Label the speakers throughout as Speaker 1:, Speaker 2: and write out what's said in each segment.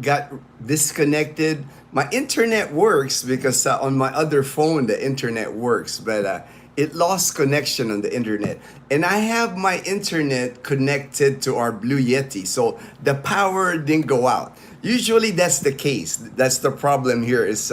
Speaker 1: got disconnected. My internet works because on my other phone the internet works, but it lost connection on the internet. And I have my internet connected to our Blue Yeti, so the power didn't go out. Usually that's the case. That's the problem here is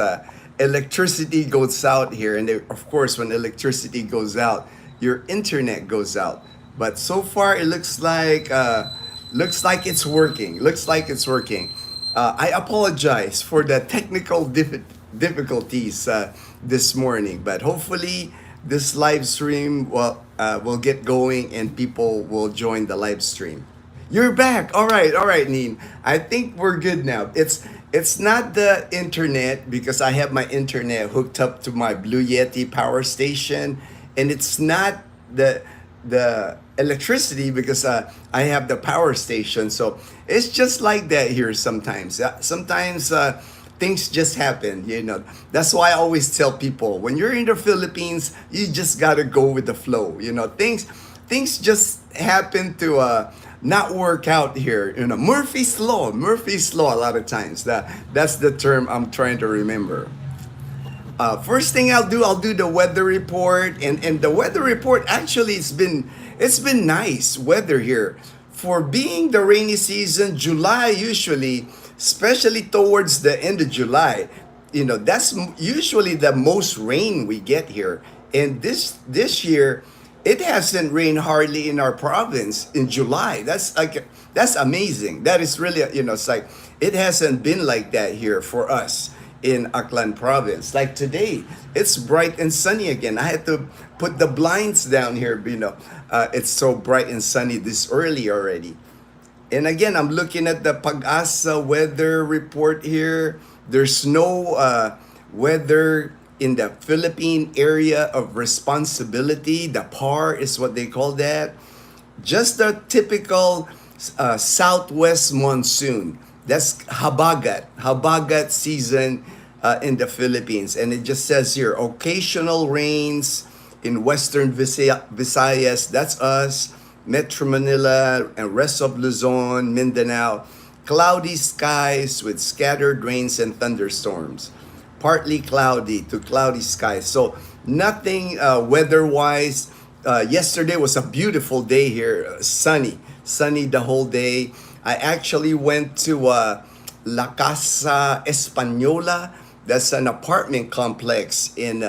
Speaker 1: electricity goes out here, and of course when electricity goes out, your internet goes out. But so far it looks like it's working. Looks like it's working. I apologize for the technical difficulties this morning, but hopefully this live stream will get going and people will join the live stream. You're back. All right, Neen. I think we're good now. It's not the internet because I have my internet hooked up to my Blue Yeti power station, and it's not the electricity because I have the power station. So it's just like that here sometimes. Sometimes things just happen, you know. That's why I always tell people when you're in the Philippines, you just gotta go with the flow. You know, things just happen to not work out here. You know, Murphy's law. Murphy's law. A lot of times that's the term I'm trying to remember. First thing I'll do the weather report, and the weather report actually it's been nice weather here for being the rainy season. July usually, especially towards the end of July, you know that's usually the most rain we get here. And this year, it hasn't rained hardly in our province in July. That's amazing. That is really it's like it hasn't been like that here for us in Aklan province. Like today, it's bright and sunny again. I had to put the blinds down here, it's so bright and sunny this early already. And again, I'm looking at the Pag-asa weather report here. There's no weather in the Philippine area of responsibility. The PAR is what they call that. Just the typical southwest monsoon. That's Habagat season in the Philippines. And it just says here, occasional rains in Western Visayas, that's us, Metro Manila, and rest of Luzon, Mindanao. Cloudy skies with scattered rains and thunderstorms. Partly cloudy to cloudy skies. So nothing weather-wise. Yesterday was a beautiful day here, sunny the whole day. I actually went to La Casa Española. That's an apartment complex in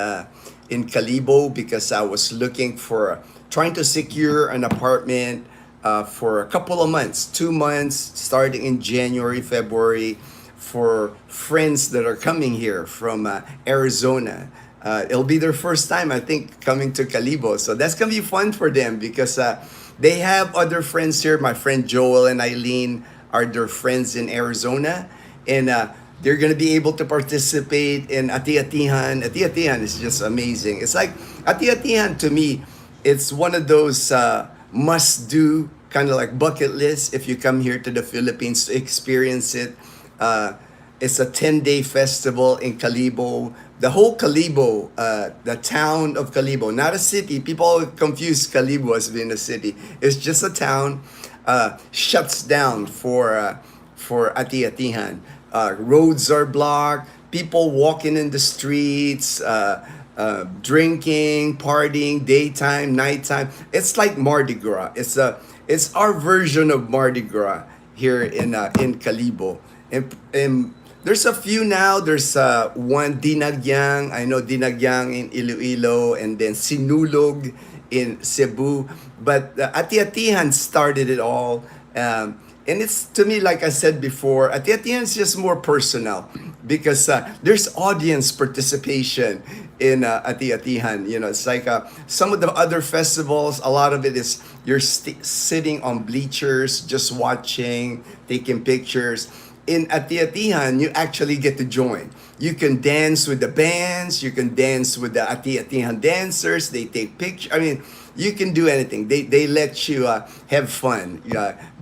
Speaker 1: Calibo because I was looking for trying to secure an apartment for a couple of months, 2 months, starting in January, February, for friends that are coming here from Arizona. It'll be their first time, I think, coming to Calibo. So that's going to be fun for them because they have other friends here. My friend Joel and Eileen are their friends in Arizona. And they're going to be able to participate in Ati-Atihan. Ati-Atihan is just amazing. It's like, Ati-Atihan to me, it's one of those must-do, kind of like bucket list if you come here to the Philippines to experience it. It's a 10-day festival in Calibo. The whole Calibo, the town of Calibo, not a city. People confuse Calibo as being a city. It's just a town. Shuts down for Ati-Atihan. Roads are blocked. People walking in the streets, drinking, partying, daytime, nighttime. It's like Mardi Gras. It's our version of Mardi Gras here in Calibo. And there's a few now. There's one Dinagyang. I know Dinagyang in Iloilo, and then Sinulog in Cebu. But Ati-Atihan started it all. And it's, to me, like I said before, Ati-Atihan is just more personal because there's audience participation in Ati-Atihan. You know, it's like some of the other festivals, a lot of it is you're sitting on bleachers, just watching, taking pictures. In Ati-Atihan, you actually get to join. You can dance with the bands. You can dance with the Ati-Atihan dancers. They take pictures. I mean, you can do anything. They let you have fun.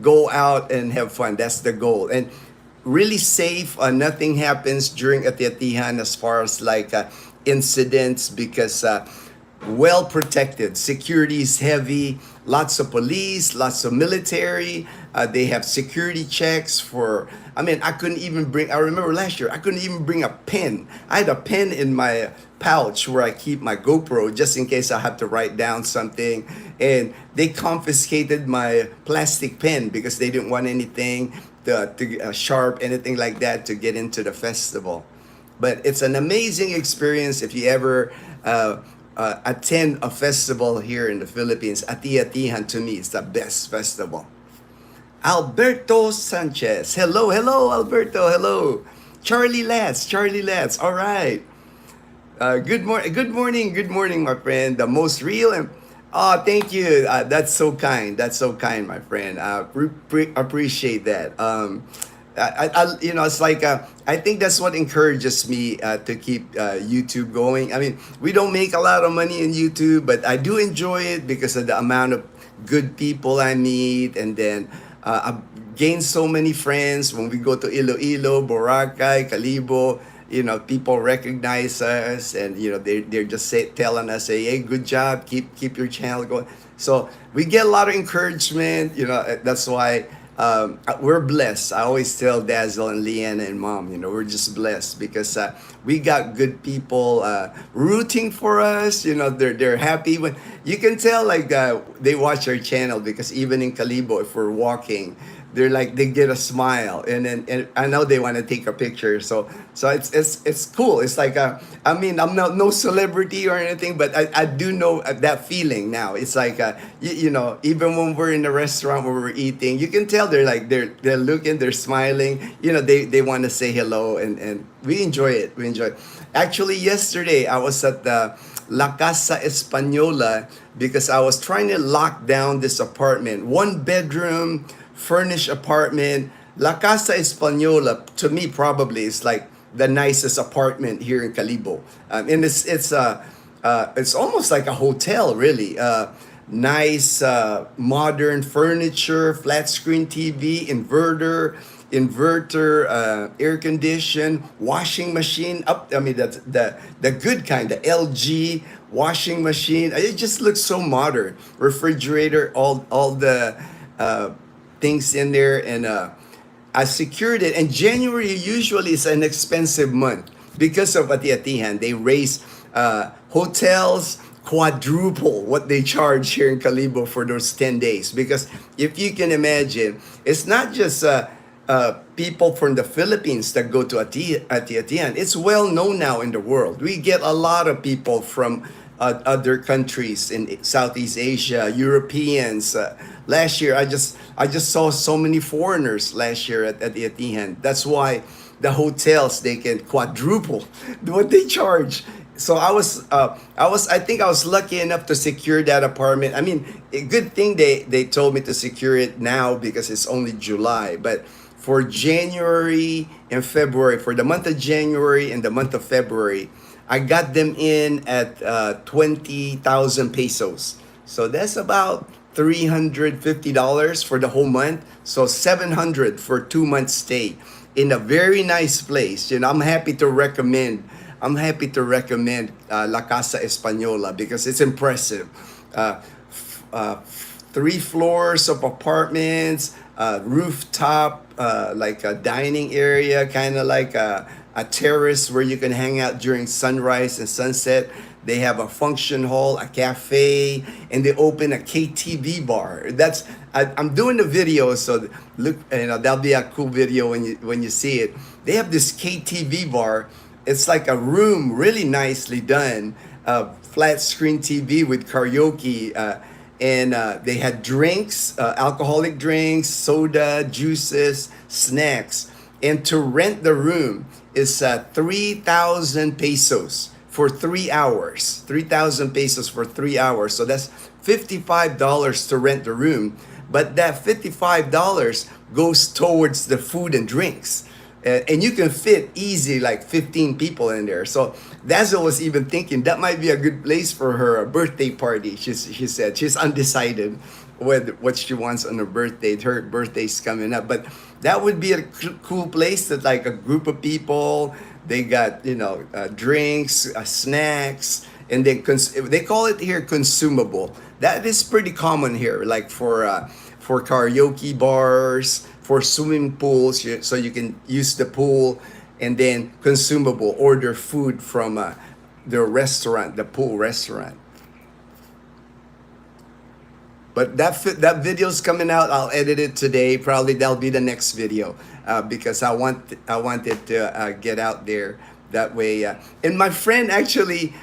Speaker 1: Go out and have fun. That's the goal. And really safe. Nothing happens during Ati-Atihan as far as like incidents because well protected. Security is heavy. Lots of police. Lots of military. They have security checks for. I mean, I couldn't even bring. I remember last year I couldn't even bring a pen. I had a pen in my pouch where I keep my GoPro just in case I have to write down something. And they confiscated my plastic pen because they didn't want anything to sharp, anything like that to get into the festival. But it's an amazing experience if you ever attend a festival here in the Philippines. Ati-Atihan to me is the best festival. Alberto Sanchez. Hello, hello, Alberto. Hello. Charlie Lads. All right. Good morning, my friend. The most real and thank you. That's so kind. That's so kind, my friend. Appreciate that. It's like I think that's what encourages me to keep YouTube going. I mean, we don't make a lot of money in YouTube, but I do enjoy it because of the amount of good people I meet, and then I've gained so many friends when we go to Iloilo, Boracay, Calibo. People recognize us, and they're just telling us, hey, good job, keep your channel going. So we get a lot of encouragement. That's why we're blessed. I always tell Dazzle and Leanna and Mom, we're just blessed because we got good people rooting for us. They're happy when you can tell like they watch our channel, because even in Calibo, if we're walking, they get a smile, and I know they want to take a picture. So it's cool. It's like I mean, I'm not no celebrity or anything, but I do know that feeling now. It's like even when we're in the restaurant where we're eating, you can tell they're looking, they're smiling. They want to say hello, and we enjoy it. We enjoy it. Actually, yesterday I was at the La Casa Española because I was trying to lock down this apartment, 1 bedroom furnished apartment. La Casa Española to me probably is like the nicest apartment here in Calibo, and it's almost like a hotel, really. Nice modern furniture, flat screen TV, inverter, air condition, washing machine. I mean that's the good kind, the LG washing machine. It just looks so modern. Refrigerator, all the things in there, and I secured it. And January usually is an expensive month because of Ati-Atihan. They raise hotels quadruple what they charge here in Calibo for those 10 days. Because if you can imagine, it's not just people from the Philippines that go to Ati-Atihan. It's well known now in the world. We get a lot of people from other countries in Southeast Asia, Europeans. Last year, I just saw so many foreigners last year at Ati-Atihan. That's why the hotels, they can quadruple what they charge. So I think I was lucky enough to secure that apartment. I mean, a good thing they told me to secure it now because it's only July. But for January and February, for the month of January and the month of February, I got them in at 20,000 pesos. So that's about $350 for the whole month. So 700 for 2 months stay in a very nice place. I'm happy to recommend. La Casa Española because it's impressive. 3 floors of apartments, rooftop, like a dining area, kind of like a terrace where you can hang out during sunrise and sunset. They have a function hall, a cafe, and they open a KTV bar. I'm doing the video, so look, that'll be a cool video when you see it. They have this KTV bar. It's like a room, really nicely done, flat screen TV with karaoke, and they had drinks, alcoholic drinks, soda, juices, snacks. And to rent the room is 3,000 pesos for 3 hours. 3,000 pesos for 3 hours. So that's $55 to rent the room. But that $55 goes towards the food and drinks. And you can fit easy like 15 people in there. So Dazzle was even thinking that might be a good place for her birthday party. She said she's undecided what she wants on her birthday. Her birthday's coming up. But that would be a cool place that like a group of people, they got, drinks, snacks, and they call it here consumable. That is pretty common here. Like for for karaoke bars, for swimming pools, so you can use the pool, and then consumable, order food from the restaurant, the pool restaurant. But that video's coming out. I'll edit it today. Probably that'll be the next video, because I want it to get out there that way. And my friend actually,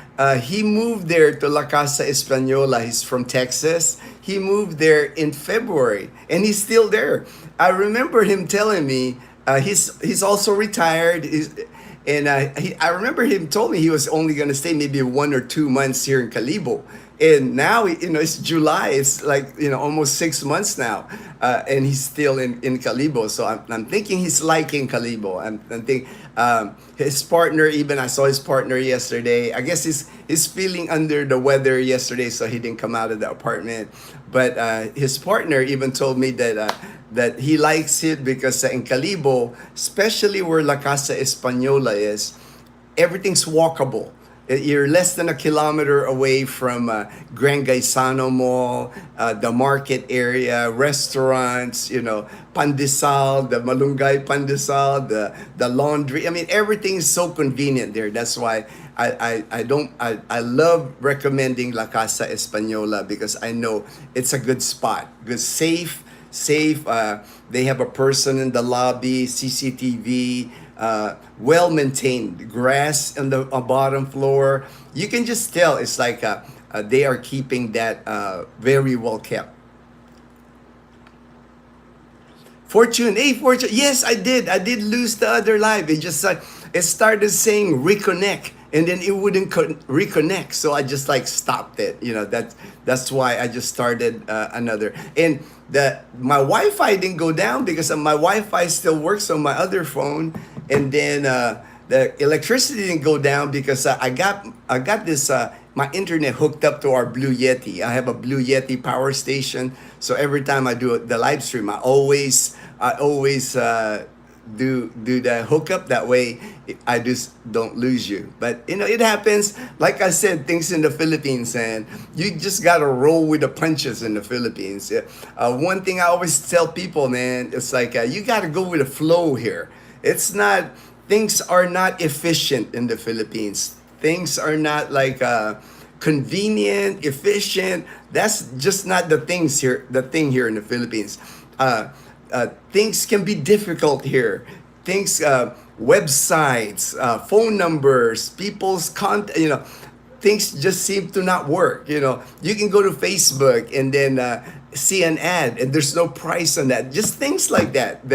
Speaker 1: he moved there to La Casa Española. He's from Texas. He moved there in February, and he's still there. I remember him telling me he's also retired. I remember him told me he was only going to stay maybe 1 or 2 months here in Calibo. And now, it's July. It's like, almost 6 months now. And he's still in Calibo. So I'm thinking he's liking Calibo. I'm thinking his partner, even I saw his partner yesterday. I guess he's feeling under the weather yesterday, so he didn't come out of the apartment. But his partner even told me that he likes it because in Calibo, especially where La Casa Española is, everything's walkable. You're less than a kilometer away from Grand Gaisano Mall, the market area, restaurants, Pandesal, the Malunggay Pandesal, the laundry. I mean, everything's so convenient there. That's why I love recommending La Casa Española, because I know it's a good spot. Good, safe. They have a person in the lobby, CCTV. Well maintained, grass on the bottom floor. You can just tell it's like they are keeping that very well kept. Fortune. Yes, I did lose the other live. It just it started saying reconnect, and then it wouldn't reconnect. So I just stopped it. That's why I just started another. And my Wi-Fi didn't go down because my Wi-Fi still works on my other phone. And then the electricity didn't go down because I got this my internet hooked up to our Blue Yeti. I have a Blue Yeti power station, so every time I do the live stream, I always do the hookup. That way I just don't lose you. But it happens. Like I said, things in the Philippines, and you just gotta roll with the punches in the Philippines. One thing I always tell people, man, it's like you gotta go with the flow here. Things are not efficient in the Philippines. Things are not convenient, efficient. That's just not the thing here in the Philippines. Things can be difficult here. Things, websites, phone numbers, people's contact, things just seem to not work. You can go to Facebook and then see an ad and there's no price on that. Just things like that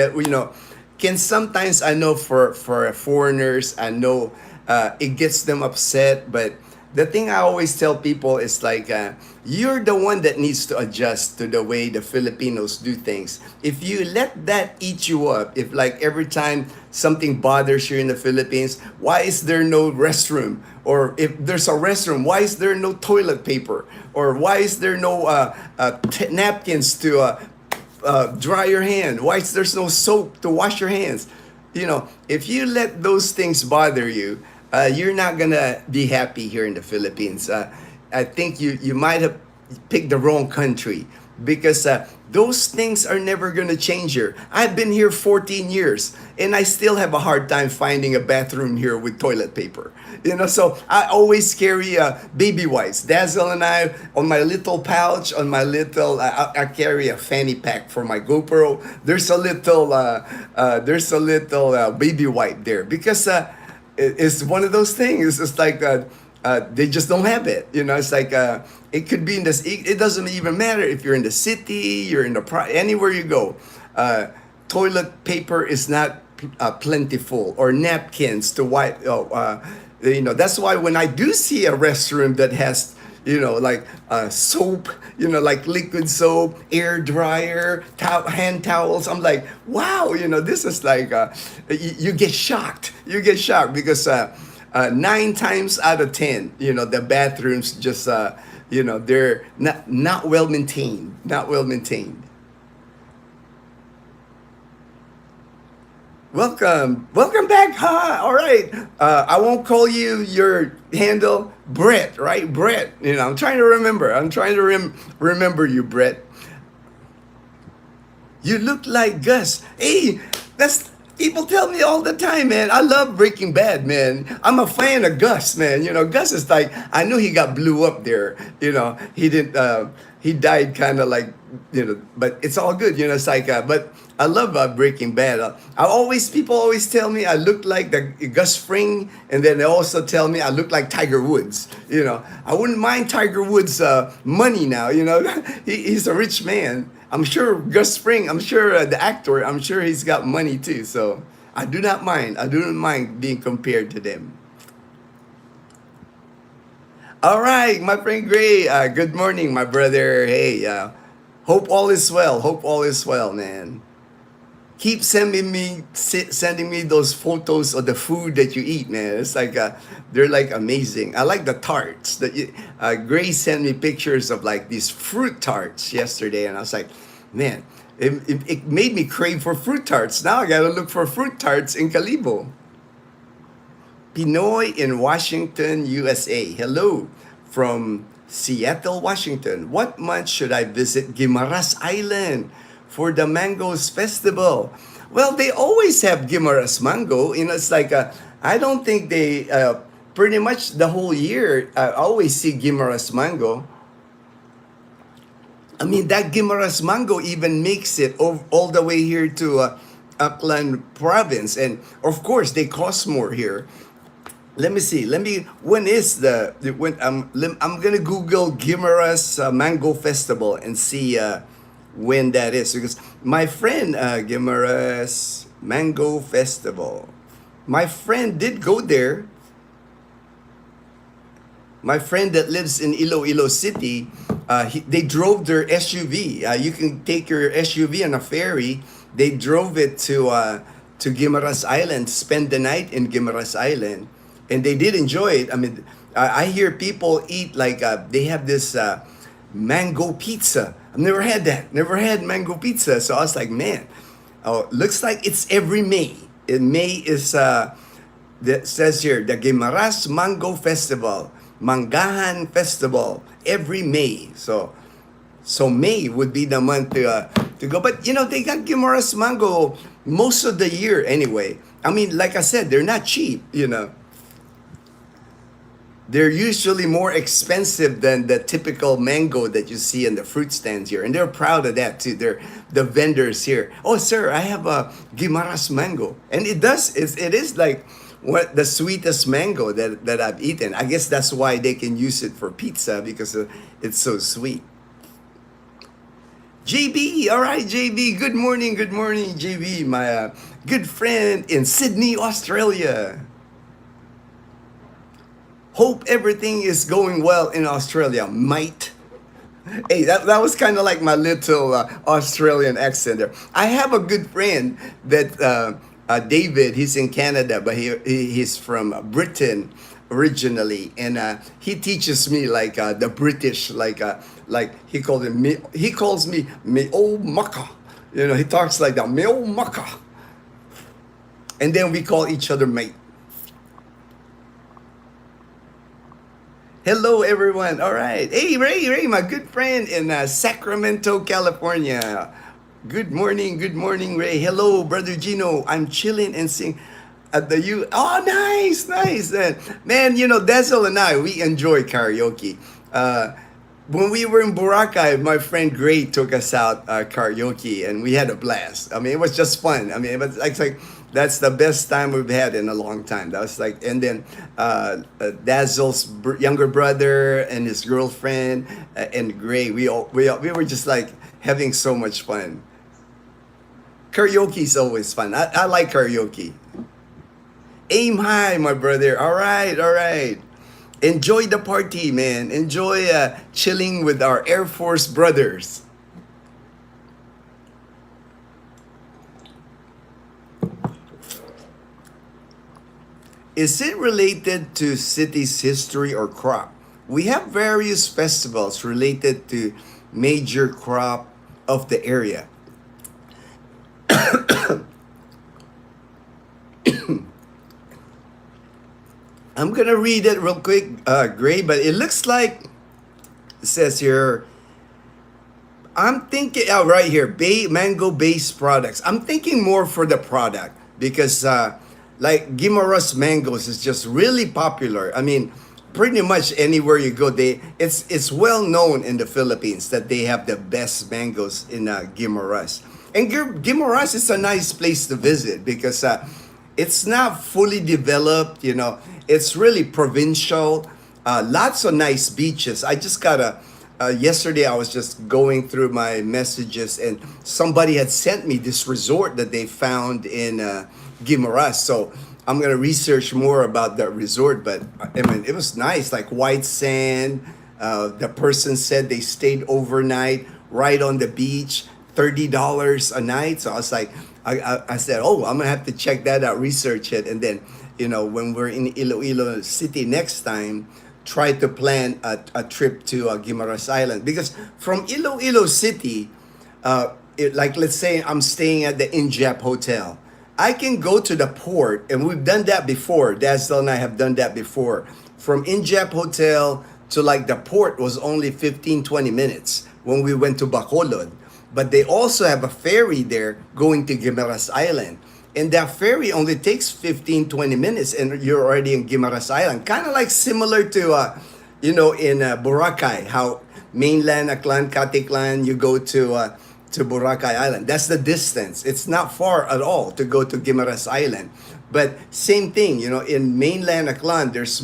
Speaker 1: can sometimes, I know for foreigners, I know it gets them upset. But the thing I always tell people is you're the one that needs to adjust to the way the Filipinos do things. If you let that eat you up, if every time something bothers you in the Philippines, why is there no restroom? Or if there's a restroom, why is there no toilet paper? Or why is there no napkins to dry your hand? Why is there's no soap to wash your hands? If you let those things bother you, you're not gonna be happy here in the Philippines. I think you might have picked the wrong country, because those things are never gonna change here. I've been here 14 years and I still have a hard time finding a bathroom here with toilet paper. So I always carry baby wipes. Dazzle and I, on my little pouch, I carry a fanny pack for my GoPro. There's a little baby wipe there, because it's one of those things. It's they just don't have it. It's it could be in this. It doesn't even matter if you're in the city, you're in anywhere you go. Toilet paper is not plentiful, or napkins to wipe. That's why when I do see a restroom that has soap, liquid soap, air dryer, hand towels, I'm like, wow, this is you get shocked. You get shocked because 9 times out of 10, the bathrooms just, they're not well maintained, Welcome back, huh? All right. I won't call you your handle, Brett, right? Brett. I'm trying to remember. I'm trying to remember you, Brett. You look like Gus. Hey, that's people tell me all the time, man. I love Breaking Bad, man. I'm a fan of Gus, man. You know, Gus is like, I knew he got blew up there. You know, he didn't. He died kind of like, you know, but it's all good. You know, it's like, but I love Breaking Bad. People always tell me I look like the Gus Fring, and then they also tell me I look like Tiger Woods. You know, I wouldn't mind Tiger Woods' money now. You know, he's a rich man. I'm sure Gus Fring, I'm sure the actor, I'm sure he's got money too. So I do not mind. I do not mind being compared to them. All right, my friend Gray. Good morning, my brother. Hey, hope all is well. Hope all is well, man. Keep sending me those photos of the food that you eat, man. It's like they're like amazing. I like the tarts that Grace sent me pictures of like these fruit tarts yesterday, and I was like, man, it made me crave for fruit tarts. Now I gotta look for fruit tarts in Calibo. Pinoy in Washington, USA. Hello from Seattle, Washington. What month should I visit Guimaras Island for the Mangoes Festival? Well, they always have Guimaras Mango. You know, it's like, I don't think they, pretty much the whole year, I always see Guimaras Mango. I mean, that Guimaras Mango even makes it all the way here to Aklan province. And of course, they cost more here. Let me see. When is when I'm gonna Google Guimaras Mango Festival and see when that is, because my friend Guimaras Mango Festival, my friend did go there. My friend that lives in Iloilo City, they drove their SUV. You can take your SUV on a ferry. They drove it to Guimaras Island, spend the night in Guimaras Island, and they did enjoy it. I mean, I hear people eat like they have this mango pizza. I've never had that. Never had mango pizza. So I was like, man, oh, looks like it's every May. In May is that says here the Guimaras Mango Festival, Mangahan Festival, every May. So May would be the month to go. But you know, they got Guimaras Mango most of the year anyway. I mean, like I said, they're not cheap, you know. They're usually more expensive than the typical mango that you see in the fruit stands here. And they're proud of that too. They're the vendors here. Oh, sir, I have a Guimaras mango. And it is like what the sweetest mango that I've eaten. I guess that's why they can use it for pizza, because it's so sweet. JB, all right, JB. Good morning, JB, my good friend in Sydney, Australia. Hope everything is going well in Australia, mate. Hey, that was kind of like my little Australian accent there. I have a good friend that David. He's in Canada, but he's from Britain originally, and he teaches me like the British, like he calls me me old mucka. You know, he talks like that, me old mucka, and then we call each other mate. Hello, everyone. All right. Hey, Ray, my good friend in Sacramento, California. Good morning, Ray. Hello, brother Ginno. I'm chilling and sing at the U. Oh, nice. Man, you know, Dazzle and I, we enjoy karaoke. When we were in Boracay, my friend Gray took us out karaoke, and we had a blast. I mean, it was just fun. I mean, it was like that's the best time we've had in a long time. That was like, and then Dazzle's younger brother and his girlfriend and Gray, we were just like having so much fun. Karaoke is always fun. I like karaoke. Aim high, my brother. All right. Enjoy the party, man. Enjoy chilling with our Air Force brothers. Is it related to city's history or crop? We have various festivals related to major crop of the area. I'm gonna read it real quick, Gray, but it looks like it says here, I'm thinking right here, mango based products. I'm thinking more for the product because like Guimaras mangoes is just really popular. I mean, pretty much anywhere you go, it's well known in the Philippines that they have the best mangoes in Guimaras. And Guimaras is a nice place to visit because it's not fully developed. You know, it's really provincial. Lots of nice beaches. I just got a yesterday I was just going through my messages and somebody had sent me this resort that they found in Guimaras. So I'm gonna research more about that resort. But I mean, it was nice, like white sand. The person said they stayed overnight right on the beach, $30 a night. So I was like, I said, oh, I'm gonna have to check that out, research it, and then when we're in Iloilo City next time, try to plan a trip to Guimaras Island because from Iloilo City, like let's say I'm staying at the Injap Hotel, I can go to the port, and we've done that before. Dazzle and I have done that before. From Injap Hotel to like the port was only 15-20 minutes when we went to Bacolod. But they also have a ferry there going to Guimaras Island. And that ferry only takes 15-20 minutes and you're already in Guimaras Island. Kind of like similar to, in Boracay, how mainland Aklan, Katiklan, you go to Boracay Island. That's the distance. It's not far at all to go to Guimaras Island. But same thing, in mainland Aklan, there's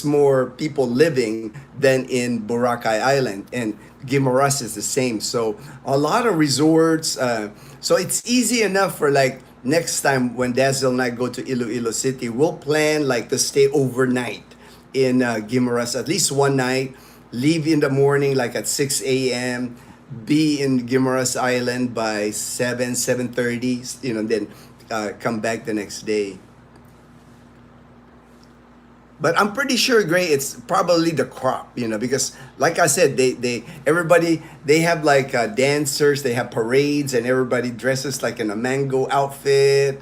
Speaker 1: more people living than in Boracay Island, and Guimaras is the same. So a lot of resorts. So it's easy enough for like next time when Dazzle and I go to Iloilo City, we'll plan like to stay overnight in Guimaras, at least one night, leave in the morning like at 6 a.m., be in Guimaras Island by 7:30, then come back the next day. But I'm pretty sure, Gray, it's probably the crop, because like I said, they have like dancers, they have parades, and everybody dresses like in a mango outfit.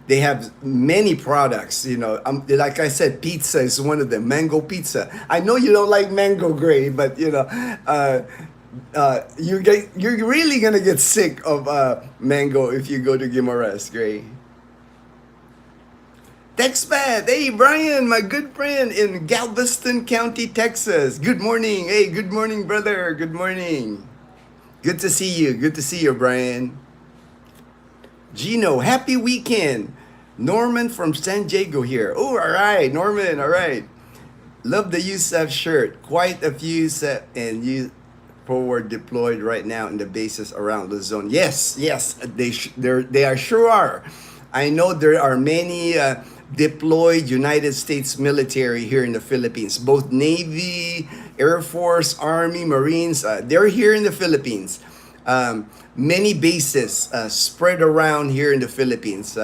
Speaker 1: They have many products, like I said, pizza is one of them, mango pizza. I know you don't like mango, Gray, but you're really gonna get sick of mango if you go to Guimaras, Gray. Texpat, hey Brian, my good friend in Galveston County, Texas. Good morning. Hey, good morning, brother. Good morning. Good to see you. Good to see you, Brian. Gino, happy weekend. Norman from San Diego here. Oh, all right, Norman. All right. Love the USAF shirt. Quite a few set and you forward deployed right now in the bases around Luzon. Yes, they are sure are. I know there are many deployed United States military here in the Philippines, both Navy, Air Force, Army, Marines. They're here in the Philippines. Many bases spread around here in the Philippines.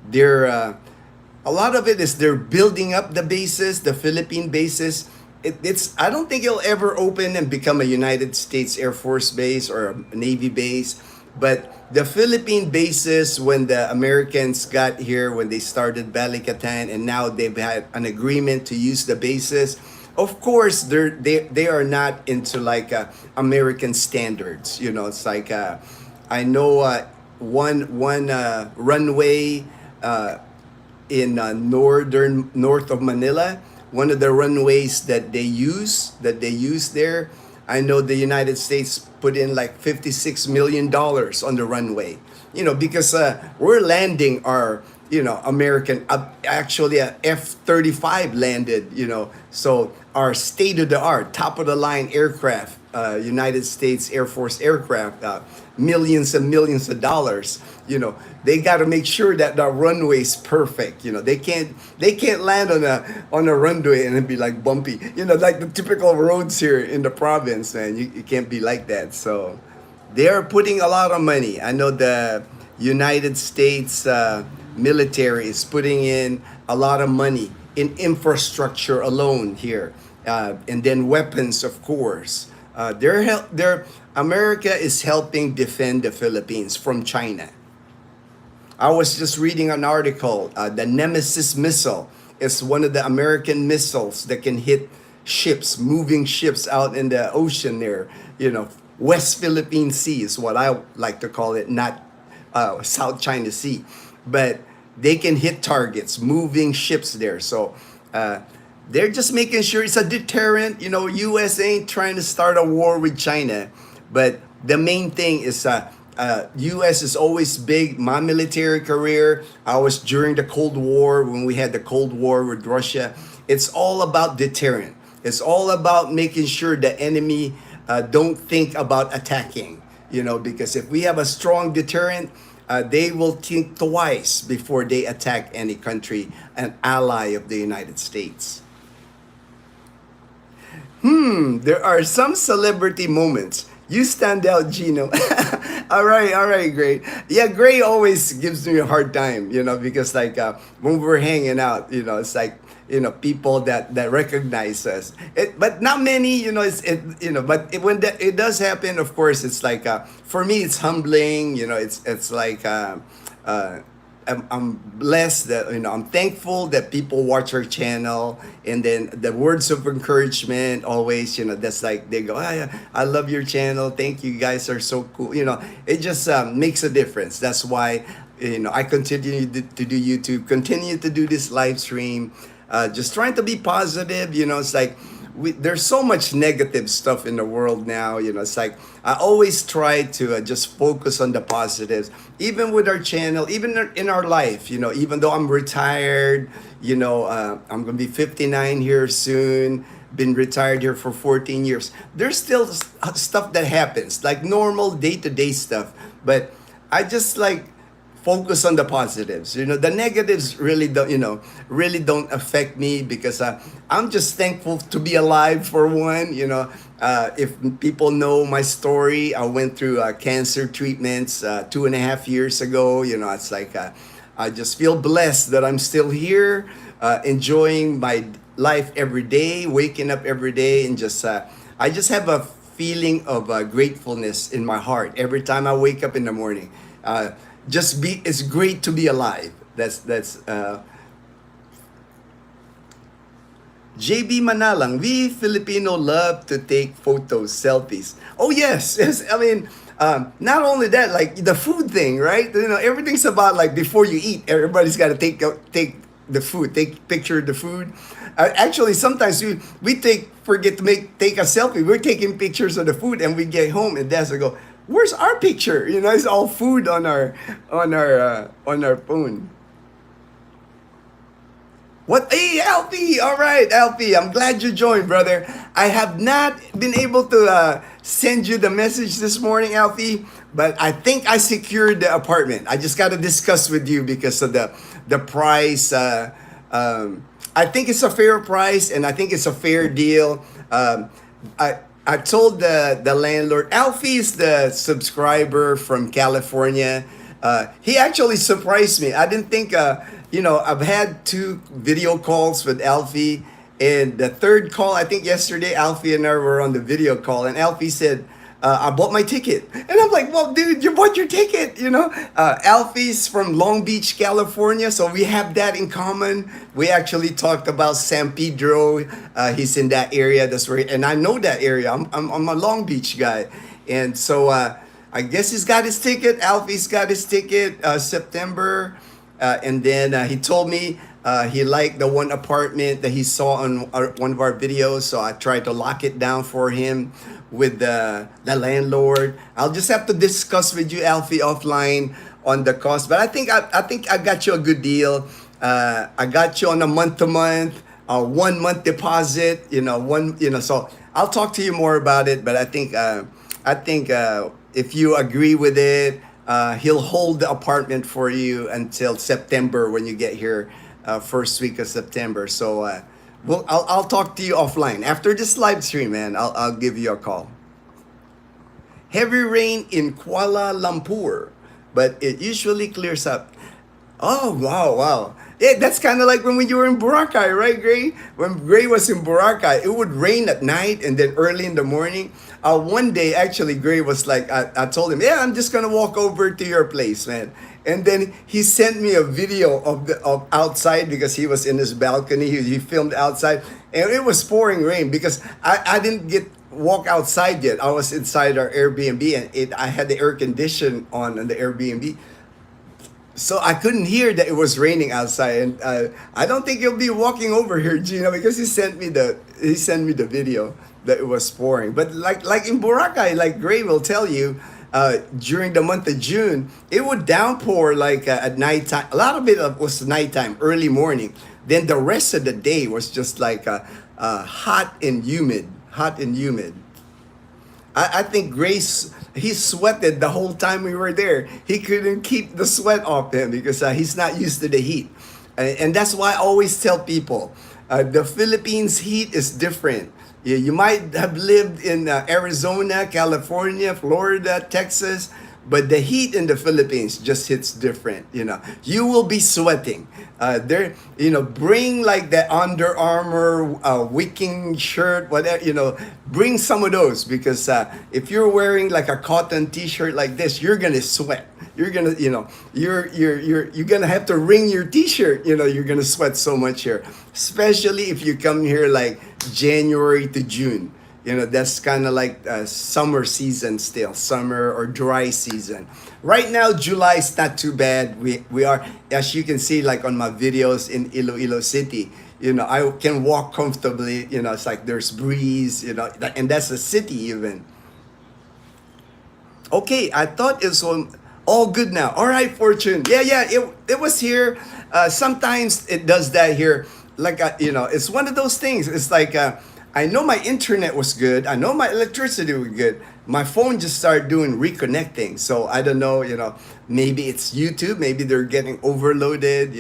Speaker 1: They're a lot of it is they're building up the bases, the Philippine bases. It's I don't think it'll ever open and become a United States Air Force base or a Navy base. But the Philippine bases, when the Americans got here, when they started Balikatan, and now they've had an agreement to use the bases, of course, they are not into like American standards. It's like I know one runway in north of Manila. One of the runways that they use there, I know the United States put in like $56 million on the runway, because we're landing our, American, actually a F-35 landed, so our state-of-the-art, top-of-the-line aircraft, United States Air Force aircraft, millions and millions of dollars, they got to make sure that the runway is perfect. They can't land on a runway and it be like bumpy. Like the typical roads here in the province, man. You can't be like that. So they are putting a lot of money. I know the United States military is putting in a lot of money in infrastructure alone here, and then weapons, of course. America is helping defend the Philippines from China. I was just reading an article. The Nemesis missile is one of the American missiles that can hit ships, moving ships out in the ocean there. West Philippine Sea is what I like to call it, not South China Sea. But they can hit targets, moving ships there. So they're just making sure it's a deterrent. U.S. ain't trying to start a war with China, but the main thing is U.S. is always big. My military career, I was during the Cold War when we had the Cold War with Russia. It's all about deterrent. It's all about making sure the enemy don't think about attacking. Because if we have a strong deterrent, they will think twice before they attack any country, an ally of the United States. There are some celebrity moments. You stand out, Ginno. all right, great. Yeah, Gray always gives me a hard time, because like when we're hanging out, it's like, people that recognize us. But not many, but when it does happen, of course, it's like, for me, it's humbling, it's like, I'm blessed that I'm thankful that people watch our channel, and then the words of encouragement always, that's like they go, I love your channel, thank you, guys are so cool. It just makes a difference. That's why I continue to do YouTube, continue to do this live stream, just trying to be positive. It's like there's so much negative stuff in the world now. It's like I always try to just focus on the positives, even with our channel, even in our life. Even though I'm retired, I'm gonna be 59 here soon. Been retired here for 14 years. There's still stuff that happens, like normal day-to-day stuff. But I just like focus on the positives. The negatives really don't affect me, because I'm just thankful to be alive, for one. If people know my story, I went through cancer treatments 2.5 years ago. It's like I just feel blessed that I'm still here, enjoying my life every day, waking up every day, and just I just have a feeling of gratefulness in my heart every time I wake up in the morning. It's great to be alive. That's JB Manalang. We Filipino love to take photos, selfies. Oh yes. I mean, not only that, like the food thing, right? Everything's about like before you eat, everybody's got to take the food, take picture of the food. Actually, sometimes we forget to take a selfie. We're taking pictures of the food, and we get home, and Dad's will go, "Where's our picture?" It's all food on our phone. What? Hey, Alfie! All right, Alfie. I'm glad you joined, brother. I have not been able to send you the message this morning, Alfie, but I think I secured the apartment. I just got to discuss with you because of the price. I think it's a fair price, and I think it's a fair deal. I told the landlord, Alfie is the subscriber from California. He actually surprised me. I didn't think, I've had 2 video calls with Alfie, and the third call, I think yesterday, Alfie and I were on the video call, and Alfie said, I bought my ticket. And I'm like, well, dude, you bought your ticket, Alfie's from Long Beach, California, so we have that in common. We actually talked about San Pedro. He's in that area. That's where, and I know that area. I'm a Long Beach guy. And so I guess he's got his ticket. Alfie's got his ticket, September. And then he told me he liked the one apartment that he saw on one of our videos. So I tried to lock it down for him with the landlord. I'll just have to discuss with you, Alfie, offline on the cost. But I think I got you a good deal. I got you on a month-to-month, 1 month deposit. So I'll talk to you more about it. But I think if you agree with it, he'll hold the apartment for you until September when you get here, first week of September. So I'll talk to you offline after this live stream, man. I'll give you a call. Heavy rain in Kuala Lumpur, but it usually clears up. Oh, wow. Yeah, that's kind of like when you were in Boracay, right, Gray? When Gray was in Boracay, it would rain at night and then early in the morning. One day, actually, Gray was like, I told him, yeah, I'm just going to walk over to your place, man. And then he sent me a video of outside because he was in his balcony. He filmed outside, and it was pouring rain because I didn't get walk outside yet. I was inside our Airbnb, and I had the air condition on in the Airbnb, so I couldn't hear that it was raining outside. And I don't think you'll be walking over here, Gino, because he sent me the video that it was pouring. But like in Boracay, like Gray will tell you, during the month of June, it would downpour like at nighttime. A lot of it was nighttime, early morning. Then the rest of the day was just like hot and humid, hot and humid. I think Grace, he sweated the whole time we were there. He couldn't keep the sweat off him because he's not used to the heat. And that's why I always tell people, the Philippines heat is different. You might have lived in Arizona, California, Florida, Texas, but the heat in the Philippines just hits different. You will be sweating. Bring like the Under Armour wicking shirt, whatever. Bring some of those because if you're wearing like a cotton T-shirt like this, you're gonna sweat. You're gonna, you're gonna have to wring your T-shirt. You're gonna sweat so much here, especially if you come here like January to June. That's kind of like summer season still, summer or dry season. Right now, July is not too bad. We are, as you can see, like on my videos in Iloilo City, I can walk comfortably. It's like there's breeze, and that's a city even. Okay, I thought it was all good now. All right, Fortune. Yeah, it was here. Sometimes it does that here. Like, it's one of those things. It's like, I know my internet was good. I know my electricity was good. My phone just started doing reconnecting. So I don't know, maybe it's YouTube. Maybe they're getting overloaded,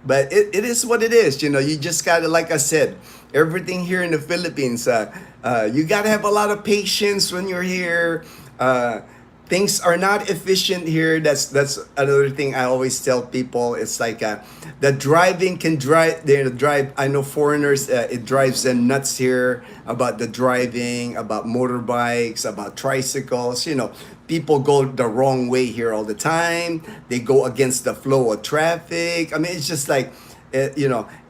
Speaker 1: But it is what it is. You just got to, like I said, everything here in the Philippines, you got to have a lot of patience when you're here. Things are not efficient here. That's another thing I always tell people. It's like the driving can drive. I know foreigners, it drives them nuts here about the driving, about motorbikes, about tricycles. People go the wrong way here all the time. They go against the flow of traffic. I mean, it's just like,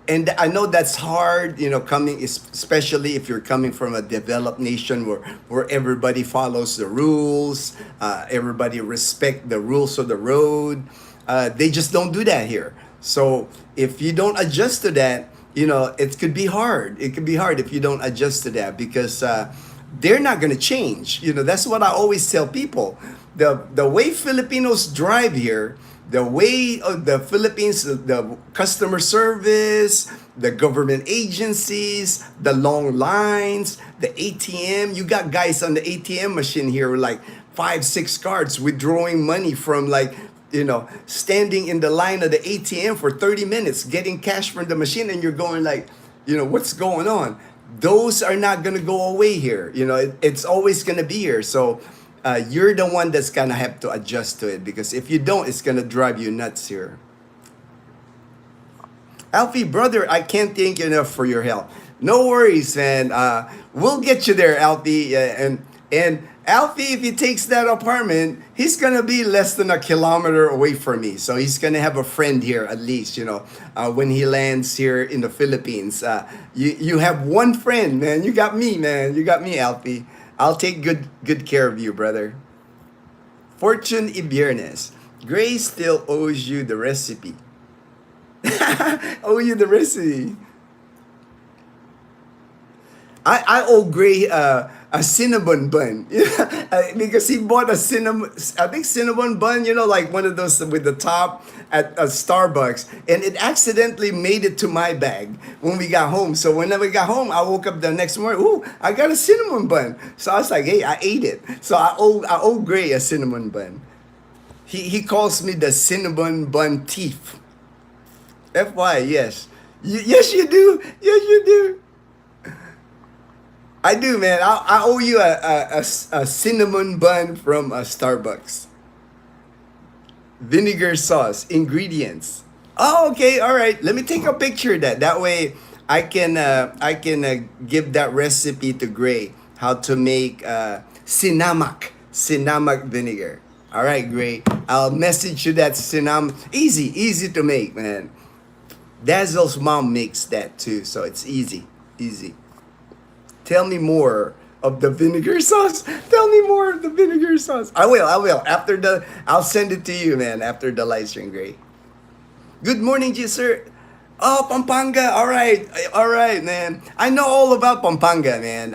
Speaker 1: and I know that's hard, coming, especially if you're coming from a developed nation where everybody follows the rules, everybody respect the rules of the road. They just don't do that here. So if you don't adjust to that, it could be hard. It could be hard if you don't adjust to that because they're not going to change. That's what I always tell people. The way Filipinos drive here, the way of the Philippines, the customer service, the government agencies, the long lines, the ATM. You got guys on the ATM machine here with like 5-6 cards withdrawing money from standing in the line of the ATM for 30 minutes, getting cash from the machine, and you're going like, what's going on? Those are not going to go away here. It's always going to be here. So you're the one that's gonna have to adjust to it because if you don't, it's gonna drive you nuts here. Alfie, brother, I can't thank you enough for your help. No worries, man. We'll get you there, Alfie. And Alfie, if he takes that apartment, he's gonna be less than a kilometer away from me. So he's gonna have a friend here at least. When he lands here in the Philippines, you have one friend, man. You got me, man. You got me, Alfie. I'll take good care of you, brother. Fortune Ibiernes. Grace still owes you the recipe. Owe you the recipe. I owe Gray a cinnamon bun because he bought a cinnamon bun, like one of those with the top at Starbucks, and it accidentally made it to my bag when we got home. So whenever we got home, I woke up the next morning, ooh, I got a cinnamon bun. So I was like, hey, I ate it. So I owe Gray a cinnamon bun. He calls me the cinnamon bun thief. FY, yes. Yes, you do. Yes, you do. I do, man. I owe you a cinnamon bun from Starbucks. Vinegar sauce, ingredients. Oh, okay, all right. Let me take a picture of that. That way, I can give that recipe to Gray. How to make sinamak vinegar. All right, great. I'll message you that cinnamon. Easy to make, man. Dazzle's mom makes that too, so it's easy. Tell me more of the vinegar sauce. Tell me more of the vinegar sauce. I will. I'll send it to you, man, after the live stream, great. Good morning, G sir. Oh, Pampanga. All right, man. I know all about Pampanga, man.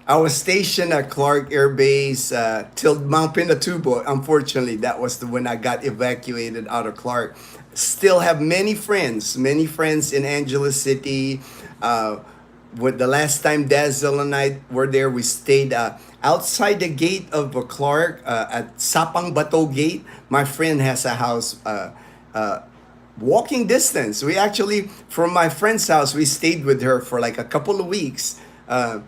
Speaker 1: I was stationed at Clark Air Base till Mount Pinatubo. Unfortunately, that was when I got evacuated out of Clark. Still have many friends in Angeles City. With the last time Dazzle and I were there, we stayed outside the gate of Clark at Sapang Bato Gate. My friend has a house. Walking distance. We actually, from my friend's house, we stayed with her for like a couple of weeks. And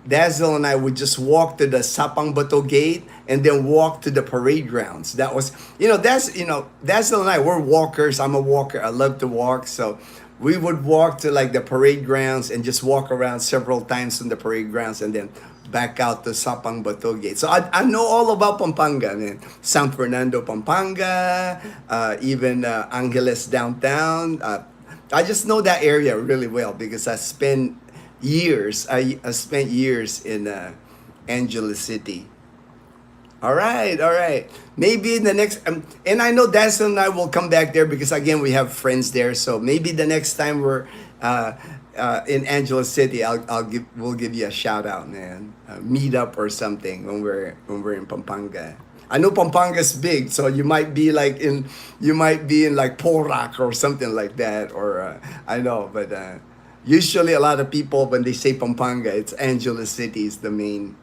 Speaker 1: Dazzle and I would just walk to the Sapang Bato Gate and then walk to the parade grounds. That was, Dazzle and I, we're walkers. I'm a walker. I love to walk. So we would walk to like the parade grounds and just walk around several times in the parade grounds and then back out to Sapang Bato Gate. So I know all about Pampanga, man. San Fernando, Pampanga, even Angeles downtown. I just know that area really well because I spent years. I spent years in Angeles City. All right. Maybe in the next, and I know Dazzle and I will come back there because again we have friends there. So maybe the next time we're in Angeles City, we'll give you a shout out, man. Meet up or something when we're in Pampanga. I know Pampanga's big, so you might be in like Porac or something like that, or I know, but usually a lot of people when they say Pampanga, it's Angeles City is the main.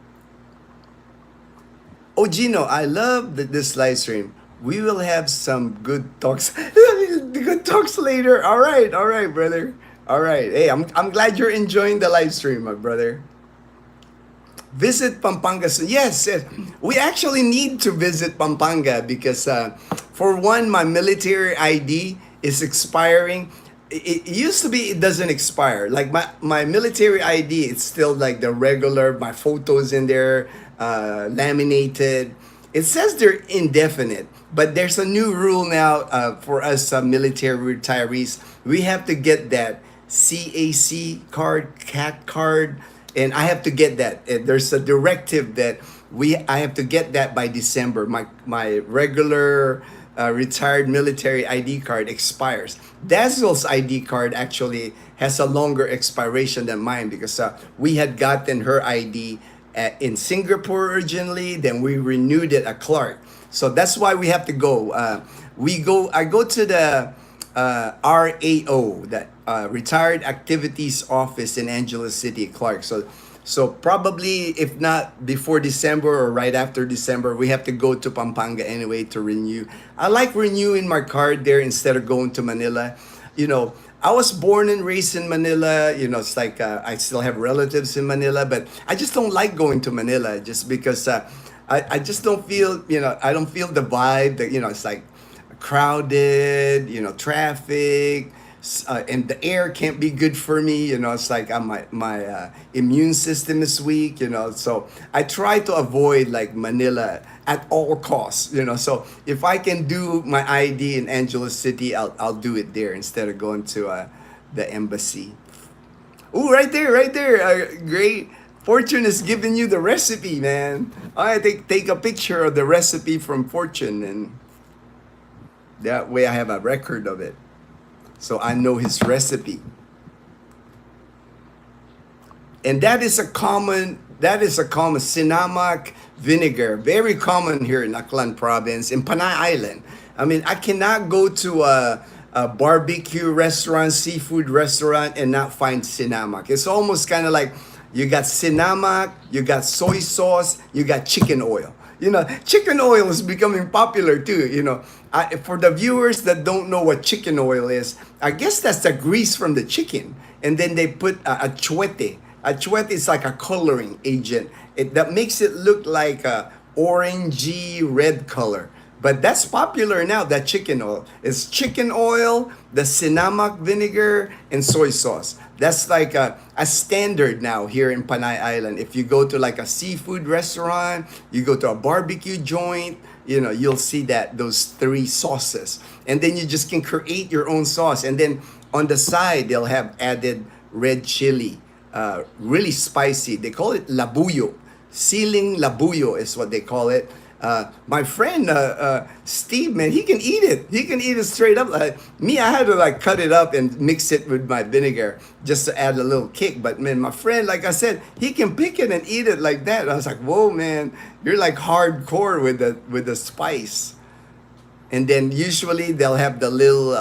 Speaker 1: Oh, Ginno, I love this live stream. We will have some good talks. Good talks later. All right, brother. All right. Hey, I'm glad you're enjoying the live stream, my brother. Visit Pampanga. Yes. We actually need to visit Pampanga because, for one, my military ID is expiring. It used to be it doesn't expire. Like my military ID, it's still like the regular, my photos in there, laminated. It says they're indefinite, but there's a new rule now for us military retirees. We have to get that CAC card, CAC card, and I have to get that. There's a directive that I have to get that by December. My regular retired military ID card expires. Dazzle's ID card actually has a longer expiration than mine because we had gotten her ID in Singapore originally, then we renewed it at Clark. So that's why we have to go. I go to the RAO, that Retired Activities Office in Angeles City, Clark. So probably if not before December or right after December, we have to go to Pampanga anyway to renew. I like renewing my card there instead of going to Manila. I was born and raised in Manila. It's like I still have relatives in Manila, but I just don't like going to Manila just because I just don't feel, I don't feel the vibe that, it's like crowded, traffic, and the air can't be good for me. It's like my immune system is weak. So I try to avoid like Manila at all costs. So if I can do my ID in Angeles City, I'll do it there instead of going to the embassy. Ooh, right there. Great. Fortune is giving you the recipe, man. I take a picture of the recipe from Fortune, and that way I have a record of it. So I know his recipe. And that is a common Sinamac vinegar, very common here in Aklan province, in Panay Island. I mean, I cannot go to a barbecue restaurant, seafood restaurant, and not find Sinamac. It's almost kind of like you got Sinamac, you got soy sauce, you got chicken oil. Chicken oil is becoming popular too. For the viewers that don't know what chicken oil is, I guess that's the grease from the chicken. And then they put a chuete. A chuete is like a coloring agent. That makes it look like a orangey red color. But that's popular now, that chicken oil. It's chicken oil, the Sinamac vinegar, and soy sauce. That's like a standard now here in Panay Island. If you go to like a seafood restaurant, you go to a barbecue joint, you'll see that those three sauces, and then you just can create your own sauce. And then on the side they'll have added red chili, really spicy. They call it labuyo. Siling labuyo is what they call it. My friend Steve, man, he can eat it. He can eat it straight up. Me, I had to like cut it up and mix it with my vinegar just to add a little kick. But man, my friend, like I said, he can pick it and eat it like that. I was like, whoa, man, you're like hardcore with the spice. And then usually they'll have the little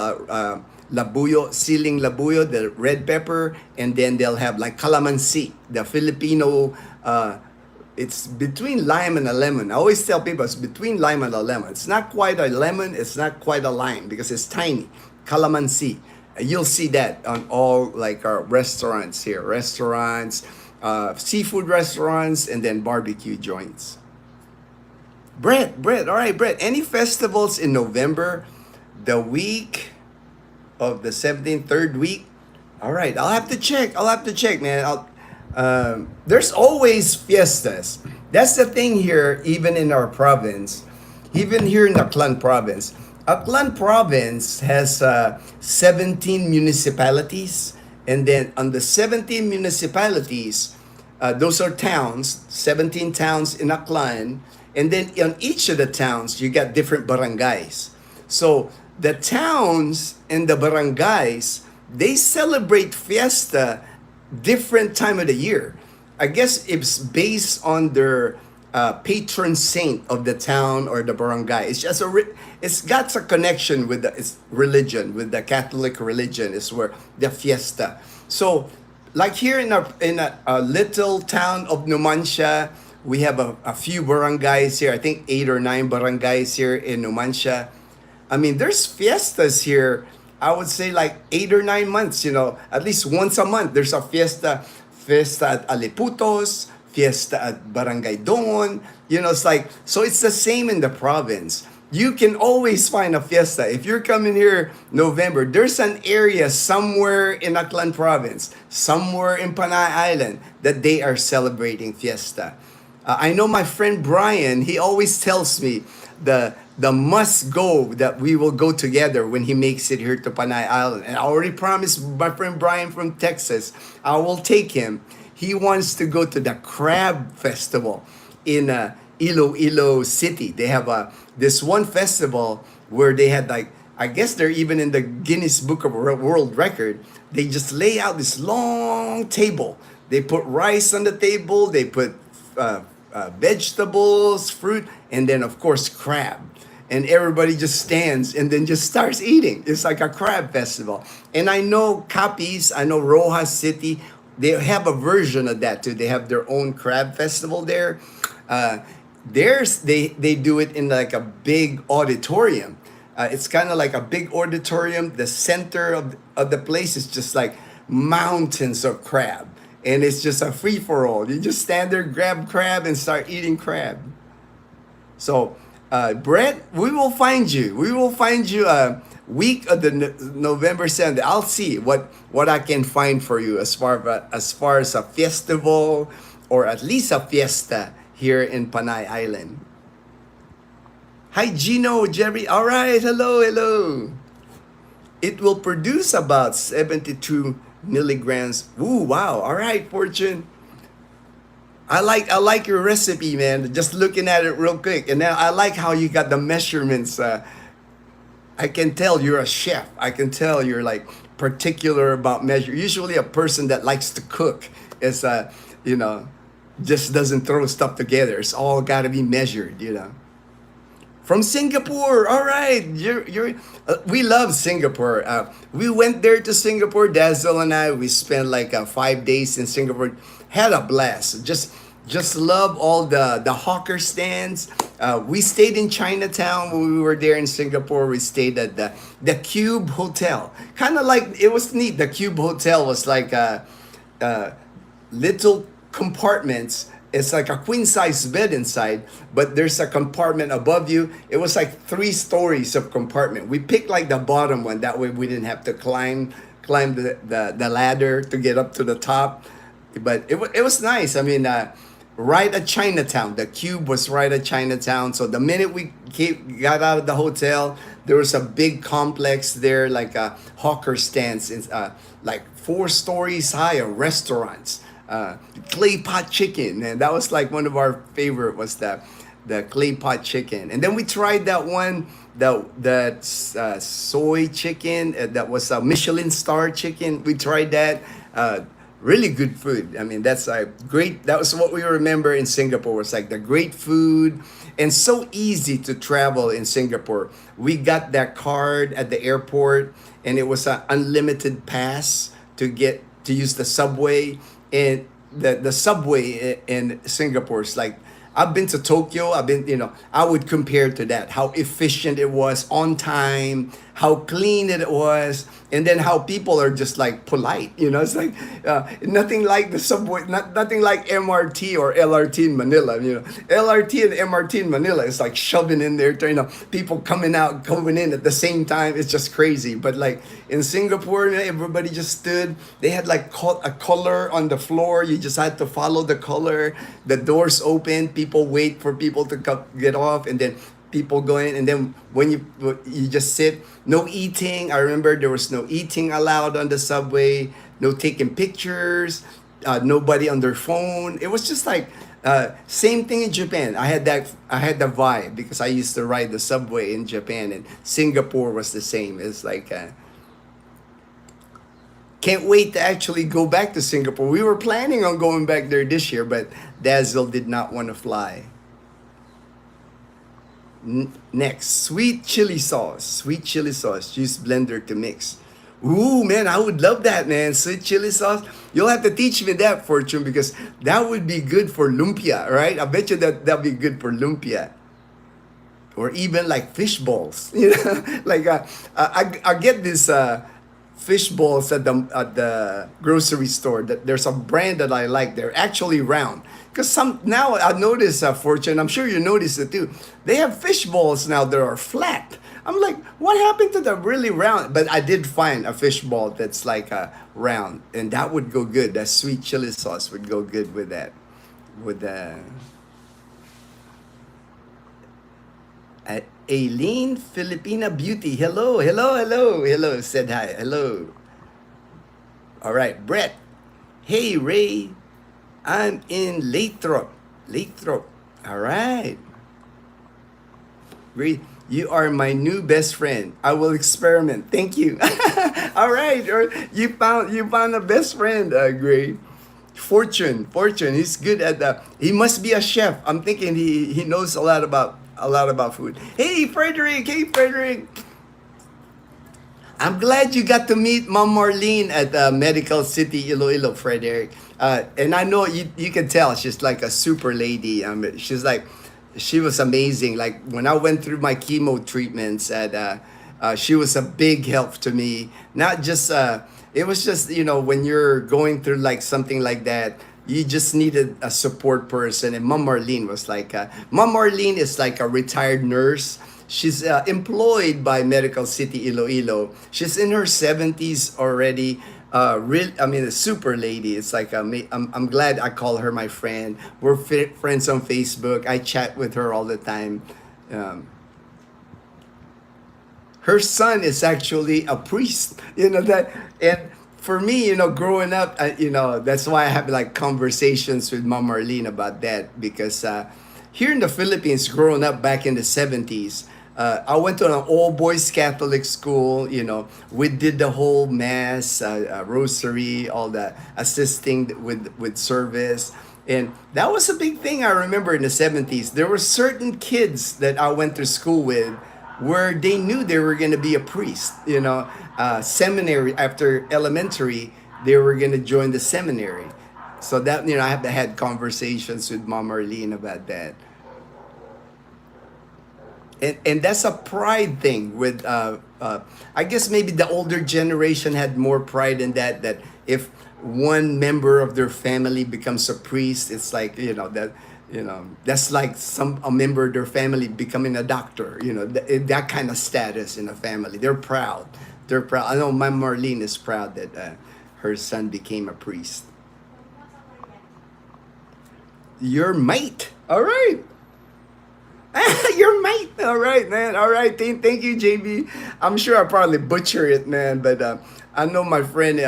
Speaker 1: labuyo, siling labuyo, the red pepper, and then they'll have like calamansi, the Filipino. It's between lime and a lemon. I always tell people it's between lime and a lemon. It's not quite a lemon, it's not quite a lime because it's tiny. Calamansi. You'll see that on all like our restaurants here. Restaurants, seafood restaurants, and then barbecue joints. Brett, all right, Brett. Any festivals in November? The week of the 17th, third week? All right, I'll have to check, man. There's always fiestas. That's the thing here, even in our province, even here in Aklan province. Aklan province has 17 municipalities, and then on the 17 municipalities, those are towns, 17 towns in Aklan, and then on each of the towns, you got different barangays. So the towns and the barangays, they celebrate fiesta different time of the year. I guess it's based on their patron saint of the town or the barangay. It's just it's got a connection with its religion, with the Catholic religion. Is where the fiesta. So, like here in a little town of Numancia, we have a few barangays here. I think 8 or 9 barangays here in Numancia. I mean, there's fiestas here. I would say like 8 or 9 months, at least once a month. There's a fiesta at Aliputos, fiesta at Barangay Dongon. It's like, so it's the same in the province. You can always find a fiesta. If you're coming here November, there's an area somewhere in Aklan province, somewhere in Panay Island that they are celebrating fiesta. I know my friend Brian, he always tells me the must go that we will go together when he makes it here to Panay Island. And I already promised my friend Brian from Texas, I will take him. He wants to go to the Crab Festival in Iloilo City. They have this one festival where they had like, I guess they're even in the Guinness Book of World Record. They just lay out this long table. They put rice on the table. They put vegetables, fruit, and then of course crab. And everybody just stands and then just starts eating. It's like a crab festival. And I know Capiz, I know Rojas City, they have a version of that too. They have their own crab festival there. They do it in like a big auditorium. It's kind of like a big auditorium. The center of the place is just like mountains of crab. And it's just a free-for-all. You just stand there, grab crab, and start eating crab. So, Brett, we will find you. We will find you week of the November 7th. I'll see what I can find for you as far as a festival or at least a fiesta here in Panay Island. Hi, Ginno, Jerry. All right, hello. It will produce about 72 milligrams. Ooh, wow. All right, Fortune. I like your recipe, man. Just looking at it real quick. And now I like how you got the measurements. I can tell you're a chef. I can tell you're like particular about measure. Usually a person that likes to cook is, just doesn't throw stuff together. It's all got to be measured, From Singapore, all right. We love Singapore. We went there to Singapore, Dazzle and I. We spent like 5 days in Singapore. Had a blast. Just love all the hawker stands. We stayed in Chinatown when we were there in Singapore. We stayed at the Cube Hotel. Kind of like, it was neat. The Cube Hotel was like little compartments. It's like a queen size bed inside, but there's a compartment above you. It was like 3 stories of compartment. We picked like the bottom one. That way we didn't have to climb the ladder to get up to the top. But it was nice. I mean, right at Chinatown. The Cube was right at Chinatown. So the minute we got out of the hotel, there was a big complex there, like a hawker stands, like 4 stories high of restaurants. Clay pot chicken, and that was like one of our favorite was the clay pot chicken. And then we tried that one, that soy chicken that was a Michelin star chicken. We tried that. Really good food. I mean, that's great. That was what we remember in Singapore. Was like the great food, and so easy to travel in Singapore. We got that card at the airport, and it was an unlimited pass to use the subway. And the subway in Singapore is like, I've been to Tokyo. I would compare to that. How efficient it was, on time, how clean it was, and then how people are just like polite. It's like nothing like the subway, nothing like MRT or LRT in Manila. LRT and MRT in Manila is like shoving in there. People coming out, coming in at the same time. It's just crazy. But like in Singapore, everybody just stood. They had like a color on the floor. You just had to follow the color. The doors open. People wait for people to get off, and then people go in, and then when you just sit. No eating. I remember there was no eating allowed on the subway. No taking pictures. Nobody on their phone. It was just like same thing in Japan. I had the vibe because I used to ride the subway in Japan, and Singapore was the same. It's like can't wait to actually go back to Singapore. We were planning on going back there this year, but Dazzle did not want to fly. Next, sweet chili sauce, juice blender to mix. Ooh, man, I would love that, man. Sweet chili sauce. You'll have to teach me that, Fortune, because that would be good for lumpia, right? I bet you that'd be good for lumpia. Or even like fish balls. Like I get this fish balls at the grocery store. That there's a brand that I like. They're actually round. Because now I notice, Fortune, I'm sure you notice it too. They have fish balls now that are flat. I'm like, what happened to the really round? But I did find a fish ball that's like a round, and that would go good. That sweet chili sauce would go good with that. With the Aileen Filipina Beauty. Hello, hello, hello, hello. Said hi. Hello. All right, Brett. Hey, Ray. I'm in Lathrop. Lathrop. All right. Great. You are my new best friend. I will experiment. Thank you. All right. Or you found a best friend. Great. Fortune. He's good at that. He must be a chef. I'm thinking he knows a lot about food. Hey, Frederick. I'm glad you got to meet Mom Marlene at Medical City, Iloilo, Frederick. And I know you can tell she's like a super lady. She was amazing. Like when I went through my chemo treatments, she was a big help to me. Not just, it was just, when you're going through like something like that, you just needed a support person. And Mom Marlene was like, Mom Marlene is like a retired nurse. She's employed by Medical City Iloilo. She's in her 70s already. A super lady. It's like I'm glad I call her my friend. We're friends on Facebook. I chat with her all the time. Her son is actually a priest. And for me, growing up, that's why I have like conversations with Mom Marlene about that, because here in the Philippines, growing up back in the 70s. I went to an all-boys Catholic school. We did the whole mass, rosary, all that, assisting with service, and that was a big thing. I remember in the 70s, there were certain kids that I went to school with, where they knew they were going to be a priest. Seminary after elementary, they were going to join the seminary. So that I have had conversations with Mom Marlene about that. And that's a pride thing with I guess maybe the older generation had more pride in that if one member of their family becomes a priest, it's like that's like a member of their family becoming a doctor, that kind of status in a family. They're proud. I know my Marlene is proud that her son became a priest. Your mate. All right. Your mate. All right, man. All right. Thank you, JB. I'm sure I probably butcher it, man, but I know my friend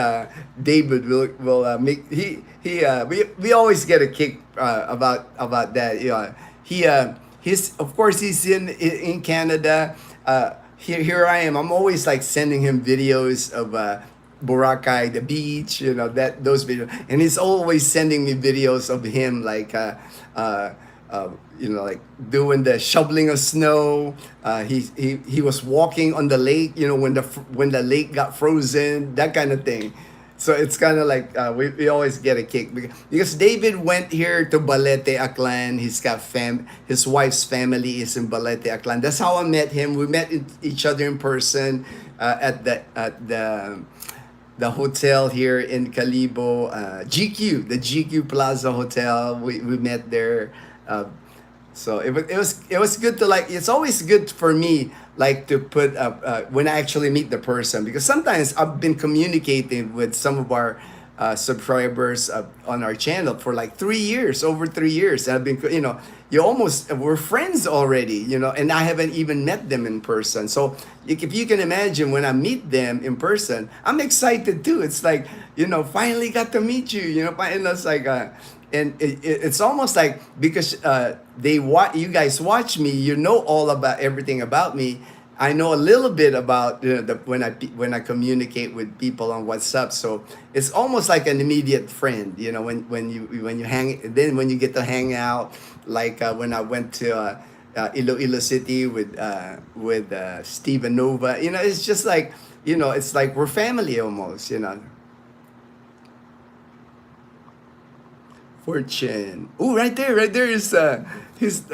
Speaker 1: David will make we always get a kick about that. Yeah, he's of course he's in Canada. Here I am. I'm always like sending him videos of Boracay, the beach, that those videos, and he's always sending me videos of him like uh, like doing the shoveling of snow. He was walking on the lake, when the lake got frozen, that kind of thing. So it's kind of like we always get a kick because David went here to Balete, Aklan. His wife's family is in Balete, Aklan. That's how I met him. We met each other in person at the hotel here in Calibo, the GQ Plaza Hotel. We met there. Uh, so it was good to like. It's always good for me like to put up when I actually meet the person, because sometimes I've been communicating with some of our subscribers on our channel for like 3 years, over 3 years. And I've been, we're friends already, and I haven't even met them in person. So if you can imagine, when I meet them in person, I'm excited too. It's like, finally got to meet you, and it's like, and it's almost like, because you guys watch me, all about everything about me. I know a little bit about when I communicate with people on WhatsApp, so it's almost like an immediate friend. When you when you get to hang out, like when I went to Iloilo City with Steven Nova. It's just like, it's like we're family almost. Fortune. Oh, right there is his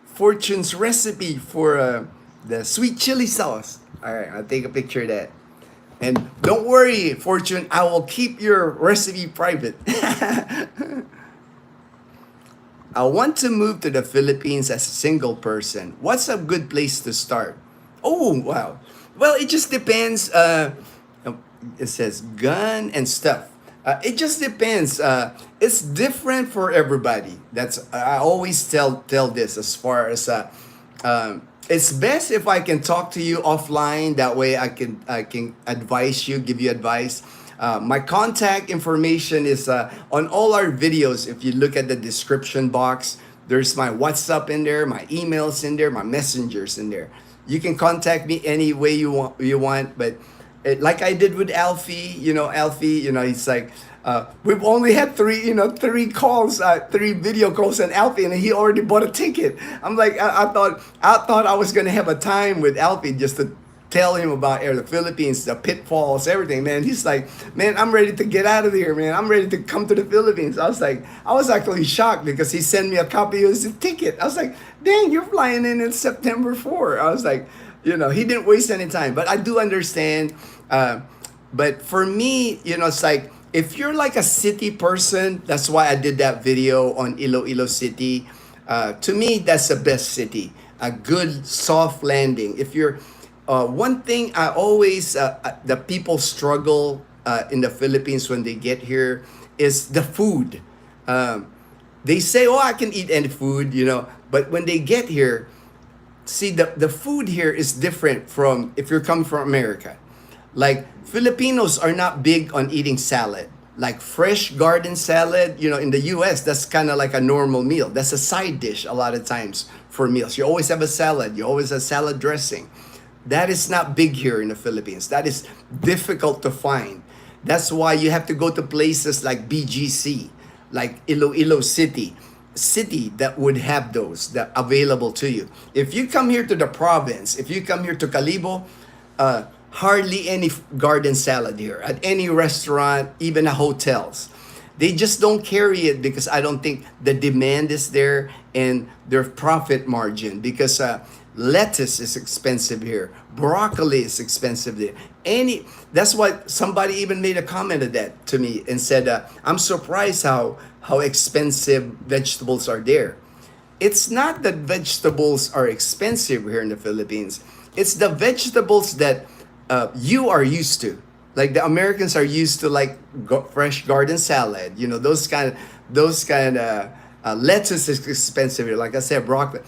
Speaker 1: Fortune's recipe for the sweet chili sauce. All right, I'll take a picture of that. And don't worry, Fortune, I will keep your recipe private. I want to move to the Philippines as a single person. What's a good place to start? Oh, wow. Well, it just depends. It says gun and stuff. It just depends. It's different for everybody. I always tell this, as far as it's best if I can talk to you offline. That way I can advise you, give you advice. My contact information is on all our videos. If you look at the description box, there's my WhatsApp in there, my emails in there, my messengers in there. You can contact me any way you want, but like I did with Alfie, it's like we've only had three calls, 3 video calls on Alfie, and he already bought a ticket. I'm like, I thought I was gonna have a time with Alfie just to tell him about the Philippines, the pitfalls, everything, man. He's like, man, I'm ready to get out of here, man. I'm ready to come to the Philippines. I was actually shocked because he sent me a copy of his ticket. I was like, dang, you're flying in September 4. I was like, he didn't waste any time. But I do understand. But for me, it's like, if you're like a city person, that's why I did that video on Iloilo City. To me, that's the best city. A good soft landing. If you're one thing I always the people struggle in the Philippines when they get here is the food. They say, "Oh, I can eat any food," but when they get here, see the food here is different from if you're coming from America. Like Filipinos are not big on eating salad. Like fresh garden salad, in the US, that's kind of like a normal meal. That's a side dish a lot of times for meals. You always have a salad. You always have salad dressing. That is not big here in the Philippines. That is difficult to find. That's why you have to go to places like BGC, like Iloilo City that would have those that available to you. If you come here to the province, if you come here to Calibo, hardly any garden salad here at any restaurant, even at hotels. They just don't carry it because I don't think the demand is there and their profit margin, because lettuce is expensive here. Broccoli is expensive there. That's why somebody even made a comment of that to me and said, I'm surprised how expensive vegetables are there. It's not that vegetables are expensive here in the Philippines. It's the vegetables that you are used to. Like the Americans are used to like fresh garden salad, those kind of Lettuce is expensive here. Like I said, broccoli.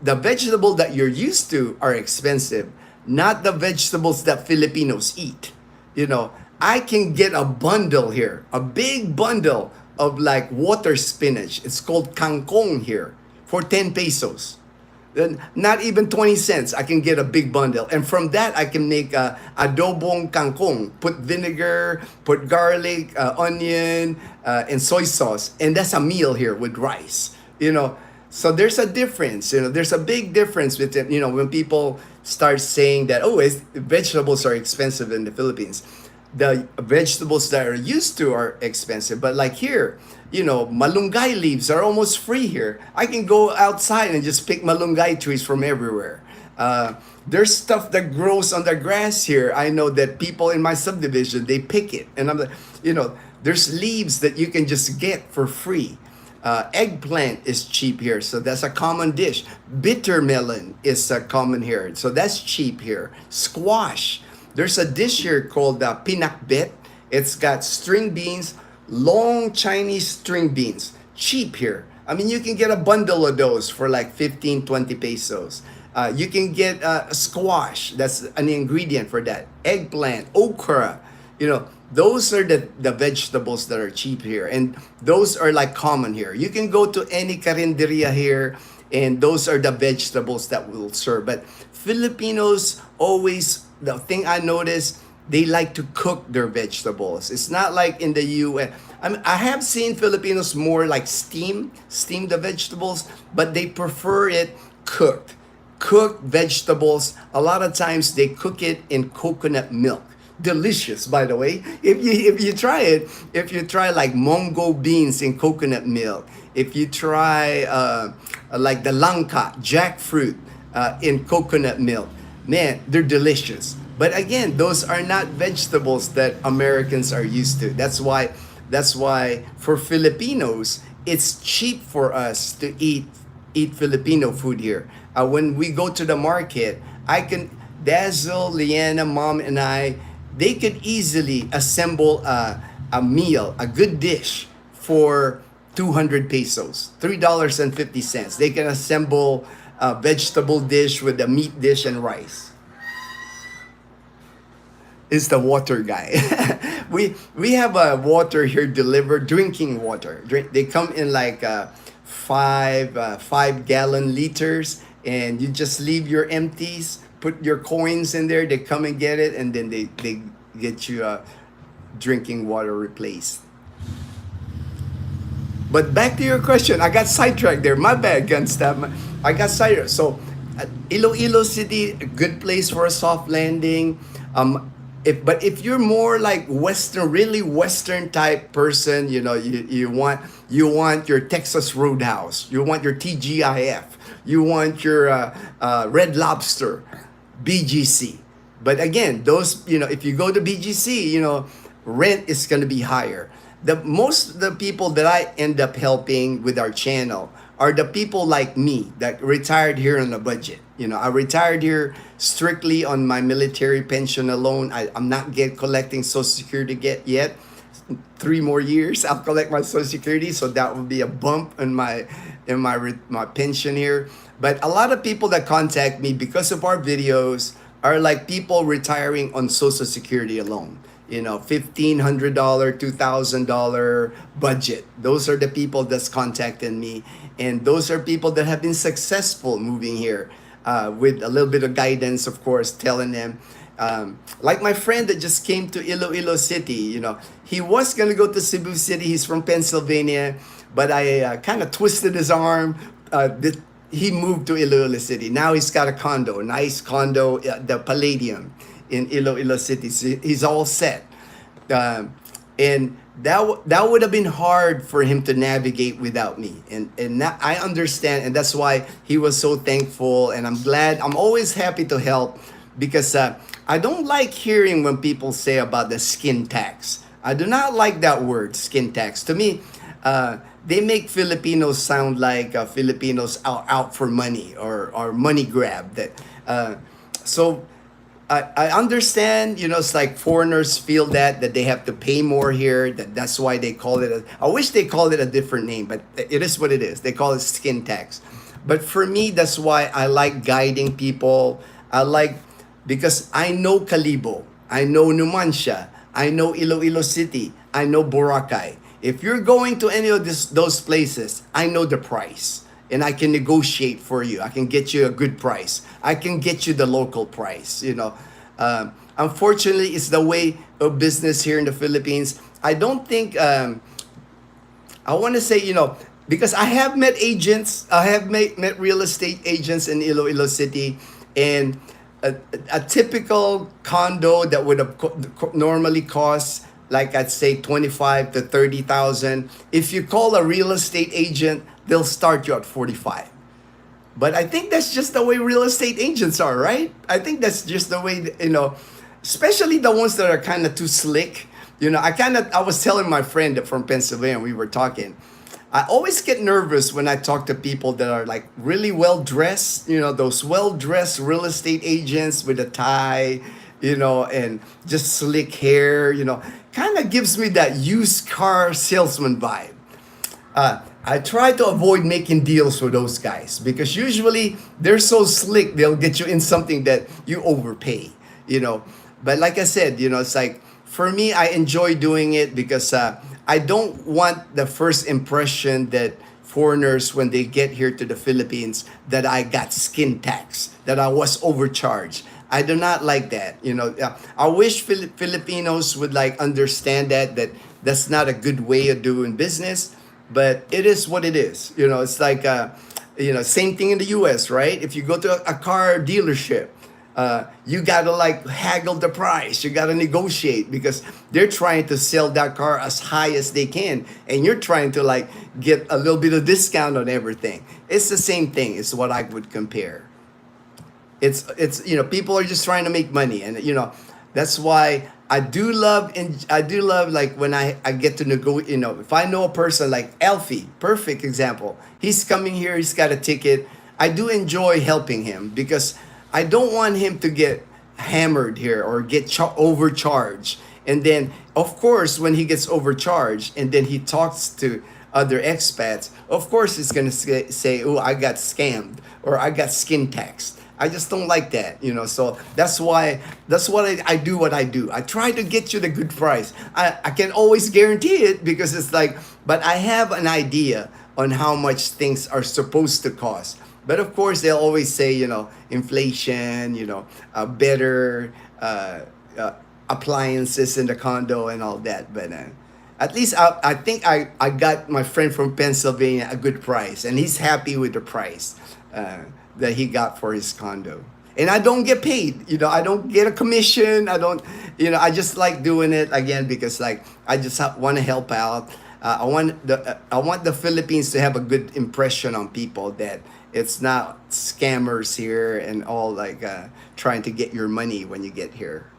Speaker 1: The vegetable that you're used to are expensive, not the vegetables that Filipinos eat. You know, I can get a bundle here, a big bundle of like water spinach. It's called kangkong here for 10 pesos. Then not even 20 cents, I can get a big bundle. And from that, I can make adobong kangkong. Put vinegar, put garlic, onion, and soy sauce. And that's a meal here with rice. You know, so there's a difference. You know, there's a big difference between, you know, when people start saying that, oh, vegetables are expensive in the Philippines. The vegetables that are used to are expensive. But like here, you know, malunggay leaves are almost free here. I can go outside and just pick malunggay trees from everywhere. There's stuff that grows on the grass here. I know that people in my subdivision, they pick it. And I'm like, you know, there's leaves that you can just get for free. Eggplant is cheap here, so that's a common dish. Bitter melon is common here, so that's cheap here. Squash. There's a dish here called pinakbet. It's got string beans, long Chinese string beans, cheap here. I mean, you can get a bundle of those for like 15, 20 pesos. You can get squash. That's an ingredient for that. Eggplant, okra. You know, those are the vegetables that are cheap here. And those are like common here. You can go to any carinderia here, and those are the vegetables that will serve. But Filipinos always, the thing I noticed, they like to cook their vegetables. It's not like in the US. I have seen Filipinos more like steam the vegetables, but they prefer it cooked. Cooked vegetables, a lot of times they cook it in coconut milk. Delicious, by the way. If you try it, if you try like mongo beans in coconut milk, if you try like the langka, jackfruit in coconut milk, man, they're delicious. But again, those are not vegetables that Americans are used to. That's why for Filipinos, it's cheap for us to eat Filipino food here. When we go to the market, Dazzle, Leanna, Mom, and I, they could easily assemble a meal, a good dish for 200 pesos, $3.50. They can assemble a vegetable dish with a meat dish and rice. Is the water guy. we have a water here delivered, drinking water. They come in like 5 gallon liters, and you just leave your empties, put your coins in there, they come and get it, and then they get you drinking water replaced. But back to your question, I got sidetracked there. My bad, Gunstab. I got sidetracked. So, Iloilo City, a good place for a soft landing. But if you're more like Western, really Western type person, you know, you want your Texas Roadhouse, you want your TGIF, you want your Red Lobster, BGC. But again, those, you know, if you go to BGC, you know, rent is going to be higher. Most of the people that I end up helping with our channel are the people like me that retired here on a budget. You know, I retired here strictly on my military pension alone. I'm not collecting Social Security yet. 3 more years, I'll collect my Social Security, so that will be a bump in my pension here. But a lot of people that contact me because of our videos are like people retiring on Social Security alone. You know, $1,500, $2,000 budget. Those are the people that's contacting me. And those are people that have been successful moving here with a little bit of guidance, of course, telling them. Like my friend that just came to Iloilo City, you know, he was going to go to Cebu City. He's from Pennsylvania, but I kind of twisted his arm. He moved to Iloilo City. Now he's got a condo, a nice condo, the Palladium in Iloilo City. So he's all set. And that would have been hard for him to navigate without me. And that, I understand, and that's why he was so thankful. And I'm glad, I'm always happy to help, because I don't like hearing when people say about the skin tax. I do not like that word, skin tax. To me, they make Filipinos sound like Filipinos out for money or money grab. So I understand, it's like foreigners feel that they have to pay more here. That's why they call it. I wish they called it a different name, but it is what it is. They call it skin tax. But for me, that's why I like guiding people. I like because I know Kalibo, I know Numancia, I know Iloilo City, I know Boracay. If you're going to any of those places, I know the price and I can negotiate for you. I can get you a good price. I can get you the local price. Unfortunately, it's the way of business here in the Philippines. I don't think I want to say, because I have met agents, I have met real estate agents in Iloilo City, and a typical condo that would have normally cost, like I'd say 25 to 30,000. If you call a real estate agent, they'll start you at 45. But I think that's just the way real estate agents are, right? I think that's just the way, especially the ones that are kind of too slick. I was telling my friend from Pennsylvania, we were talking, I always get nervous when I talk to people that are like really well dressed, those well dressed real estate agents with a tie, and just slick hair, kind of gives me that used car salesman vibe. I try to avoid making deals with those guys because usually they're so slick, they'll get you in something that you overpay, But like I said, it's like, for me, I enjoy doing it because I don't want the first impression that foreigners, when they get here to the Philippines, that I got skin tax, that I was overcharged. I do not like that. I wish Filipinos would like understand that that's not a good way of doing business, but it is what it is. It's like same thing in the U.S., right? If you go to a car dealership, you gotta like haggle the price. You gotta negotiate because they're trying to sell that car as high as they can, and you're trying to like get a little bit of discount on everything. It's the same thing. It's what I would compare. It's people are just trying to make money, and that's why I do love like when I get to negotiate. If I know a person like Alfie, perfect example. He's coming here. He's got a ticket. I do enjoy helping him because I don't want him to get hammered here or get overcharged. And then, of course, when he gets overcharged and then he talks to other expats, of course, he's going to say, oh, I got scammed or I got skin taxed. I just don't like that, So that's what I do what I do. I try to get you the good price. I can always guarantee it because it's like, but I have an idea on how much things are supposed to cost. But of course, they'll always say, inflation, better appliances in the condo and all that. But at least I think I got my friend from Pennsylvania a good price, and he's happy with the price that he got for his condo. And I don't get paid, I don't get a commission. I don't, I just like doing it again because like I just want to help out. I want the Philippines to have a good impression on people that it's not scammers here and all like trying to get your money when you get here.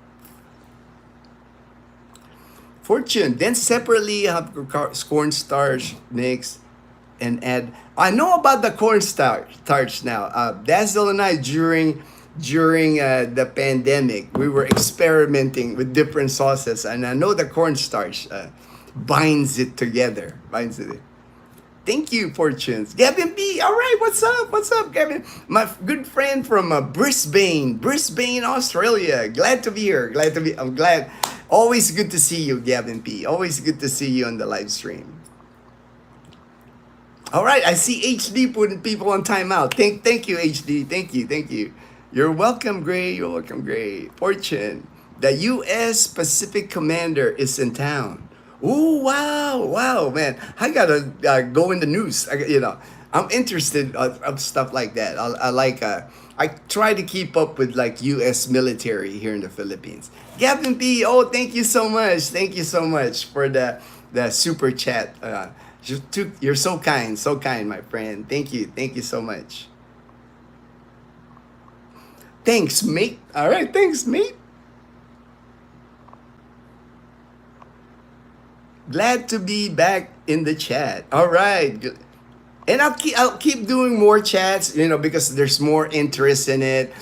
Speaker 1: Fortune. Then separately have cornstarch mix and add. I know about the cornstarch now. Dazzle and I during the pandemic, we were experimenting with different sauces, and I know the cornstarch binds it together. Thank you, Fortunes. Gavin B. All right, what's up? What's up, Gavin? My good friend from Brisbane, Australia. Glad to be here. I'm glad. Always good to see you, Gavin B. Always good to see you on the live stream. All right, I see HD putting people on timeout. Thank you, HD. Thank you. You're welcome, Gray. You're welcome, Gray. Fortune. The U.S. Pacific Commander is in town. Oh, wow, man. I gotta go in the news. I'm interested of stuff like that. I try to keep up with like U.S. military here in the Philippines. Gavin B, oh, thank you so much. Thank you so much for the super chat. You're so kind, my friend. Thank you so much. Thanks, mate. All right, thanks, mate. Glad to be back in the chat. All right. And I'll keep doing more chats, because there's more interest in it.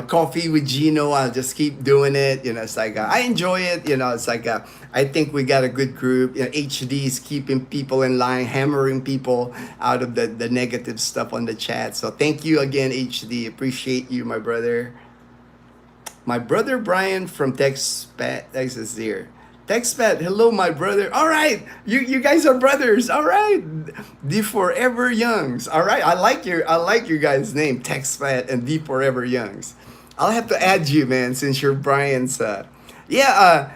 Speaker 1: coffee with Ginno. I'll just keep doing it. It's like I enjoy it. It's like I think we got a good group. HD's keeping people in line, hammering people out of the negative stuff on the chat. So thank you again, HD. Appreciate you, my brother. My brother Brian from Texas here. Texpat, hello, my brother. All right, you guys are brothers. All right, the Forever Youngs. All right, I like your guys' name, Texpat and the Forever Youngs. I'll have to add you, man, since you're Brian's. Yeah,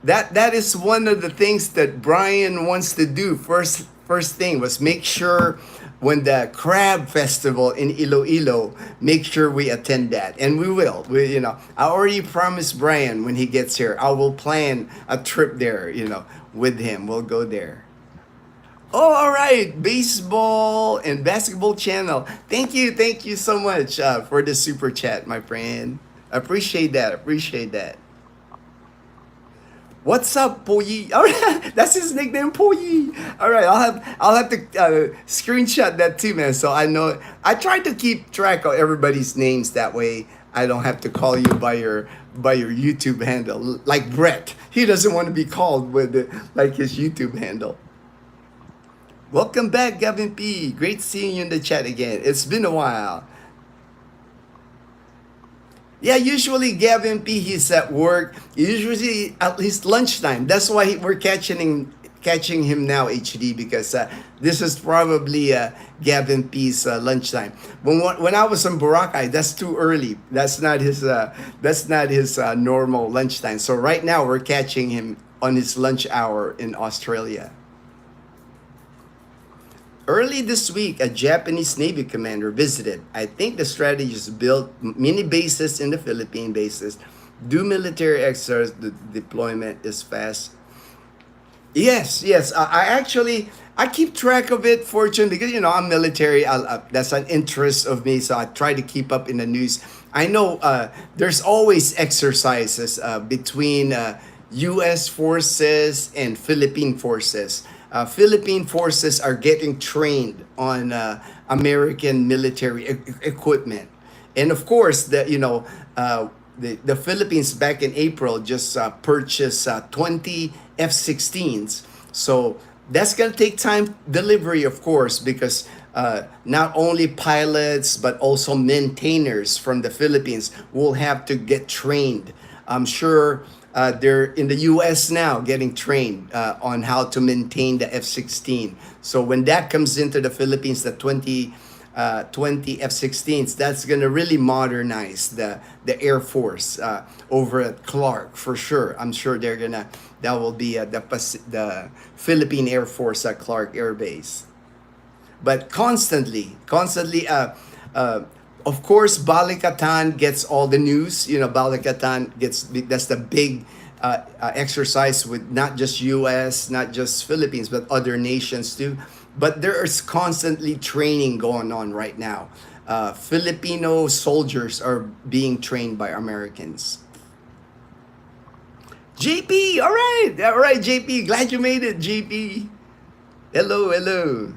Speaker 1: that is one of the things that Brian wants to do. First thing was make sure when the crab festival in Iloilo, make sure we attend that, and we will. I already promised Brian when he gets here, I will plan a trip there. With him, we'll go there. Oh, all right, baseball and basketball channel. Thank you so much for the super chat, my friend. Appreciate that. Appreciate that. What's up, Poyi? All right, that's his nickname, Poyi. All right, I'll have to screenshot that too, man. So I know I try to keep track of everybody's names that way. I don't have to call you by your YouTube handle. Like Brett, he doesn't want to be called with like his YouTube handle. Welcome back, Gavin P. Great seeing you in the chat again. It's been a while. Yeah, usually Gavin P, he's at work. Usually at least lunchtime. That's why we're catching him now, HD, because this is probably Gavin P's lunchtime. When I was in Boracay, that's too early. That's not his normal lunchtime. So right now we're catching him on his lunch hour in Australia. Early this week, a Japanese Navy commander visited. I think the strategy is build mini bases in the Philippine bases, do military exercise, the deployment is fast. Yes. I keep track of it, Fortune, because I'm military. That's an interest of me, so I try to keep up in the news. I know there's always exercises between U.S. forces and Philippine forces. Philippine forces are getting trained on American military equipment, and of course, the Philippines back in April just purchased 20 F-16s. So that's gonna take time delivery, of course, because not only pilots but also maintainers from the Philippines will have to get trained. I'm sure they're in the U.S. now getting trained on how to maintain the F-16. So when that comes into the Philippines, the 20 F-16s, that's going to really modernize the Air Force over at Clark for sure. I'm sure that will be the Philippine Air Force at Clark Air Base. But constantly, of course, Balikatan gets all the news. Balikatan that's the big exercise with not just U.S., not just Philippines, but other nations too. But there is constantly training going on right now. Filipino soldiers are being trained by Americans. JP, all right, JP. Glad you made it, JP. Hello.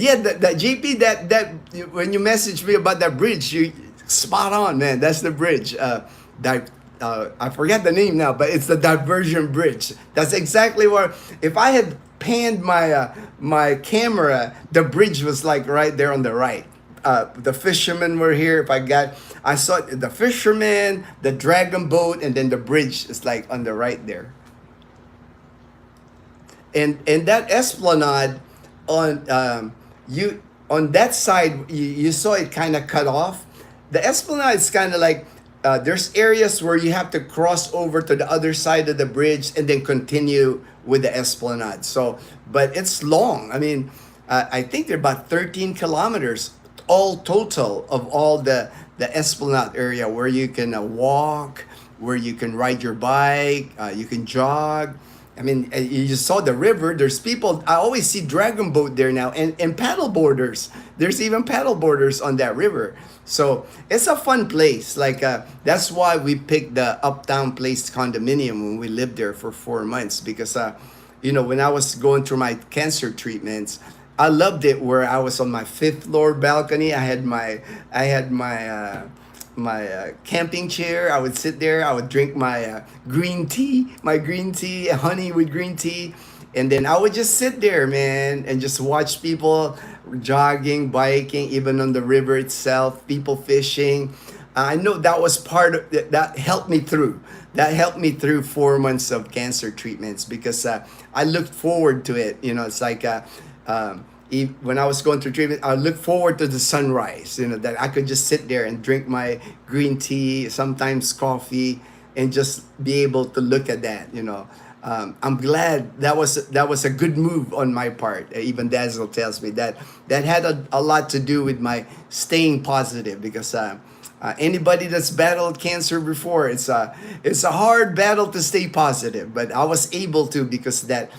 Speaker 1: Yeah, that JP, that when you messaged me about that bridge, you spot on, man. That's the bridge. I forget the name now, but it's the diversion bridge. That's exactly where. If I had panned my camera, the bridge was like right there on the right. The fishermen were here. I saw the fishermen, the dragon boat, and then the bridge is like on the right there. And that esplanade on that side, you saw it kind of cut off. The esplanade is kind of like there's areas where you have to cross over to the other side of the bridge and then continue with the esplanade. So, but it's long. I mean, I think they're about 13 kilometers all total of all the esplanade area where you can walk, where you can ride your bike, you can jog. I mean, you just saw the river. There's people. I always see dragon boat there now, and paddle boarders. There's even paddle boarders on that river. So it's a fun place. Like that's why we picked the Uptown Place condominium when we lived there for 4 months. Because when I was going through my cancer treatments, I loved it where I was on my fifth floor balcony. I had my camping chair. I would sit there. I would drink my green tea, honey with green tea, and then I would just sit there, man, and just watch people jogging, biking, even on the river itself, people fishing. I know that was part of that helped me through. That helped me through 4 months of cancer treatments because I looked forward to it. You know, it's like when I was going through treatment, I looked forward to the sunrise. You know, that I could just sit there and drink my green tea, sometimes coffee, and just be able to look at that. You know, I'm glad that was a good move on my part. Even Dazzle tells me that that had a lot to do with my staying positive because. Anybody that's battled cancer before, it's a hard battle to stay positive, but I was able to because that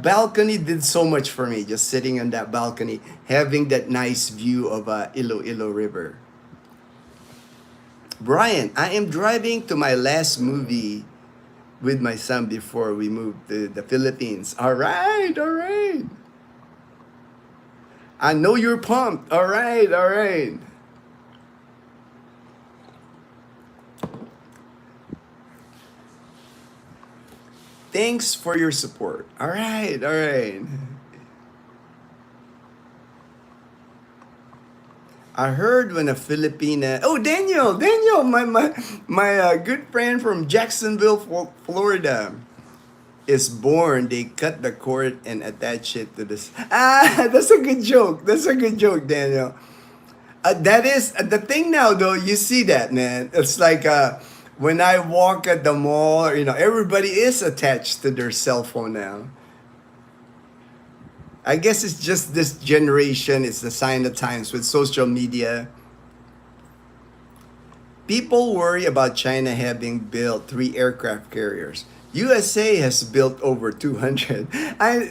Speaker 1: balcony did so much for me. Just sitting on that balcony, having that nice view of Iloilo River. Brian, I am driving to my last movie with my son before we moved to the Philippines. All right, all right. I know you're pumped. All right, all right. Thanks for your support. All right, all right. I heard when a Filipina, oh Daniel, my good friend from Jacksonville, Florida, is born, they cut the cord and attach it to this. Ah, that's a good joke. That's a good joke, Daniel. That is the thing now, though. You see that, man. It's like when I walk at the mall, you know, everybody is attached to their cell phone now. I guess it's just this generation. It's the sign of times with social media. People worry about China having built 3 aircraft carriers. USA has built over 200.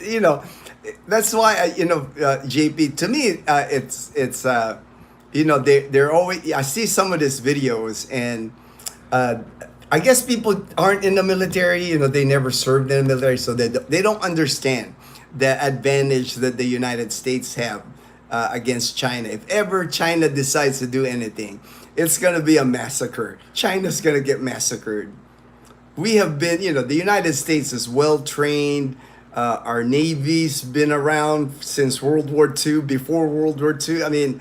Speaker 1: You know, that's why JP. To me, you know, they're always. I see some of these videos, and I guess people aren't in the military. You know, they never served in the military, so they don't understand the advantage that the United States have against China. If ever China decides to do anything, it's gonna be a massacre. China's gonna get massacred. We have been, you know, the United States is well trained. Our Navy's been around since World War II, before World War II. I mean,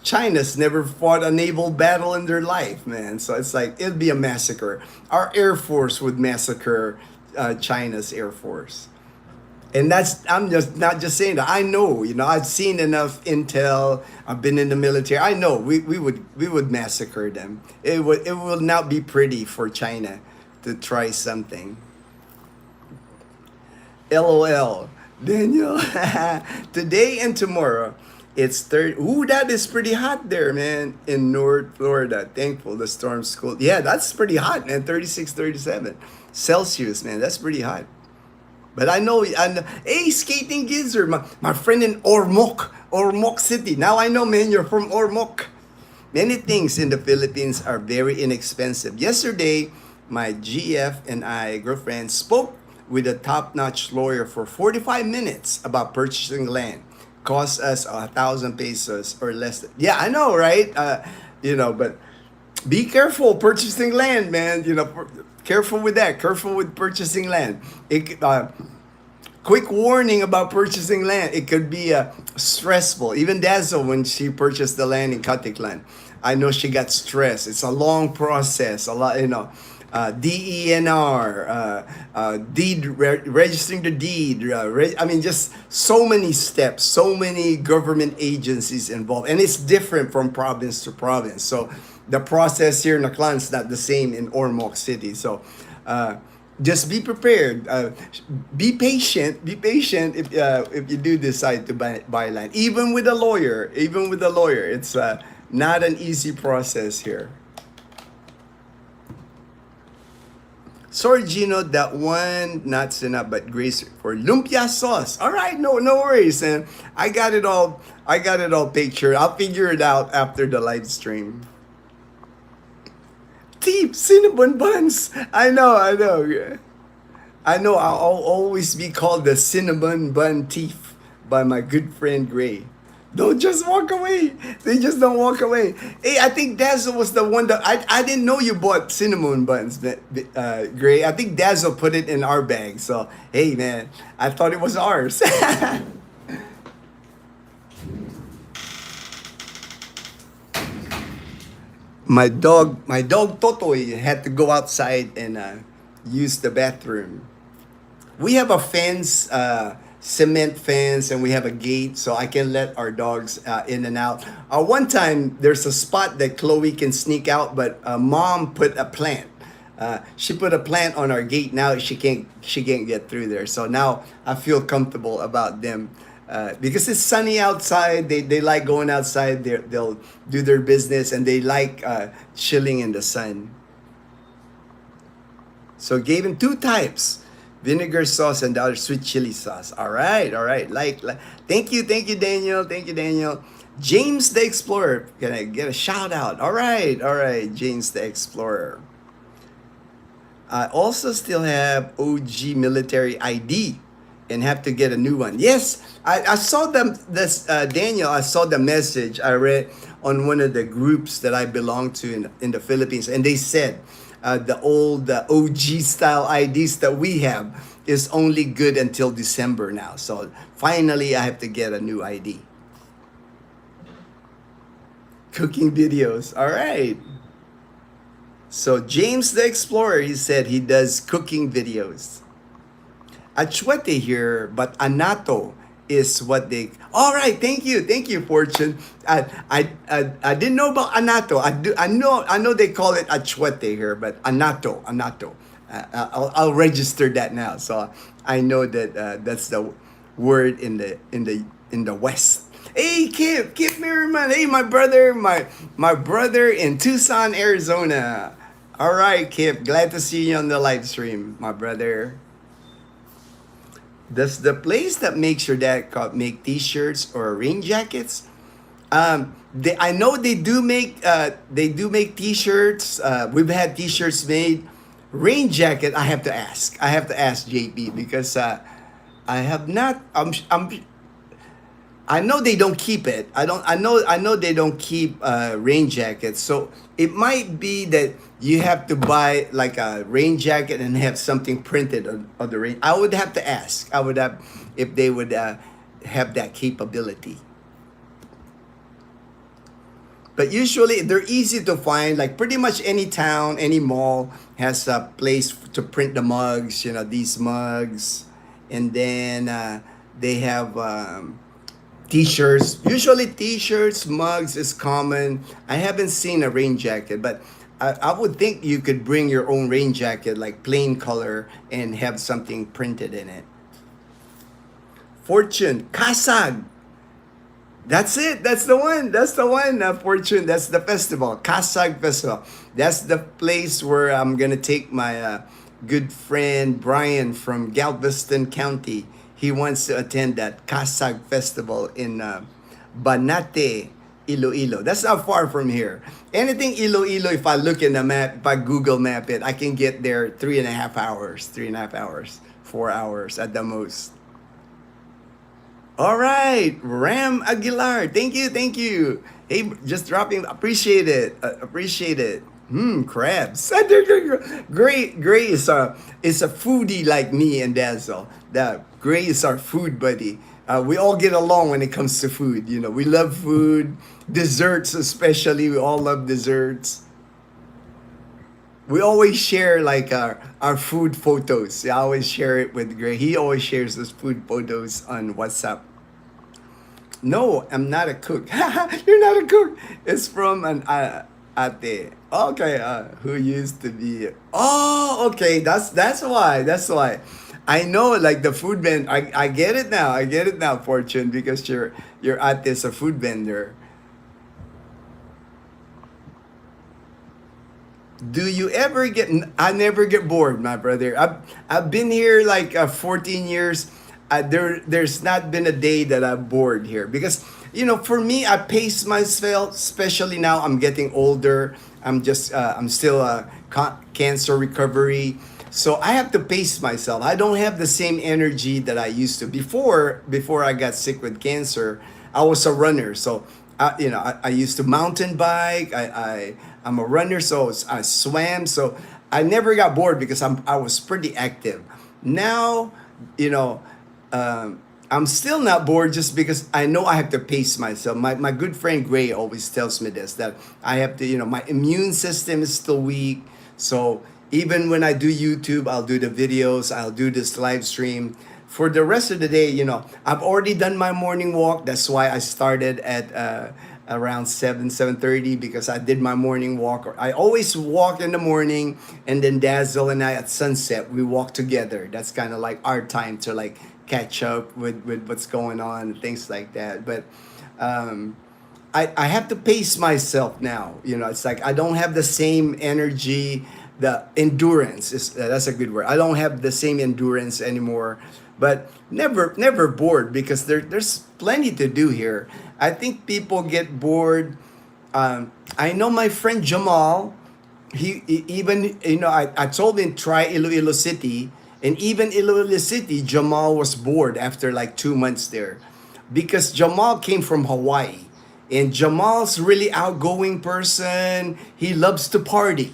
Speaker 1: China's never fought a naval battle in their life, man. So it's like, it'd be a massacre. Our Air Force would massacre China's Air Force. And I'm just not just saying that. I know, you know, I've seen enough intel. I've been in the military. I know we would massacre them. It will not be pretty for China to try something. LOL. Daniel, today and tomorrow, it's 30. Ooh, that is pretty hot there, man, in North Florida. Thankful the storm's cool. Yeah, that's pretty hot, man. 36, 37 Celsius, man. That's pretty hot. But I know, hey, Skating Gizzard, my friend in Ormoc City. Now I know, man, you're from Ormoc. Many things in the Philippines are very inexpensive. Yesterday, my GF and I, girlfriend, spoke with a top-notch lawyer for 45 minutes about purchasing land. Cost us 1,000 pesos or less. Yeah, I know, right? You know, but be careful purchasing land, man. You know, careful with that. Careful with purchasing land. Quick warning about purchasing land. It could be stressful. Even Dazzle, when she purchased the land in Katiklan, I know she got stressed. It's a long process. A lot, you know. DENR, registering the deed. I mean, just so many steps, so many government agencies involved, and it's different from province to province. So the process here in Aklan is not the same in Ormoc City. So just be prepared. Be patient. Be patient if you do decide to buy land. Even with a lawyer, it's not an easy process here. Sorry, Ginno, that one not enough, but grace for lumpia sauce. All right, no worries, and I got it all pictured. I'll figure it out after the live stream. Deep cinnamon buns. I know. I'll always be called the cinnamon bun thief by my good friend Gray. Don't just walk away. They just don't walk away. Hey, I think Dazzle was the one that I didn't know you bought cinnamon buns, Gray. I think Dazzle put it in our bag. So hey, man, I thought it was ours. my dog Totoy had to go outside and use the bathroom. We have a fence, cement fence, and we have a gate so I can let our dogs in and out. One time, there's a spot that Chloe can sneak out, but mom put a plant. She put a plant on our gate. Now she can't get through there. So now I feel comfortable about them. Because it's sunny outside, they like going outside. They'll do their business and they like chilling in the sun. So gave him two types, vinegar sauce and the other sweet chili sauce. All right, all right. Like, thank you, Daniel. Thank you, Daniel. James the Explorer, gonna get a shout out. All right, James the Explorer. I also still have OG military ID and have to get a new one. Yes, I saw them. This Daniel, I saw the message I read on one of the groups that I belong to in the Philippines, and they said the old OG style IDs that we have is only good until December now. So finally, I have to get a new ID. Cooking videos. All right. So James the Explorer, he said he does cooking videos. Achuete here, but anato is what they. All right, thank you, Fortune. I didn't know about anato. I know they call it achuete here, but anato. I'll register that now, so I know that that's the word in the West. Hey, Kip Merriman. Hey, my brother in Tucson, Arizona. All right, Kip. Glad to see you on the live stream, my brother. Does the place that makes your dad make T-shirts or rain jackets? I know they do make T-shirts. We've had T-shirts made. Rain jacket, I have to ask. JP because I have not. I know they don't keep it. I know they don't keep rain jackets. So it might be that you have to buy like a rain jacket and have something printed on the rain. I would have to ask. I would have if they would have that capability. But usually they're easy to find. Like pretty much any town, any mall has a place to print the mugs. You know, these mugs, and then they have. T-shirts. Usually T-shirts, mugs is common. I haven't seen a rain jacket, but I would think you could bring your own rain jacket, like plain color, and have something printed in it. Fortune, Kasag. That's it. That's the one. Fortune. That's the festival. Kasag Festival. That's the place where I'm going to take my good friend Brian from Galveston County. He wants to attend that Kasag Festival in Banate, Iloilo. That's not far from here. Anything Iloilo, if I look in the map, if I Google map it, I can get there 3.5 hours, 4 hours at the most. All right, Ram Aguilar. Thank you. Hey, just dropping. Appreciate it. Crabs. Gray is a foodie like me and Dazzle. Gray is our food buddy. We all get along when it comes to food. You know, we love food, desserts especially. We all love desserts. We always share like our food photos. I always share it with Gray. He always shares his food photos on WhatsApp. No, I'm not a cook. You're not a cook. It's from an ate. Okay, who used to be. Oh, okay. That's why. I know, like the food vendor. I get it now, Fortune, because your ate is a food vendor. Do you ever get? I never get bored, my brother. I've been here like 14 years. There's not been a day that I'm bored here because for me I pace myself. Especially now I'm getting older. I'm still cancer recovery. So I have to pace myself. I don't have the same energy that I used to before I got sick with cancer. I was a runner, so I used to mountain bike. I'm a runner, so I swam. So I never got bored because I was pretty active. Now, you know, I'm still not bored just because I know I have to pace myself. My good friend Gray always tells me this, that I have to, my immune system is still weak. So even when I do YouTube, I'll do the videos, I'll do this live stream. For the rest of the day, I've already done my morning walk. That's why I started at around 7:30 because I did my morning walk. I always walk in the morning, and then Dazzle and I at sunset, we walk together. That's kind of like our time to like catch up with what's going on and things like that. But I have to pace myself now. It's like I don't have the same energy, the endurance is that's a good word. I don't have the same endurance anymore, but never bored because there's plenty to do here. I think people get bored. I know my friend Jamal. He even I told him try Iloilo City, and even Iloilo City, Jamal was bored after like 2 months there, because Jamal came from Hawaii, and Jamal's really outgoing person. He loves to party.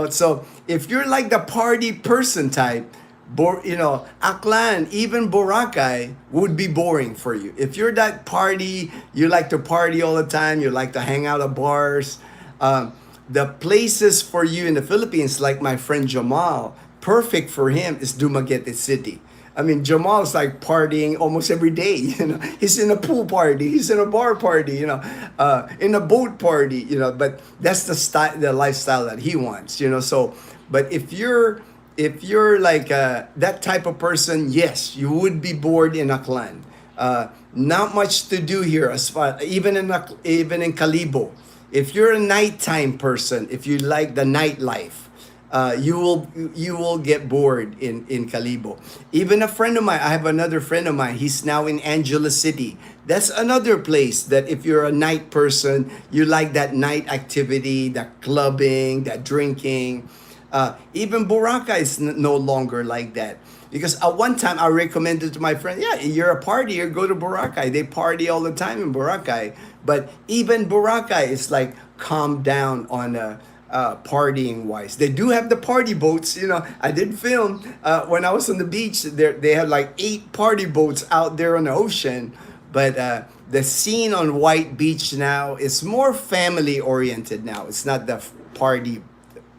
Speaker 1: So if you're like the party person type, Aklan, even Boracay would be boring for you. If you're that party, you like to party all the time, you like to hang out at bars, the places for you in the Philippines, like my friend Jamal, perfect for him is Dumaguete City. I mean, Jamal's like partying almost every day. He's in a pool party, he's in a bar party, in a boat party, But that's the lifestyle that he wants, So, but if you're like that type of person, yes, you would be bored in Aklan. Not much to do here, as far even in Calibo. If you're a nighttime person, if you like the nightlife, you will get bored in Calibo. Even a friend of mine, I have another friend of mine, he's now in Angeles City. That's another place that if you're a night person, you like that night activity, that clubbing, that drinking. Even Boracay is no longer like that. Because at one time I recommended to my friend, yeah, you're a partier, go to Boracay. They party all the time in Boracay. But even Boracay is like calmed down on partying wise. They do have the party boats. I did film when I was on the beach. They had like 8 party boats out there on the ocean. But the scene on White Beach now is more family oriented now. It's not the party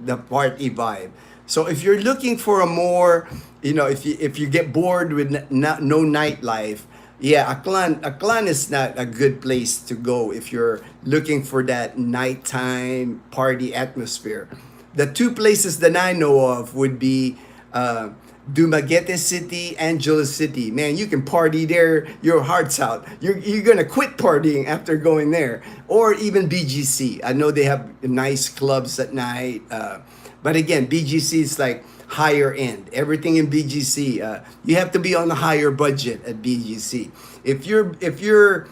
Speaker 1: vibe. So if you're looking for a more, if you get bored with no nightlife, yeah, Aklan is not a good place to go if you're looking for that nighttime party atmosphere. The 2 places that I know of would be Dumaguete City, Angeles City. Man, you can party there, your heart's out. You're gonna quit partying after going there. Or even BGC. I know they have nice clubs at night. But again, BGC is like higher end. Everything in BGC, you have to be on a higher budget at BGC. If you're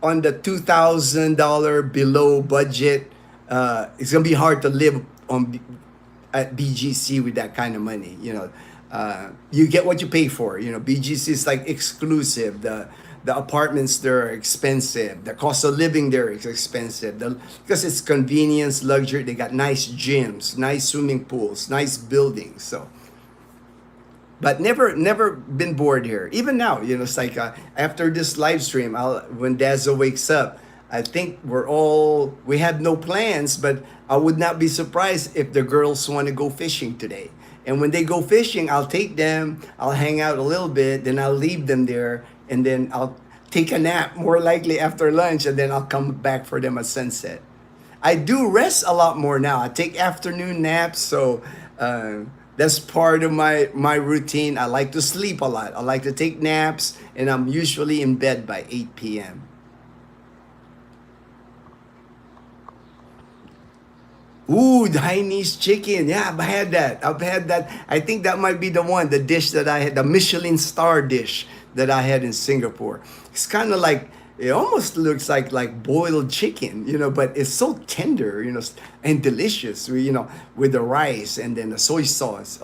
Speaker 1: on the $2,000 below budget, it's gonna be hard to live at BGC with that kind of money. You get what you pay for. BGC is like exclusive. The apartments there are expensive. The cost of living there is expensive. Because it's convenience, luxury. They got nice gyms, nice swimming pools, nice buildings. So, but never been bored here. Even now, it's like after this live stream, when Dazzle wakes up, I think we have no plans, but I would not be surprised if the girls want to go fishing today. And when they go fishing, I'll take them, I'll hang out a little bit, then I'll leave them there, and then I'll take a nap, more likely after lunch, and then I'll come back for them at sunset. I do rest a lot more now. I take afternoon naps, so that's part of my routine. I like to sleep a lot. I like to take naps, and I'm usually in bed by 8 p.m. Ooh, the Hainanese chicken. Yeah, I've had that. I think that might be the dish that I had, the Michelin star dish that I had in Singapore. It's kind of like it almost looks like boiled chicken, but it's so tender, and delicious, with the rice and then the soy sauce,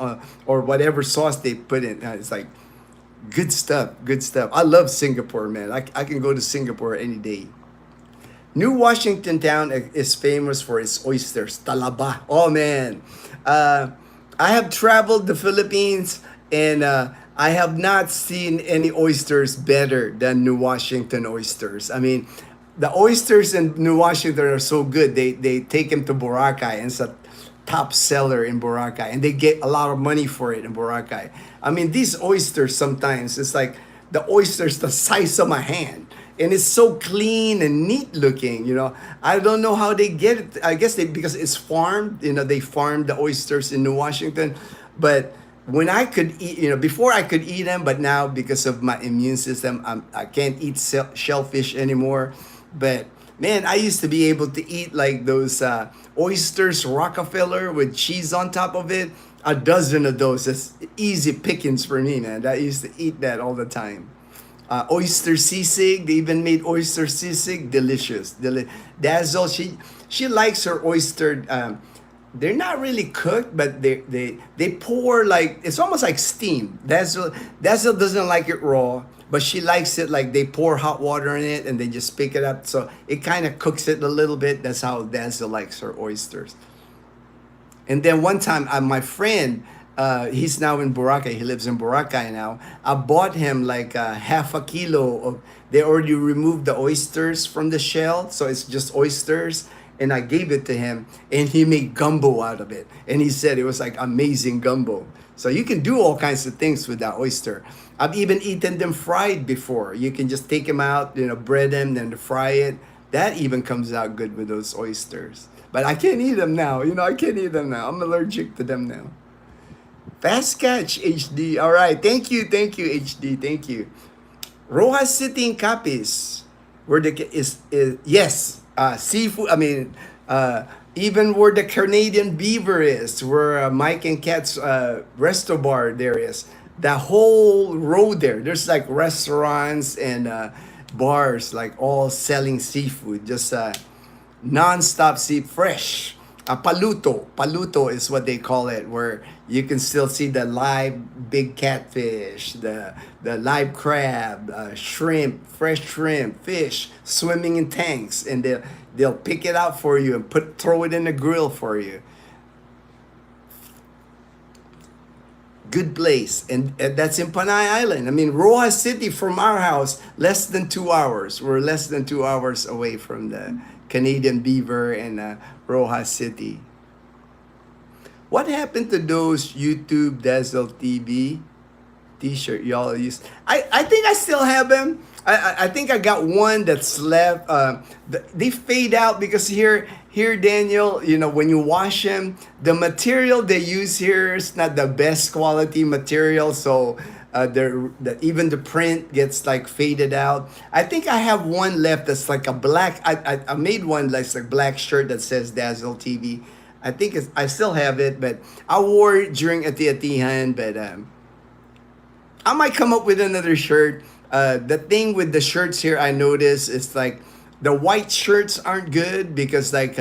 Speaker 1: or whatever sauce they put in. It's like good stuff, good stuff. I love Singapore, man. I can go to Singapore any day. New Washington town is famous for its oysters, talaba. Oh man, uh, I have traveled the Philippines, and I have not seen any oysters better than New Washington oysters. I mean, the oysters in New Washington are so good. They take them to Boracay, and it's a top seller in Boracay, and they get a lot of money for it in Boracay. I mean, these oysters sometimes it's like the oysters the size of my hand, and it's so clean and neat looking. I don't know how they get it. I guess because it's farmed. They farm the oysters in New Washington, but when I could eat, before I could eat them, but now because of my immune system, I can't eat shellfish anymore. But man, I used to be able to eat like those oysters Rockefeller with cheese on top of it. A dozen of those. That's easy pickings for me, man. I used to eat that all the time. Oyster sisig. They even made oyster sisig. Delicious. Dazzle. She likes her oyster. They're not really cooked, but they pour like it's almost like steam. Dazzle doesn't like it raw, but she likes it like they pour hot water in it and they just pick it up. So it kind of cooks it a little bit. That's how Dazzle likes her oysters. And then one time, my friend, he's now in Boracay. He lives in Boracay now. I bought him like half a kilo of. They already removed the oysters from the shell, so it's just oysters. And I gave it to him, and he made gumbo out of it. And he said it was like amazing gumbo. So you can do all kinds of things with that oyster. I've even eaten them fried before. You can just take them out, bread them, then fry it. That even comes out good with those oysters. But I can't eat them now. I can't eat them now. I'm allergic to them now. Fast catch, HD. All right. Thank you, HD. Thank you. Rojas City in Capiz, where yes, seafood. I mean, even where the Canadian Beaver is, where Mike and Kat's resto bar there is. The whole road there's like restaurants and bars, like all selling seafood, just non-stop fresh. Paluto is what they call it, where you can still see the live big catfish, the live crab, fresh shrimp, fish swimming in tanks, and they'll pick it out for you and throw it in the grill for you. Good place, and that's in Panay Island. I mean, Rojas City from our house, less than 2 hours. We're less than 2 hours away from the Canadian Beaver and Rojas City. What happened to those YouTube Dazzle TV t-shirt y'all used? I think I still have them. I think I got one that's left. They fade out because here, Daniel, when you wash them, the material they use here is not the best quality material. So even the print gets like faded out. I think I have one left that's like a black. I made one that's like black shirt that says Dazzle TV. I think I still have it, but I wore it during Ati-Atihan. But I might come up with another shirt. The thing with the shirts here, I notice is like the white shirts aren't good because like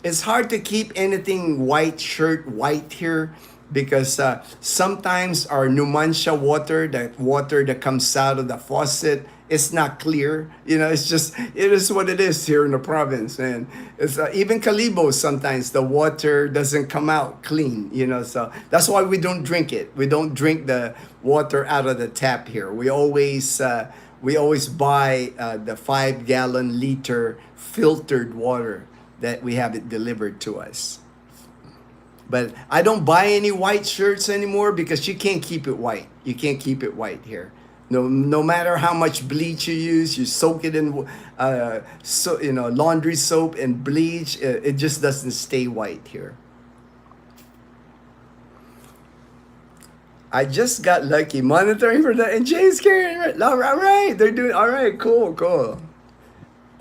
Speaker 1: it's hard to keep anything white shirt white here because sometimes our Numancia water, that water that comes out of the faucet, it's not clear. It is what it is here in the province. And it's even Calibo, sometimes the water doesn't come out clean, so that's why we don't drink it. We don't drink the water out of the tap here. We always buy the 5-gallon liter filtered water that we have it delivered to us. But I don't buy any white shirts anymore because you can't keep it white. You can't keep it white here. No matter how much bleach you use, you soak it in laundry soap and bleach, it just doesn't stay white here. I just got lucky monitoring for that, and Jay's carrying it. All right, they're doing all right. Cool.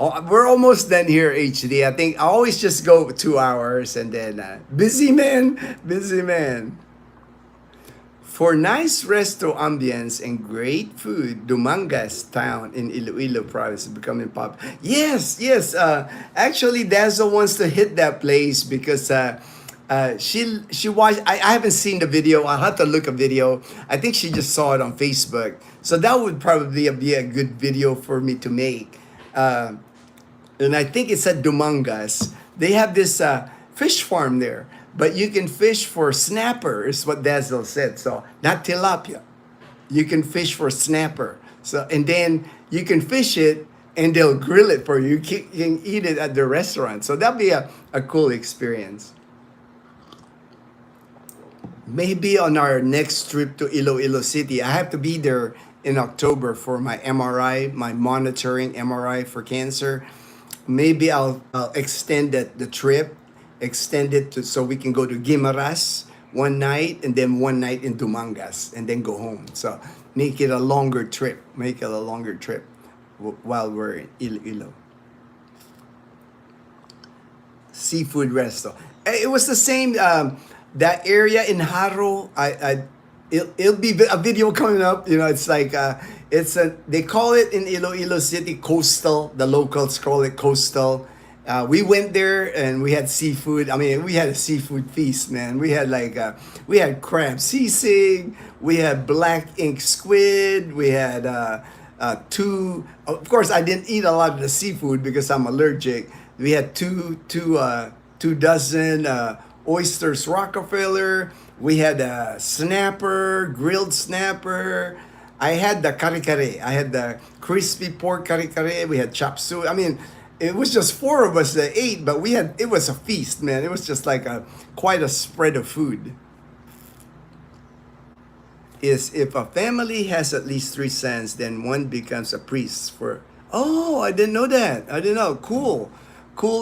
Speaker 1: Oh, we're almost done here, HD. I think I always just go 2 hours and then busy man. For nice resto ambience and great food, Dumangas town in Iloilo province is becoming pop. Yes, yes. Actually, Dazzle wants to hit that place because she watched. I haven't seen the video. I'll have to look a video. I think she just saw it on Facebook. So that would probably be a good video for me to make. And I think it's at Dumangas. They have this fish farm there, but you can fish for snapper, is what Dazzle said. So not tilapia. You can fish for snapper. So and then you can fish it and they'll grill it for you. You can eat it at the restaurant. So that'd be a cool experience. Maybe on our next trip to Iloilo City, I have to be there in October for my MRI, my monitoring MRI for cancer. Maybe I'll extend the trip, extend it to, so we can go to Guimaras one night and then one night in Dumangas and then go home. So make it a longer trip. Make it a longer trip while we're in Iloilo. Seafood resto. It was the same. That area in Haro, it'll be a video coming up. You know, it's like they call it in Iloilo City coastal. The locals call it coastal. We went there and we had seafood. I mean, we had a seafood feast, man. We had we had crab sisig. We had black ink squid. We had two. Of course, I didn't eat a lot of the seafood because I'm allergic. We had two dozen oysters Rockefeller. We had a snapper, grilled snapper. I had the kare-kare. I had the crispy pork kare-kare. We had chop suey. I mean, it was just four of us that ate, but it was a feast, man. It was just like quite a spread of food. Is if a family has at least 3 sons, then one becomes a priest for. Oh, I didn't know that. I didn't know. Cool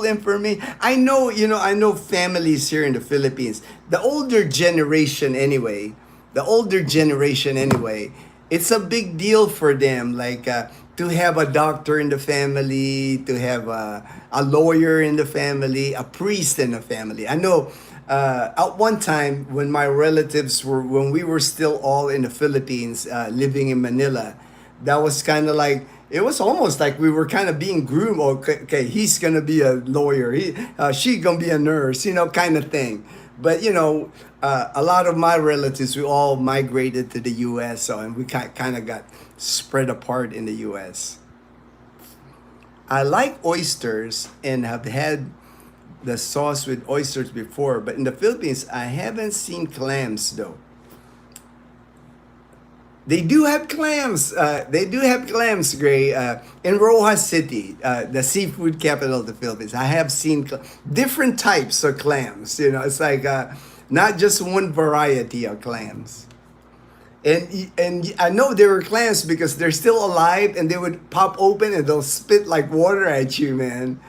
Speaker 1: information. I know, I know families here in the Philippines. The older generation anyway, it's a big deal for them, like to have a doctor in the family, to have a lawyer in the family, a priest in the family. I know at one time when when we were still all in the Philippines, living in Manila, that was kind of like, it was almost like we were kind of being groomed. Okay, he's gonna be a lawyer. She gonna be a nurse, kind of thing. But a lot of my relatives, we all migrated to the U.S. And we kind of got spread apart in the U.S. I like oysters and have had the sauce with oysters before, but in the Philippines, I haven't seen clams though. They do have clams. Gray, in Rojas City, the seafood capital of the Philippines. I have seen different types of clams. It's like not just one variety of clams. And I know there were clams because they're still alive and they would pop open and they'll spit like water at you, man.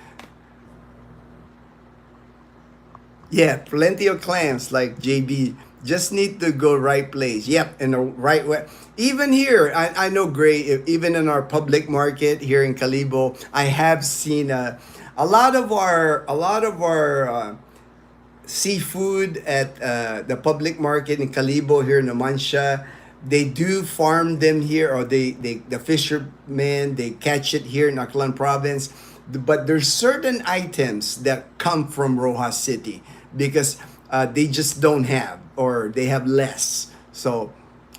Speaker 1: Yeah, plenty of clams like JB. Just need to go right place. Yep, in the right way. Even here, I know, Gray, even in our public market here in Calibo, I have seen a lot of our seafood at the public market in Calibo here in Numancia. They do farm them here, or the fishermen, they catch it here in Aklan province. But there's certain items that come from Rojas City because they just don't have, or they have less. So,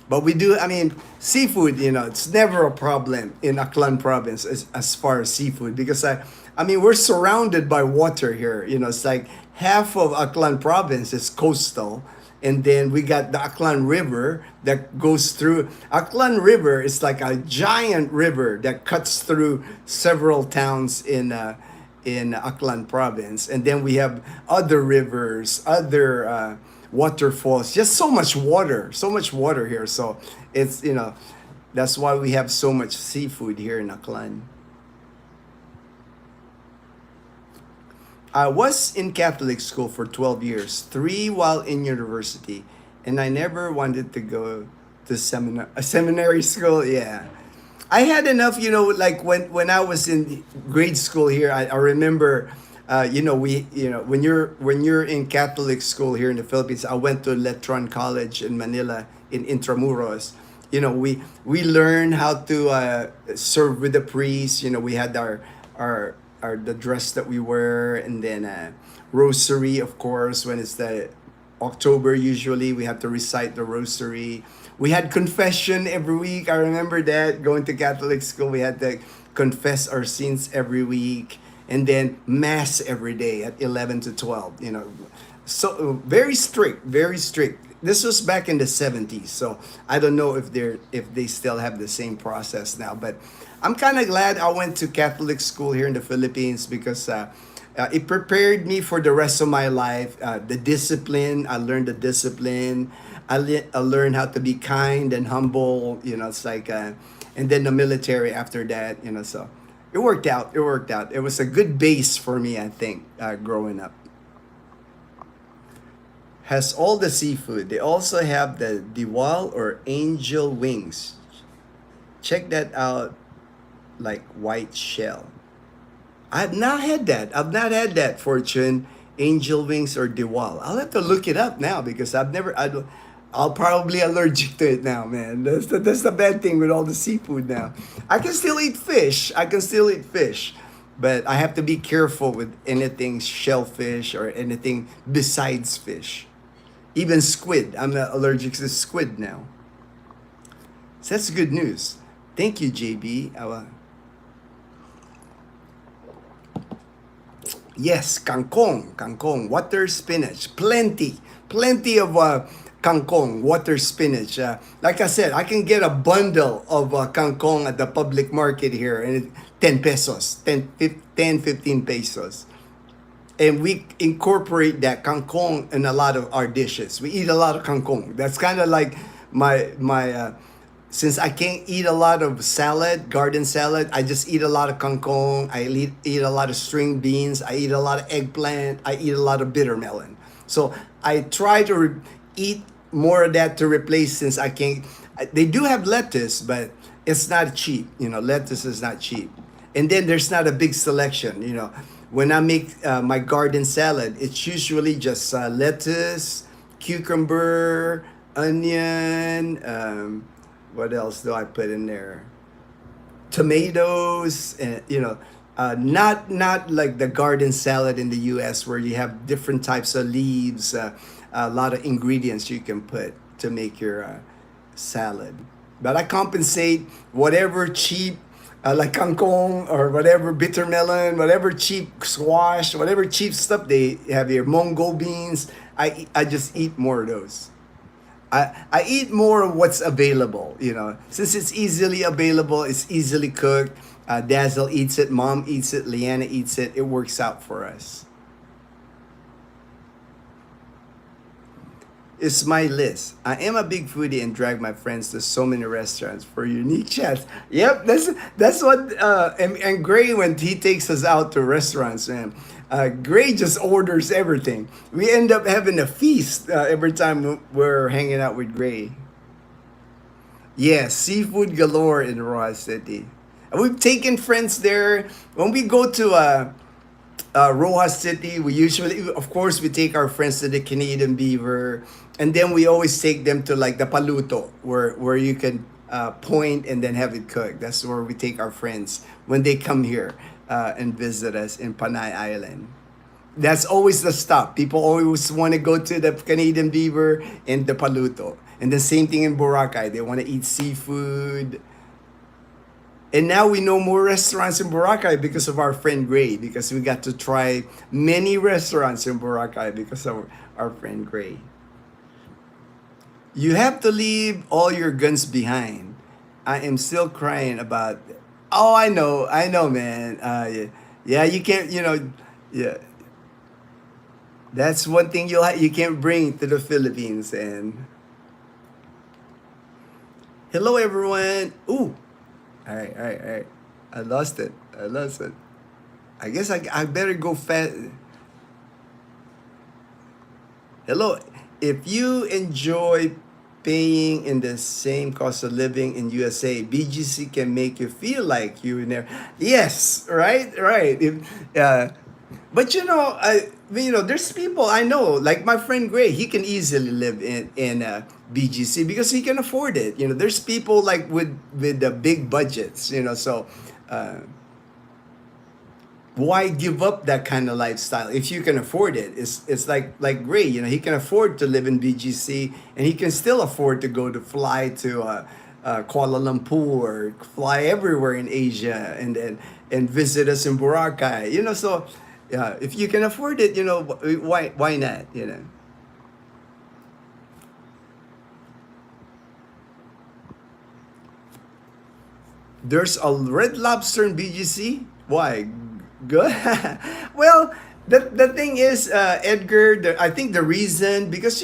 Speaker 1: but we do, I mean, seafood, it's never a problem in Aklan province as far as seafood, because I mean, we're surrounded by water here. It's like half of Aklan province is coastal. And then we got the Aklan River that goes through. Aklan River is like a giant river that cuts through several towns in Aklan province. And then we have other rivers, other waterfalls, just so much water here. So it's, that's why we have so much seafood here in Aklan. I was in Catholic school for 12 years, 3 while in university, and I never wanted to go to seminary school. Yeah. I had enough, like when I was in grade school here, I remember when you're in Catholic school here in the Philippines. I went to Letron College in Manila in Intramuros. We learn how to serve with the priest. We had our the dress that we wear, and then rosary, of course, when it's the October. Usually we have to recite the rosary. We had confession every week. I remember that, going to Catholic school. We had to confess our sins every week, and then mass every day at 11 to 12. So very strict, very strict. This was back in the 70s, so I don't know if they still have the same process now. But I'm kind of glad I went to Catholic school here in the Philippines, because it prepared me for the rest of my life. The discipline, I learned the discipline. I learned how to be kind and humble. It's like, and then the military after that. So it worked out. It worked out. It was a good base for me, I think, growing up. Has all the seafood. They also have the diwal or angel wings. Check that out, like white shell. I've not had that. I've not had that, Fortune, angel wings or diwal. I'll have to look it up now, because I'll probably allergic to it now, man. That's the bad thing with all the seafood now. I can still eat fish. But I have to be careful with anything shellfish or anything besides fish. Even squid. I'm allergic to squid now. So that's good news. Thank you, JB. Yes, kangkong, water spinach, plenty of kangkong, water spinach. Like I said, I can get a bundle of kangkong at the public market here, and 10 pesos, 15 pesos. And we incorporate that kangkong in a lot of our dishes. We eat a lot of kangkong. That's kind of like my since I can't eat a lot of salad, garden salad, I just eat a lot of kangkong. I eat a lot of string beans. I eat a lot of eggplant. I eat a lot of bitter melon. So I try to eat more of that to replace, since I can't. They do have lettuce, but it's not cheap. Lettuce is not cheap. And then there's not a big selection. When I make my garden salad, it's usually just lettuce, cucumber, onion. What else do I put in there? Tomatoes, and not like the garden salad in the U.S. where you have different types of leaves, a lot of ingredients you can put to make your salad. But I compensate whatever cheap, like kangkong or whatever, bitter melon, whatever cheap squash, whatever cheap stuff they have here, Mongo beans. I just eat more of those. I eat more of what's available, since it's easily available, it's easily cooked. Dazzle eats it, Mom eats it, Leanna eats it. It works out for us. It's my list. I am a big foodie and drag my friends to so many restaurants for unique chats. Yep, that's what and Gray, when he takes us out to restaurants, man. Gray just orders everything. We end up having a feast every time we're hanging out with Gray. Yes, seafood galore in Rojas City. And we've taken friends there. When we go to Rojas City, we usually, of course, we take our friends to the Canadian Beaver, and then we always take them to like the Paluto, where you can point and then have it cooked. That's where we take our friends when they come here and visit us in Panay Island. That's always the stop. People always want to go to the Canadian Beaver and the Paluto. And the same thing in Boracay. They want to eat seafood. And now we know more restaurants in Boracay because of our friend Gray, because we got to try many restaurants in Boracay because of our friend Gray. You have to leave all your guns behind. I am still crying about. Oh, I know, man. Yeah, you can't. Yeah. That's one thing you can't bring to the Philippines. And hello, everyone. Ooh. All right. I lost it. I guess I better go fast. Hello. If you enjoy paying in the same cost of living in USA, BGC can make you feel like you never. Yes, right. If But there's people I know, like my friend Gray. He can easily live in BGC because he can afford it. There's people like with the big budgets. So uh, why give up that kind of lifestyle if you can afford it? It's like Gray. He can afford to live in BGC, and he can still afford to go to fly to Kuala Lumpur, fly everywhere in Asia, and visit us in Boracay. So if you can afford it, why not? There's a Red Lobster in BGC. Why? Good. Well, the thing is, Edgar, I think the reason, because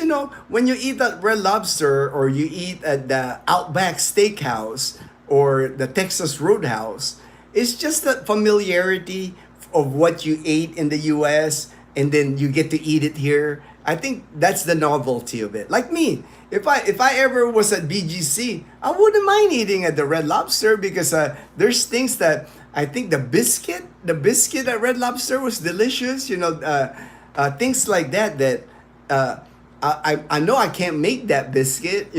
Speaker 1: when you eat at Red Lobster or you eat at the Outback Steakhouse or the Texas Roadhouse, it's just the familiarity of what you ate in the US, and then you get to eat it here. I think that's the novelty of it. Like me, if I ever was at BGC, I wouldn't mind eating at the Red Lobster because there's things that I think the biscuit at Red Lobster was delicious. Things like that uh, I know I can't make that biscuit.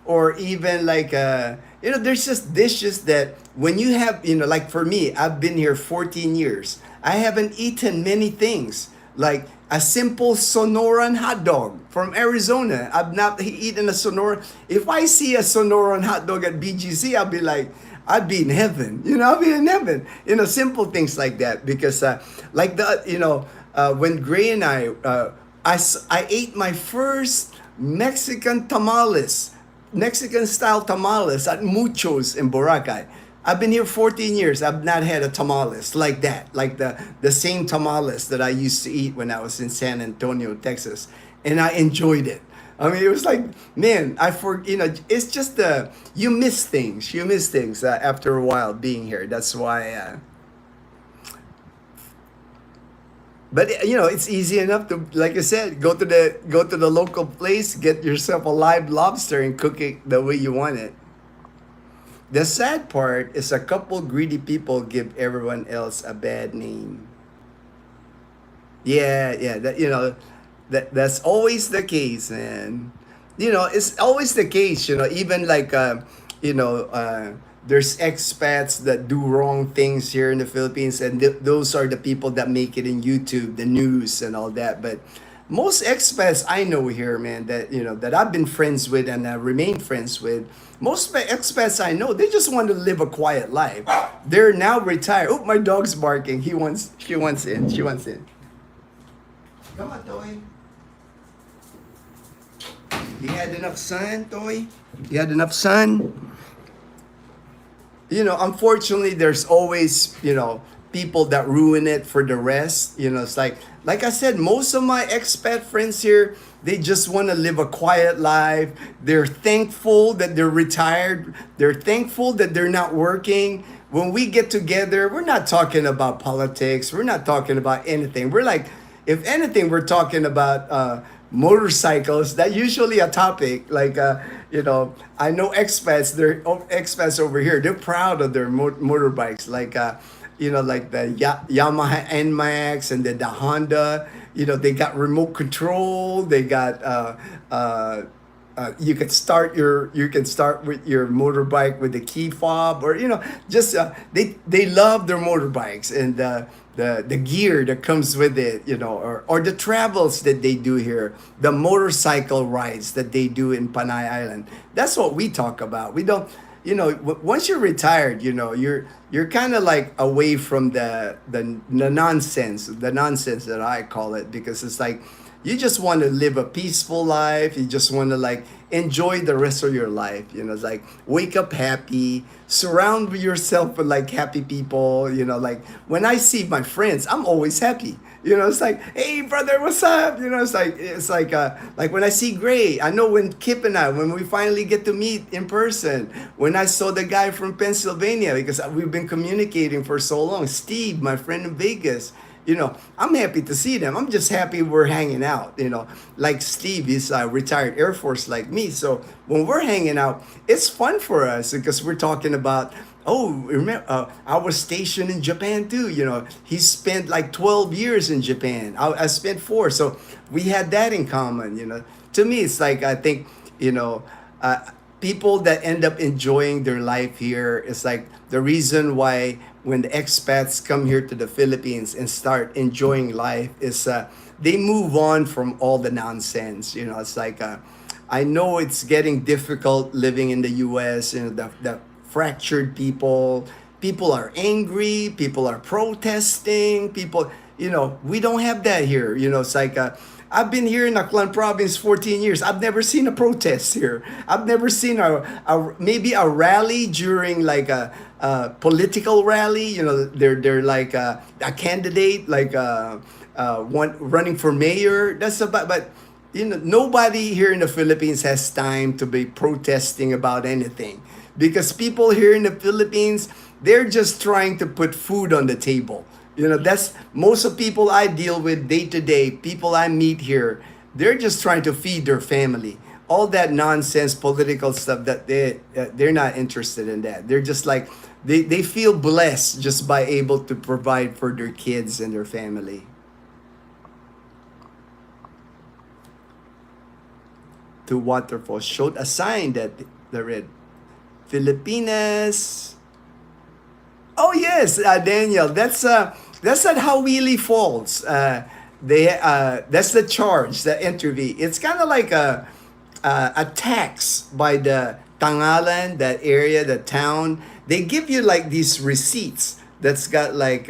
Speaker 1: Or even like there's just dishes that when you have, like for me, I've been here 14 years. I haven't eaten many things like a simple Sonoran hot dog from Arizona. I've not eaten a Sonora. If I see a Sonoran hot dog at BGC, I'll be like, I'd be in heaven. I'll be in heaven. Simple things like that. Because like when Gray and I ate my first Mexican style tamales at Muchos in Boracay. I've been here 14 years. I've not had a tamales like that, like the same tamales that I used to eat when I was in San Antonio, Texas, and I enjoyed it. I mean, it was like, man, it's just you miss things. You miss things after a while being here. That's why. But it's easy enough to, like I said, go to the local place, get yourself a live lobster, and cook it the way you want it. The sad part is a couple greedy people give everyone else a bad name. Yeah, yeah, that's always the case, man. It's always the case. Even like you know, there's expats that do wrong things here in the Philippines, and those are the people that make it in YouTube, the news, and all that. But most expats I know here, man, that I've been friends with and remain friends with, most expats I know, they just want to live a quiet life. They're now retired. Oh, my dog's barking. She wants in. She wants in. Come on, Toy. You had enough sun, Toy? You had enough sun? Unfortunately, there's always, people that ruin it for the rest. It's like I said, most of my expat friends here, they just want to live a quiet life. They're thankful that they're retired. They're thankful that they're not working. When we get together, we're not talking about politics. We're not talking about anything. We're like, if anything, we're talking about motorcycles. That's usually a topic. Like, I know expats. They're expats over here. They're proud of their motorbikes. Like, like the Yamaha NMAX and the Honda. They got remote control. They got you can start with your motorbike with the key fob, or just they love their motorbikes and the gear that comes with it, or the travels that they do here, the motorcycle rides that they do in Panay Island. That's what we talk about. We don't, once you're retired, you're kind of like away from the nonsense that I call it, because it's like you just want to live a peaceful life. You just want to like enjoy the rest of your life. It's like wake up happy, surround yourself with like happy people. Like when I see my friends, I'm always happy. It's like, hey brother, what's up? Like when I see Gray, I know when Kip and I, when we finally get to meet in person, when I saw the guy from Pennsylvania, because we've been communicating for so long, Steve, my friend in Vegas. I'm happy to see them. I'm just happy we're hanging out. Like Steve is a retired Air Force like me. So when we're hanging out, it's fun for us because we're talking about Oh, remember, I was stationed in Japan too. You know, he spent like 12 years in Japan. I spent four. So we had that in common, you know. To me, it's like, I think, you know, people that end up enjoying their life here, it's like the reason why when the expats come here to the Philippines and start enjoying life is they move on from all the nonsense. You know, it's like, I know it's getting difficult living in the US, you know, the fractured people. People are angry, people are protesting, people, you know, we don't have that here. You know, it's like, I've been here in Aklan province 14 years. I've never seen a protest here. I've never seen maybe a rally during like a political rally. You know, they're like a candidate, like one running for mayor. That's about, but you know, nobody here in the Philippines has time to be protesting about anything because people here in the Philippines, they're just trying to put food on the table. You know, that's most of people I deal with day to day, people I meet here, they're just trying to feed their family. All that nonsense political stuff that they're not interested in that. They're just like they feel blessed just by able to provide for their kids and their family. To waterfall showed a sign that the red Filipinas. Oh yes, Daniel. That's at Hawili Falls. That's the charge, the entry fee. It's kind of like a tax by the Tangalan, that area, the town. They give you like these receipts that's got like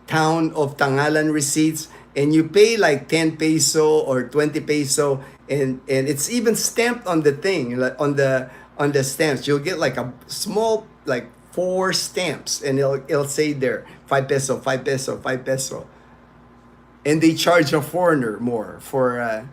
Speaker 1: town of Tangalan receipts, and you pay like 10 peso or 20 peso, and it's even stamped on the thing, like on the stamps. You'll get like a small like four stamps, and it'll say there 5 peso, 5 peso, 5 peso, and they charge a foreigner more for.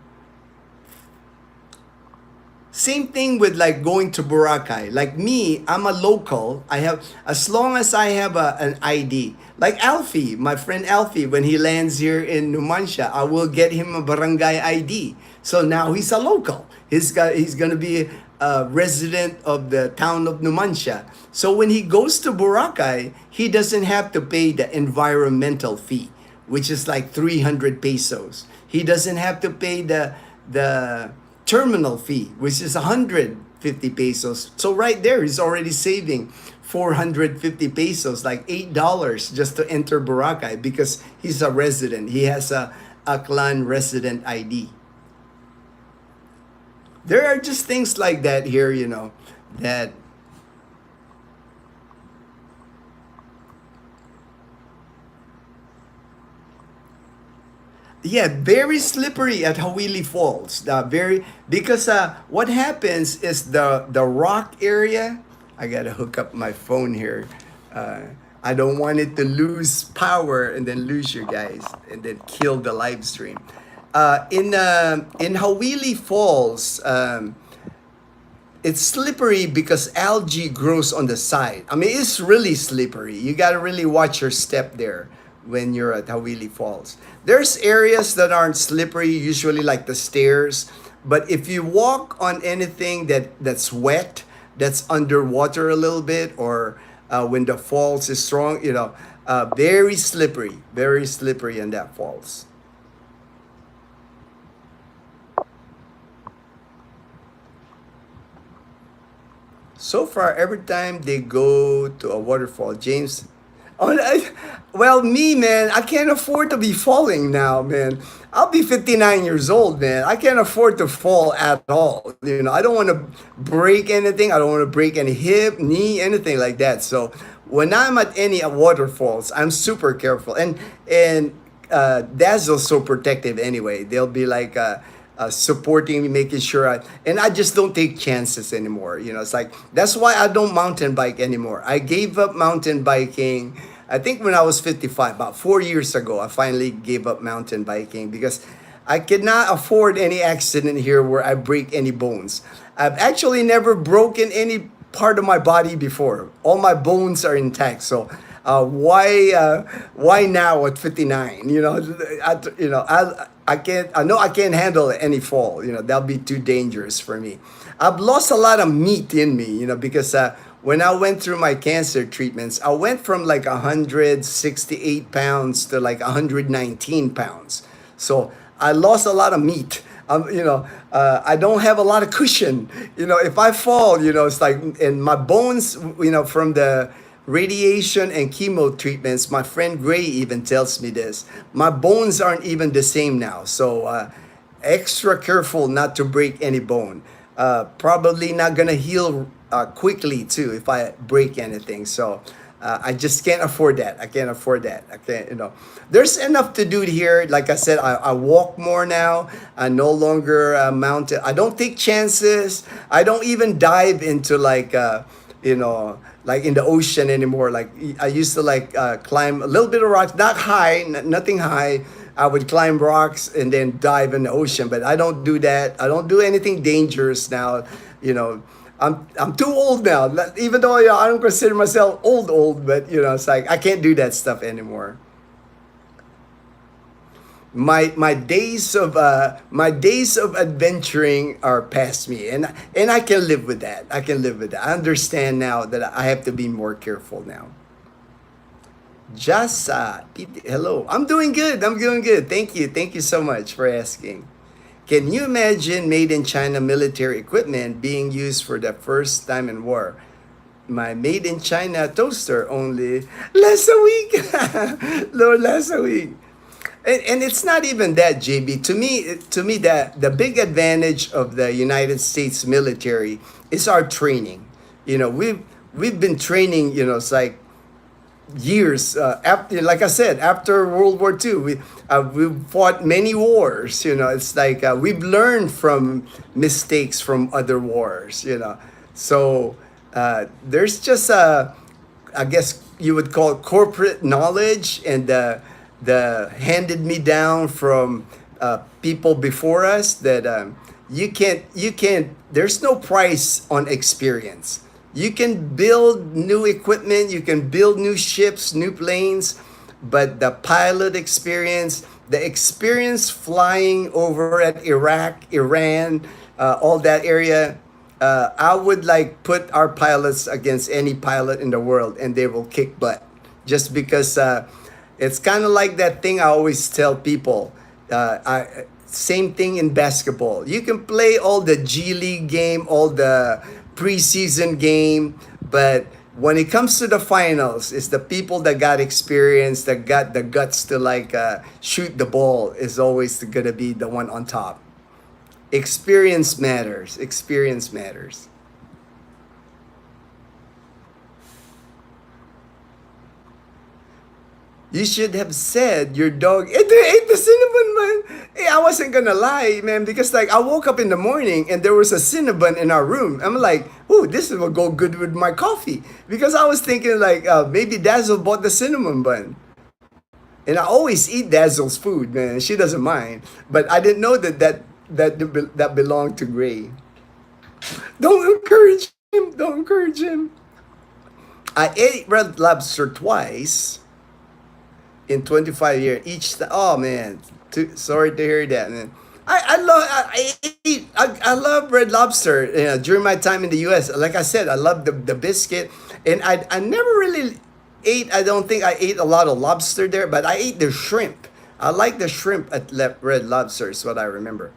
Speaker 1: Same thing with like going to Boracay. Like me, I'm a local. I have, as long as I have an ID. Like Alfie, my friend Alfie, when he lands here in Numancia, I will get him a barangay ID. So now he's a local. He's gonna be a resident of the town of Numancia. So when he goes to Boracay, he doesn't have to pay the environmental fee, which is like 300 pesos. He doesn't have to pay the terminal fee, which is 150 pesos. So right there, he's already saving 450 pesos, like $8 just to enter Boracay because he's a resident. He has a clan resident ID. There are just things like that here, you know, that yeah, very slippery at Hawili Falls. Very because what happens is the rock area. I gotta hook up my phone here. I don't want it to lose power and then lose you guys and then kill the live stream. In Hawili Falls, it's slippery because algae grows on the side. I mean, it's really slippery. You got to really watch your step there when you're at Hawili Falls. There's areas that aren't slippery, usually like the stairs. But if you walk on anything that's wet, that's underwater a little bit, or when the falls is strong, you know, very slippery in that falls. So far, every time they go to a waterfall, James. Oh, well, me, man, I can't afford to be falling now, man. I'll be 59 years old, man. I can't afford to fall at all. You know, I don't want to break anything. I don't want to break any hip, knee, anything like that. So when I'm at any waterfalls, I'm super careful. And Dazzle's so protective anyway. They'll be like supporting me, making sure and I just don't take chances anymore. You know, it's like that's why I don't mountain bike anymore. I gave up mountain biking. I think when I was 55, about 4 years ago, I finally gave up mountain biking because I could not afford any accident here where I break any bones. I've actually never broken any part of my body before. All my bones are intact. So why now at 59? You know, I can't. I know I can't handle any fall. You know, that'll be too dangerous for me. I've lost a lot of meat in me. You know, because when I went through my cancer treatments, I went from like 168 pounds to like 119 pounds. So I lost a lot of meat. I don't have a lot of cushion. If I fall, it's like, and my bones, from the radiation and chemo treatments, my friend Gray even tells me this. My bones aren't even the same now. So extra careful not to break any bone. Probably not gonna heal quickly too if I break anything. So I just can't afford that. I can't afford that. I can't. There's enough to do here. Like I said, I walk more now. I no longer mount it. I don't take chances. I don't even dive into like in the ocean anymore. Like I used to climb a little bit of rocks, not high, nothing high. I would climb rocks and then dive in the ocean, but I don't do that. I don't do anything dangerous now. I'm too old now. Even though I don't consider myself old, but it's like I can't do that stuff anymore. My days of adventuring are past me, and I can live with that. I can live with that. I understand now that I have to be more careful now. Jasa, hello. I'm doing good. I'm doing good. Thank you. Thank you so much for asking. Can you imagine made in China military equipment being used for the first time in war? My made in China toaster only last a week. Lord, last a week. And it's not even that, JB. To me, that the big advantage of the United States military is our training. We've been training. It's like years after, like I said, after World War II, we fought many wars. It's like we've learned from mistakes from other wars. So there's just I guess you would call it corporate knowledge and the handed me down from people before us that you can't. There's no price on experience. You can build new equipment, you can build new ships, new planes, but the pilot experience, the experience flying over at Iraq, Iran, all that area, I would like put our pilots against any pilot in the world and they will kick butt. Just because it's kind of like that thing I always tell people. Same thing in basketball. You can play all the G League game, all the preseason game, but when it comes to the finals, it's the people that got experience, that got the guts to shoot the ball is always gonna be the one on top. Experience matters. Experience matters. You should have said your dog ate the cinnamon bun. Hey, I wasn't gonna lie, man, because I woke up in the morning and there was a cinnamon in our room. I'm like, oh, this will go good with my coffee. Because I was thinking maybe Dazzle bought the cinnamon bun. And I always eat Dazzle's food, man. She doesn't mind. But I didn't know that belonged to Gray. Don't encourage him. Don't encourage him. I ate red lobster twice in 25 years each time. Oh man, sorry to hear that, man. I love red lobster. During my time in the U.S., like I said, I love the biscuit, and I never really ate. I don't think I ate a lot of lobster there, but I ate the shrimp. I like the shrimp at Red Lobster. Is what I remember.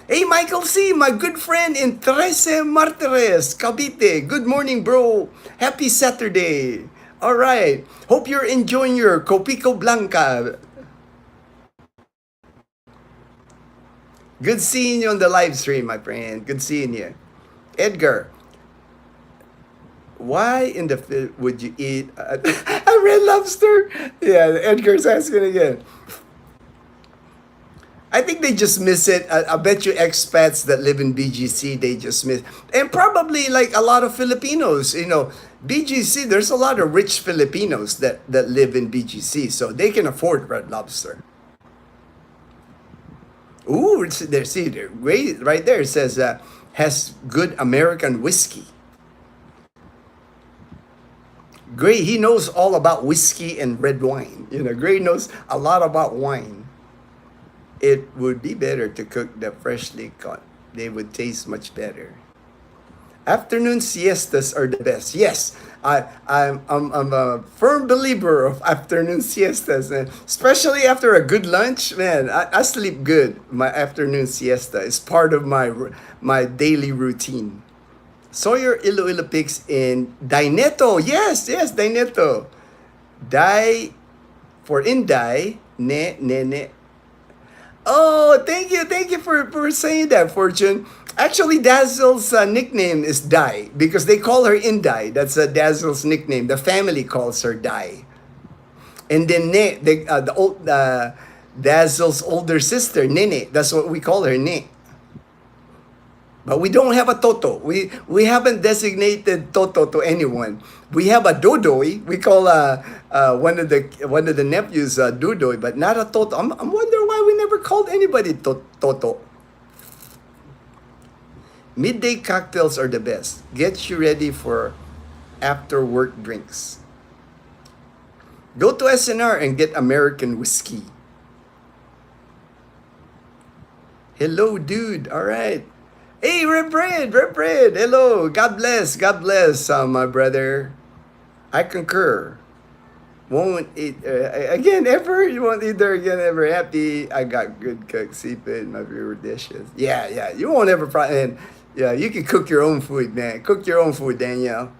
Speaker 1: Hey, Michael C., my good friend in Trece Martires, Cavite. Good morning, bro. Happy Saturday. All right. Hope you're enjoying your Copico Blanca. Good seeing you on the live stream, my friend. Good seeing you. Edgar, why in the would you eat a red lobster? Yeah, Edgar's asking again. I think they just miss it. I bet you expats that live in BGC, they just miss. And probably a lot of Filipinos, BGC, there's a lot of rich Filipinos that live in BGC, so they can afford red lobster. Ooh, there, right there, it says, has good American whiskey. Gray, he knows all about whiskey and red wine. Gray knows a lot about wine. It would be better to cook the freshly caught. They would taste much better. Afternoon siestas are the best. Yes, I'm a firm believer of afternoon siestas, and especially after a good lunch. Man, I sleep good. My afternoon siesta is part of my daily routine. Sawyer Iloilo Pigs in Dineto. Yes, yes, Dineto. Dai for Inday, ne. Oh, thank you for saying that, Fortune. Actually, Dazzle's nickname is Dai because they call her Inday. That's Dazzle's nickname. The family calls her Dai. And then the old Dazzle's older sister, Nene. That's what we call her, Ne. But we don't have a Toto. We haven't designated Toto to anyone. We have a Dodoy. We call one of the nephews Dodoy, but not a Toto. I'm wondering why we never called anybody Toto. Midday cocktails are the best. Get you ready for after work drinks. Go to SNR and get American whiskey. Hello, dude. All right. Hey, Red Bread. Hello. God bless, my brother. I concur. Won't eat again ever. You won't eat there again ever. Happy. I got good cooked seafood. My favorite dishes. Yeah. You won't ever. And yeah, you can cook your own food, man. Cook your own food, Danielle.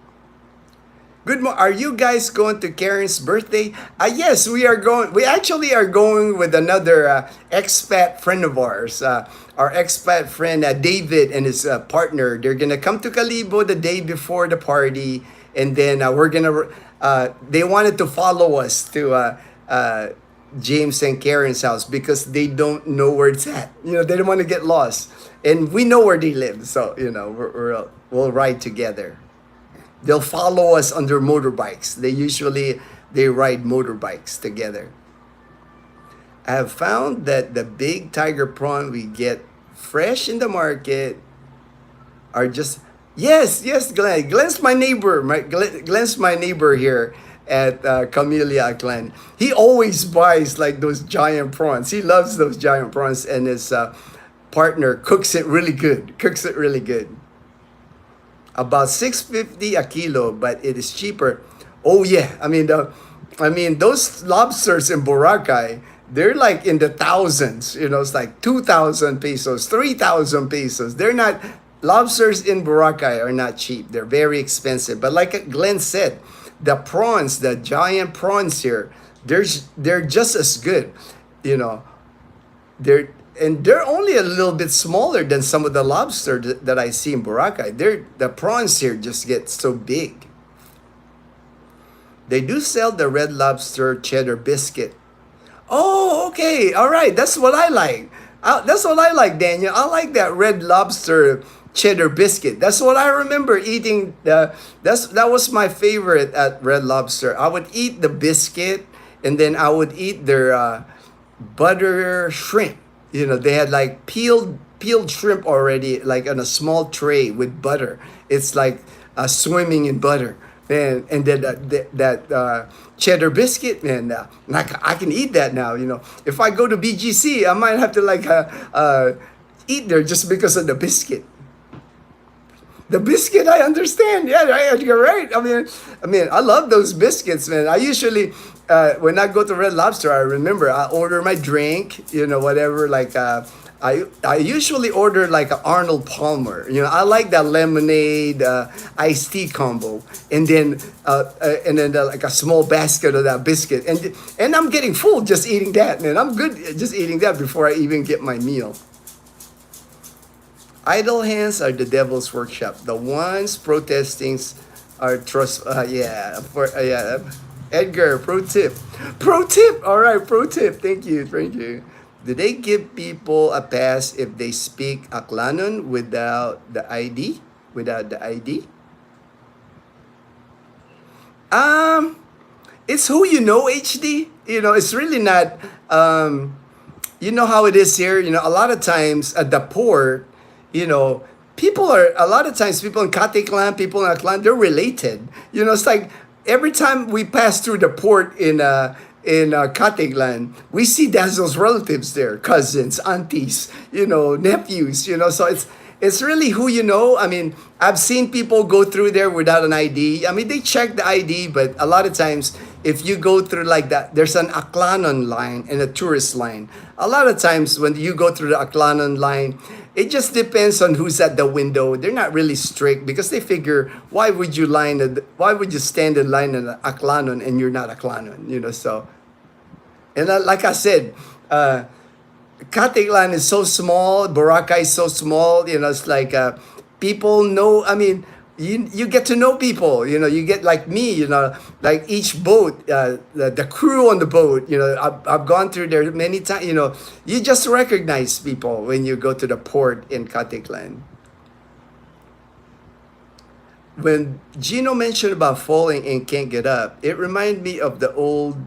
Speaker 1: Good morning. Are you guys going to Karen's birthday? Yes, we are going. We actually are going with another expat friend of ours. Our expat friend David and his partner. They're gonna come to Calibo the day before the party, and then we're gonna. They wanted to follow us to James and Karen's house because they don't know where it's at. You know, they don't want to get lost, and we know where they live. So you know, we'll ride together. They'll follow us under motorbikes. They ride motorbikes together. I have found that the big tiger prawn we get fresh in the market are just Glenn. Glenn's my neighbor. Glenn's my neighbor here at Camellia Glen. He always buys like those giant prawns. He loves those giant prawns, and his partner cooks it really good. About $6.50 a kilo, but it is cheaper. Oh yeah, I mean those lobsters in Boracay, they're like in the thousands. You know, it's like 2,000 pesos, 3,000 pesos. They're not lobsters in Boracay are not cheap. They're very expensive. But like Glenn said, the prawns, the giant prawns here, they're just as good. You know, they're only a little bit smaller than some of the lobster that I see in Boracay. The prawns here just get so big. They do sell the red lobster cheddar biscuit. Oh, okay. All right. That's what I like. Daniel. I like that red lobster cheddar biscuit. That's what I remember eating. That was my favorite at Red Lobster. I would eat the biscuit, and then I would eat their butter shrimp. You know, they had like peeled shrimp already, like on a small tray with butter. It's like swimming in butter, man. And then that cheddar biscuit, man. I can eat that now. You know, if I go to BGC, I might have to eat there just because of the biscuit. The biscuit, I understand. Yeah, you're right. I mean, I love those biscuits, man. I usually, when I go to Red Lobster, I remember I order my drink, you know, whatever. Like, I usually order like an Arnold Palmer. You know, I like that lemonade iced tea combo, and then like a small basket of that biscuit, and I'm getting full just eating that, man. I'm good just eating that before I even get my meal. Idle hands are the devil's workshop. The ones protesting are trust. Edgar, pro tip. All right, pro tip. Thank you. Do they give people a pass if they speak Aklanon without the ID? It's who you know, HD. You know, it's really not. You know how it is here. You know, a lot of times at the port, you know, people in Katiklan, people in Aklan, they're related. You know, it's like every time we pass through the port in Katiklan, we see Dazzle's relatives there, cousins, aunties, you know, nephews, you know. So it's really who you know. I mean, I've seen people go through there without an ID. I mean, they check the ID, but a lot of times, if you go through like that, there's an Aklanon line and a tourist line. A lot of times when you go through the Aklanon line, it just depends on who's at the window. They're not really strict because they figure, why would you stand in line in Aklanon and you're not Aklanon, you know? So, and like I said, Katiglan is so small, Boracay is so small, you know, it's like people know, I mean, you get to know people, you know, you get like me, you know, like each boat, the crew on the boat, you know, I've gone through there many times, you know, you just recognize people when you go to the port in Katiglan. When Ginno mentioned about falling and can't get up, it reminded me of the old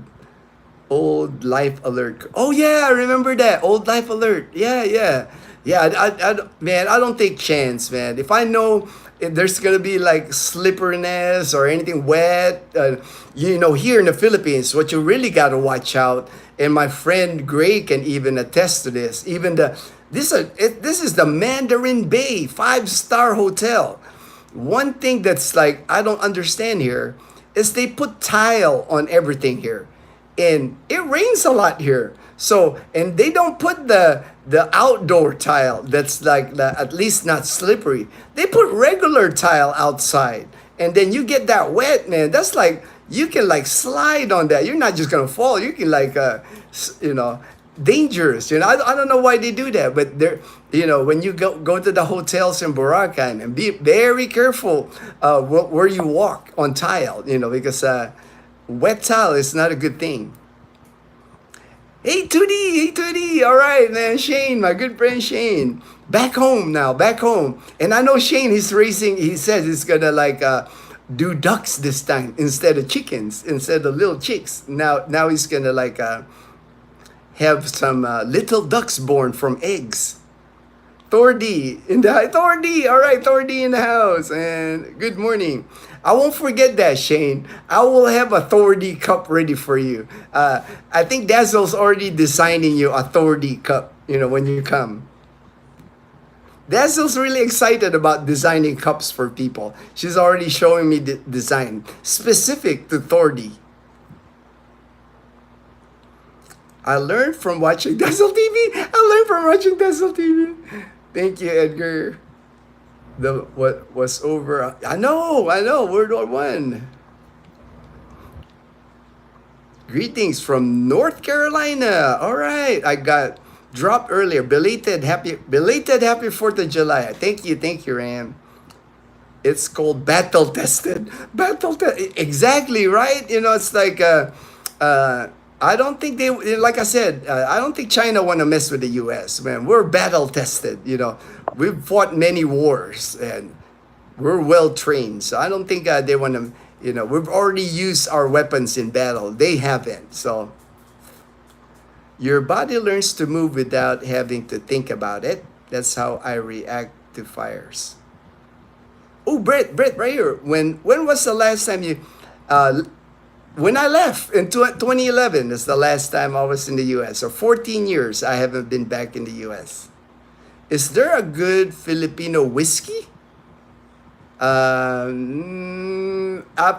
Speaker 1: life alert. Oh yeah, I remember that old life alert. Yeah, yeah, yeah. Man, I don't take chance, man. If I know if there's gonna be like slipperiness or anything wet, you know, here in the Philippines, what you really gotta watch out. And my friend Gray can even attest to this. Even this is the Mandarin Bay 5-star hotel. One thing that's like I don't understand here is they put tile on everything here. And it rains a lot here. So, and they don't put the outdoor tile that's like at least not slippery. They put regular tile outside. And then you get that wet, man. That's like, you can like slide on that. You're not just going to fall. You can like, you know, dangerous. You know, I don't know why they do that. But they're, you know, when you go to the hotels in Boracay, and be very careful where you walk on tile, you know, because wet towel is not a good thing. Hey 2D, all right, man. Shane, my good friend Shane, back home now, back home. And I know Shane, he's racing. He says he's gonna like do ducks this time instead of chickens, instead of little chicks. Now he's gonna like have some little ducks born from eggs. Thor D in the Thor D, all right, Thor D in the house, and good morning. I won't forget that, Shane. I will have a Thor D cup ready for you. I think Dazzle's already designing you a Thor D cup, you know, when you come. Dazzle's really excited about designing cups for people. She's already showing me the design specific to Thor D. I learned from watching Dazzle TV. I learned from watching Dazzle TV. Thank you, Edgar. What was over? I know. World War One. Greetings from North Carolina. All right, I got dropped earlier. Belated happy 4th of July. Thank you, Ram. It's called battle tested. Exactly right. You know, it's like I don't think they, like I said, I don't think China want to mess with the U.S., man. We're battle tested, you know. We've fought many wars, and we're well trained. So I don't think they want to, you know, we've already used our weapons in battle. They haven't. So your body learns to move without having to think about it. That's how I react to fires. Oh, Brett, right here. When was the last time you... when I left in 2011, that's the last time I was in the U.S. So 14 years I haven't been back in the U.S. Is there a good Filipino whiskey? I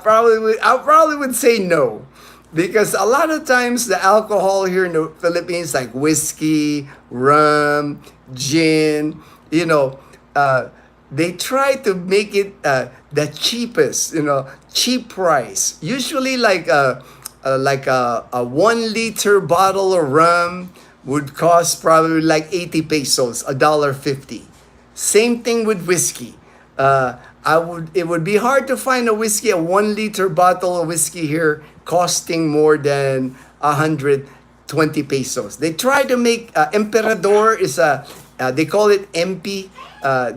Speaker 1: probably would say no, because a lot of times the alcohol here in the Philippines, like whiskey, rum, gin, you know, they try to make it the cheapest, you know, cheap price. Usually like a 1 liter bottle of rum would cost probably like 80 pesos, $1.50. Same thing with whiskey. It would be hard to find a 1 liter bottle of whiskey here costing more than 120 pesos. They try to make Emperador is they call it MP.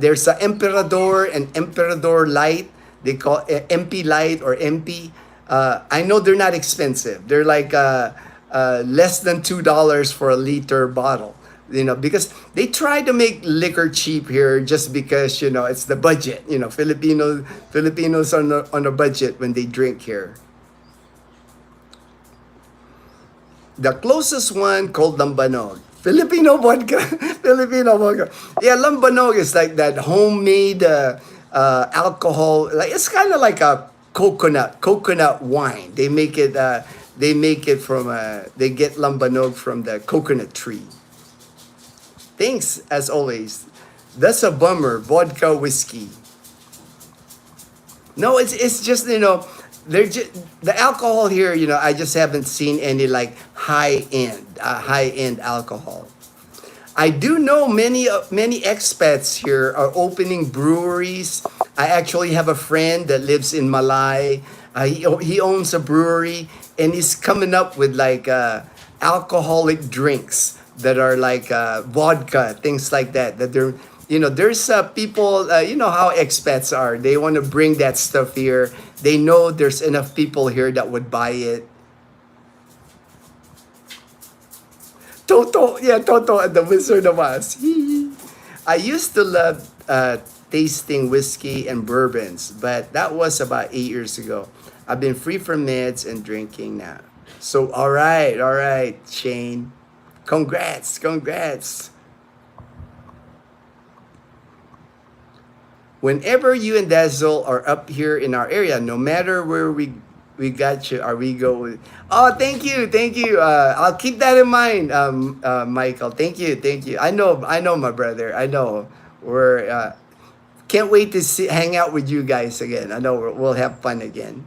Speaker 1: There's a Emperador and Emperador Light. They call it MP Light or MP. I know they're not expensive. They're like less than $2 for a liter bottle. You know, because they try to make liquor cheap here just because, you know, it's the budget. You know, Filipinos are on a budget when they drink here. The closest one called Lambanog. Filipino vodka. Filipino vodka. Yeah, lambanog is like that homemade alcohol. Like it's kind of like a coconut wine. They make it from they get lambanog from the coconut tree. Thanks as always. That's a bummer. Vodka whiskey. No, it's just they're just the alcohol here. I just haven't seen any like high end alcohol. I do know many expats here are opening breweries. I actually have a friend that lives in Malay. He owns a brewery and he's coming up with like alcoholic drinks that are like vodka, things like that. That they're there's people. You know how expats are. They want to bring that stuff here. They know there's enough people here that would buy it. Toto, yeah, Toto and the Wizard of Oz. I used to love tasting whiskey and bourbons, but that was about 8 years ago. I've been free from meds and drinking now. So, all right, Shane. Congrats. Whenever you and Dazzle are up here in our area, no matter where we got you, or we go. Oh, thank you. I'll keep that in mind, Michael. Thank you. I know, my brother. I know. We're can't wait to hang out with you guys again. I know we'll have fun again.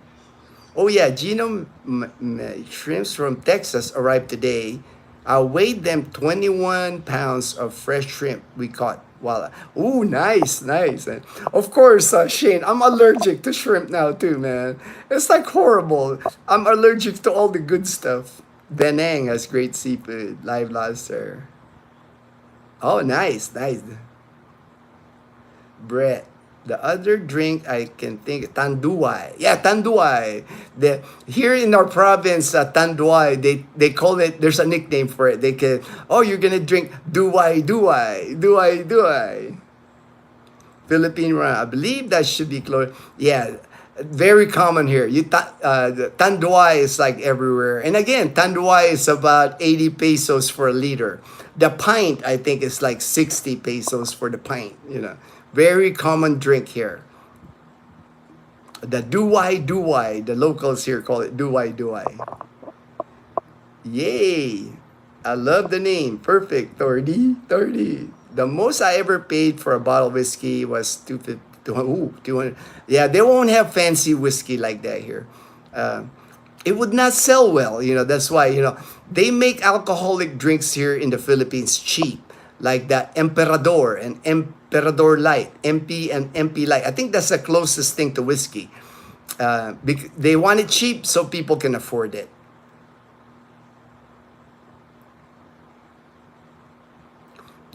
Speaker 1: Oh yeah, Ginno shrimps from Texas arrived today. I weighed them 21 pounds of fresh shrimp we caught. Voila. Ooh, nice. Of course, Shane, I'm allergic to shrimp now too, man. It's like horrible. I'm allergic to all the good stuff. Benang has great seafood. Live lobster. Oh, nice. Brett. The other drink I can think, tanduay. Yeah, tanduay. Here in our province, tanduay, they call it, there's a nickname for it. You're gonna drink duay. Philippine rum. I believe that should be close. Yeah, very common here. The tanduay is like everywhere. And again, tanduay is about 80 pesos for a liter. The pint, I think, is like 60 pesos for the pint, Very common drink here. The duay. The locals here call it duay. Yay! I love the name. Perfect. 30. The most I ever paid for a bottle of whiskey was 250. 200. Yeah, they won't have fancy whiskey like that here. It would not sell well. That's why, they make alcoholic drinks here in the Philippines cheap. Like the Emperador and Emperador Light, MP and MP Light. I think that's the closest thing to whiskey. They want it cheap so people can afford it.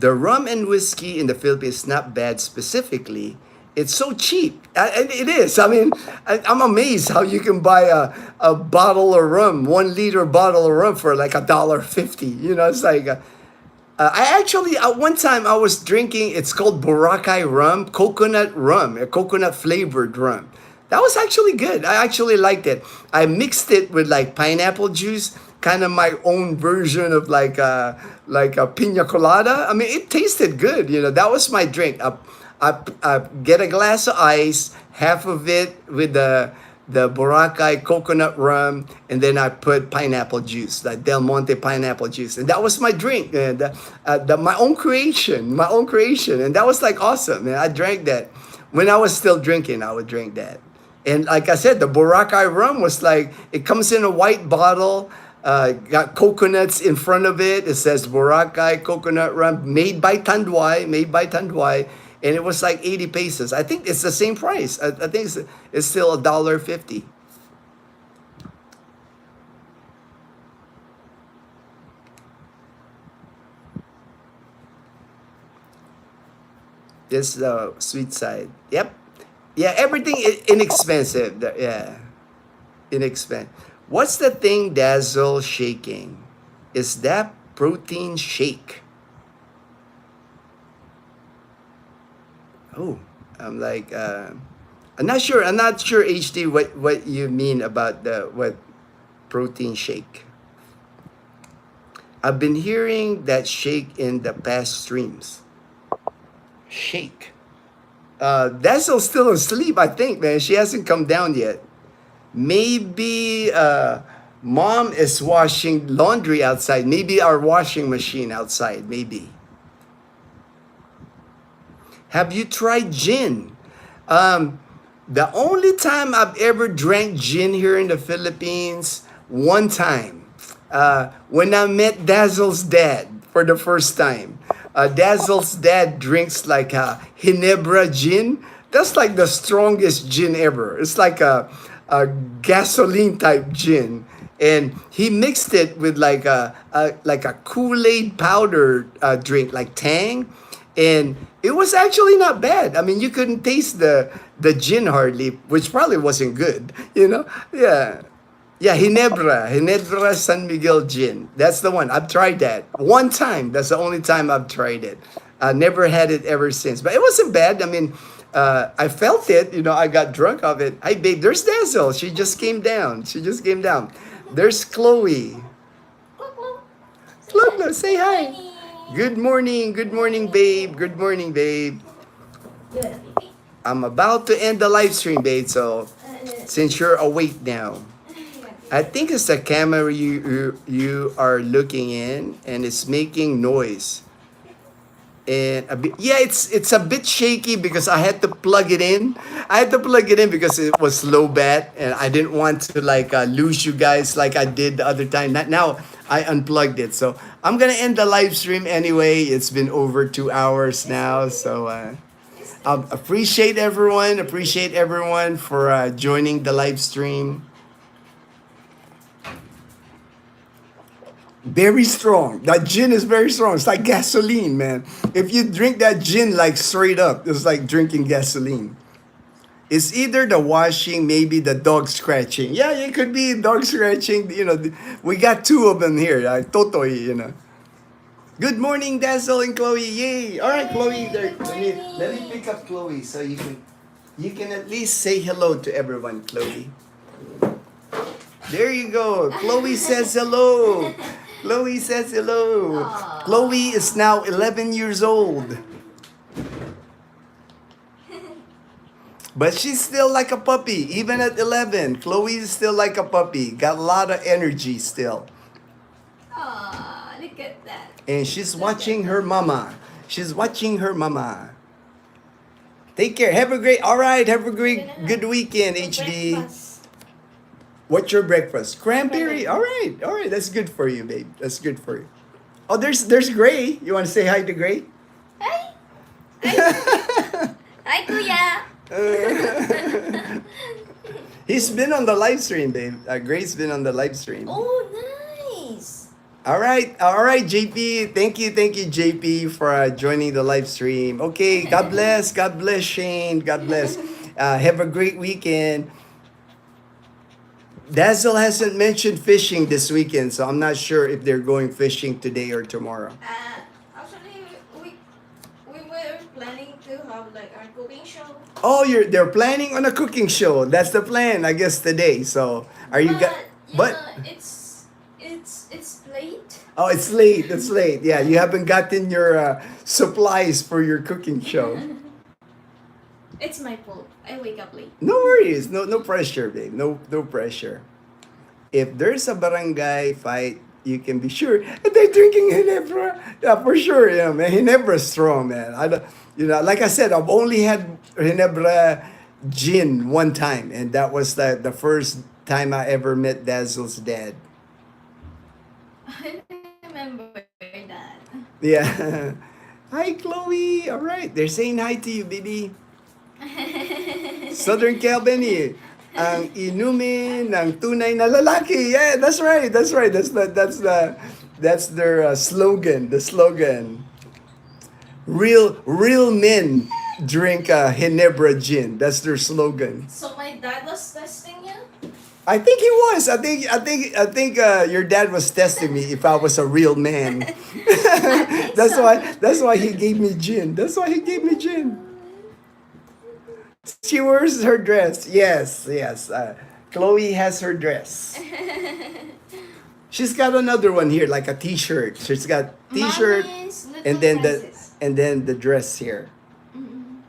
Speaker 1: The rum and whiskey in the Philippines is not bad specifically. It's so cheap. It is. I mean, I'm amazed how you can buy a bottle of rum, 1 liter bottle of rum for like $1.50. It's like... I actually, one time I was drinking, it's called Boracay rum, coconut rum, a coconut flavored rum. That was actually good. I actually liked it. I mixed it with like pineapple juice, kind of my own version of like a pina colada. I mean, it tasted good. That was my drink. I get a glass of ice, half of it with the Boracay coconut rum, and then I put pineapple juice, that Del Monte pineapple juice, and that was my drink. My own creation, and that was like awesome. And I drank that when I was still drinking. I would drink that, and like I said, the Boracay rum was like, it comes in a white bottle. Got coconuts in front of it. It says Boracay coconut rum, made by Tanduay. And it was like 80 pesos. I think it's the same price. I think it's still $1.50. This is the sweet side. Yep. Yeah, everything inexpensive. Yeah. Inexpensive. What's the thing Dazzle shaking? Is that protein shake? Oh, I'm like, I'm not sure, HD, what you mean about what protein shake. I've been hearing that shake in the past streams. Shake. Dassel's still asleep, I think, man. She hasn't come down yet. Maybe mom is washing laundry outside. Maybe our washing machine outside. Maybe. Have you tried gin? The only time I've ever drank gin here in the Philippines, one time, when I met Dazzle's dad for the first time. Dazzle's dad drinks like a Ginebra gin. That's like the strongest gin ever. It's like a gasoline type gin. And he mixed it with like a Kool-Aid powder drink, like Tang, and it was actually not bad. I mean, you couldn't taste the gin hardly, which probably wasn't good, you know? Yeah. Yeah, Ginebra San Miguel gin. That's the one. I've tried that one time. That's the only time I've tried it. I never had it ever since. But it wasn't bad. I mean, I felt it. You know, I got drunk of it. Hey, babe, there's Dazzle. She just came down. She just came down. There's Chloe. Chloe, say hi. Good morning. Good morning, babe. Good morning, babe. I'm about to end the live stream, babe. So since you're awake now, I think it's the camera you are looking in, and it's making noise. And a bit, yeah, it's a bit shaky because I had to plug it in. I had to plug it in because it was low bat, and I didn't want to like lose you guys like I did the other time. Now I unplugged it, so I'm gonna end the live stream anyway. It's been over 2 hours now, so appreciate everyone for joining the live stream. Very strong. That gin is very strong. It's like gasoline, man. If you drink that gin like straight up, it's like drinking gasoline. It's either the washing, maybe the dog scratching. Yeah, it could be dog scratching. You know, we got two of them here. Totoy, you know. Good morning, Dazzle and Chloe. Yay! All right, Chloe. There, let me pick up Chloe so you can at least say hello to everyone, Chloe. There you go. Chloe says hello. Chloe says hello. Aww. Chloe is now 11 years old. But she's still like a puppy, even at 11. Chloe is still like a puppy. Got a lot of energy still.
Speaker 2: Aww, look at that.
Speaker 1: And she's watching her mama. She's watching her mama. Take care. Have a great, all right, have a great, good weekend, HD.
Speaker 2: Breakfast.
Speaker 1: What's your breakfast? Cranberry. All right. That's good for you, babe. That's good for you. Oh, there's Gray. You want to say hi to Gray?
Speaker 2: Hi. Hi, Kuya.
Speaker 1: He's been on the live stream, babe. Gray's been on the live stream.
Speaker 2: Oh, nice.
Speaker 1: All right, JP. Thank you, JP, for joining the live stream. Okay, God bless, Shane. God bless. Have a great weekend. Dazzle hasn't mentioned fishing this weekend, so I'm not sure if they're going fishing today or tomorrow.
Speaker 2: Actually, we were planning to have like our cooking show.
Speaker 1: Oh, they're planning on a cooking show. That's the plan, I guess, today. So, are you guys? But
Speaker 2: it's late.
Speaker 1: Oh, it's late. It's late. Yeah, you haven't gotten your supplies for your cooking show.
Speaker 2: It's my fault. I wake up late.
Speaker 1: No worries. No pressure, babe. No pressure. If there's a barangay fight, you can be sure they're drinking Ginebra. Yeah, for sure. You know, man, Ginebra's strong, man. Like I said, I've only had Ginebra gin one time, and that was the first time I ever met Dazzle's dad.
Speaker 2: I remember that.
Speaker 1: Yeah. Hi, Chloe. All right. They're saying hi to you, baby. Southern Calvin, ang inumin ng tunay na lalaki. Yeah, that's right. That's their slogan. The slogan. Real men drink Ginebra gin. That's their slogan.
Speaker 2: So my dad was testing you?
Speaker 1: I think he was. I think your dad was testing me if I was a real man. That's why he gave me gin. She wears her dress. Yes. Chloe has her dress. She's got another one here, like a T-shirt. She's got T-shirt,
Speaker 2: Mommy's little
Speaker 1: and then
Speaker 2: dresses.
Speaker 1: the dress here.
Speaker 2: Mm-mm.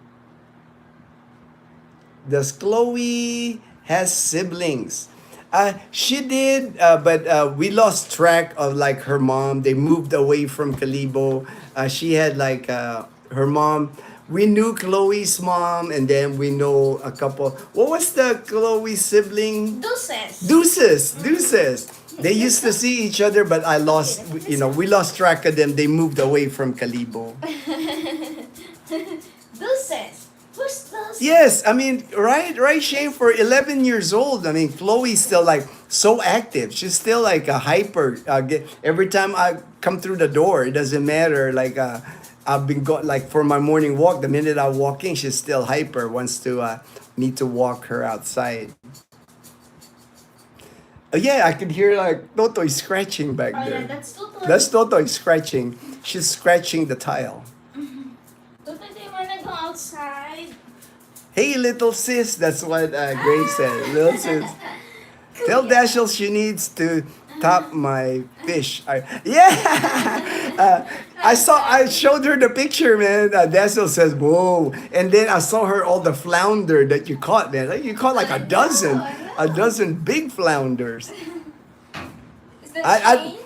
Speaker 1: Does Chloe has siblings? She did, but we lost track of like her mom. They moved away from Kalibo. She had like her mom. We knew Chloe's mom, and then we know a couple. What was the Chloe sibling?
Speaker 2: Deuces.
Speaker 1: Deuces. They used to see each other, but I lost. We lost track of them. They moved away from Kalibo.
Speaker 2: Deuces. Who's those?
Speaker 1: Yes, I mean, right, Shane, for 11 years old, I mean, Chloe's still like so active. She's still like a hyper. Every time I come through the door, it doesn't matter. Like, I've been like for my morning walk, the minute I walk in, she's still hyper, wants to need to walk her outside. Oh, yeah, I could hear like Toto scratching back
Speaker 2: Oh,
Speaker 1: there.
Speaker 2: yeah, that's Toto.
Speaker 1: That's Toto scratching. She's scratching the tile.
Speaker 2: Toto, do you wanna go outside?
Speaker 1: Hey, little sis. That's what Grace said. Little sis. Tell Dashiell she needs to top my fish. I showed her the picture, man. Dashiell says, whoa. And then I saw her all the flounder that you caught, man. Like, you caught like
Speaker 2: I
Speaker 1: a dozen.
Speaker 2: know.
Speaker 1: A dozen big flounders.
Speaker 2: Is that Shane?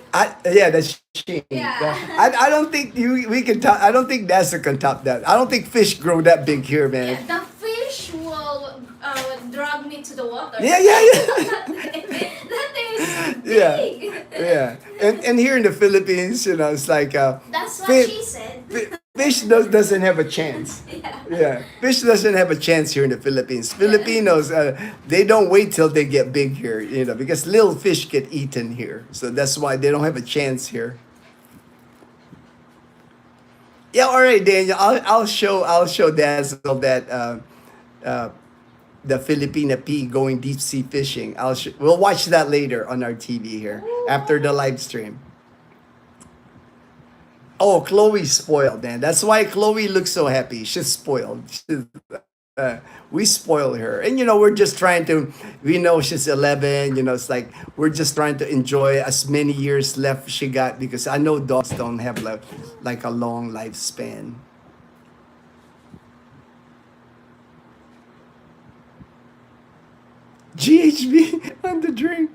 Speaker 1: Yeah, that's Shane.
Speaker 2: Yeah.
Speaker 1: I don't think we can top. I don't think Dashiell can top that. I don't think fish grow that big here, man.
Speaker 2: Yeah, the fish will drag me to the water.
Speaker 1: Yeah.
Speaker 2: That thing is
Speaker 1: Yeah.
Speaker 2: big.
Speaker 1: Yeah, and here in the Philippines, it's like
Speaker 2: That's what
Speaker 1: fi-
Speaker 2: she said.
Speaker 1: fish doesn't have a chance.
Speaker 2: Yeah.
Speaker 1: Yeah, fish doesn't have a chance here in the Philippines. Filipinos, they don't wait till they get big here, because little fish get eaten here. So that's why they don't have a chance here. Yeah, all right, Daniel. I'll show Dazzle that the Filipina P going deep sea fishing. We'll watch that later on our TV here after the live stream. Oh, Chloe's spoiled, man. That's why Chloe looks so happy. She's spoiled. We spoil her. And, we're just trying to, we know she's 11, it's like, we're just trying to enjoy as many years left she got, because I know dogs don't have like a long lifespan. GHB on the drink.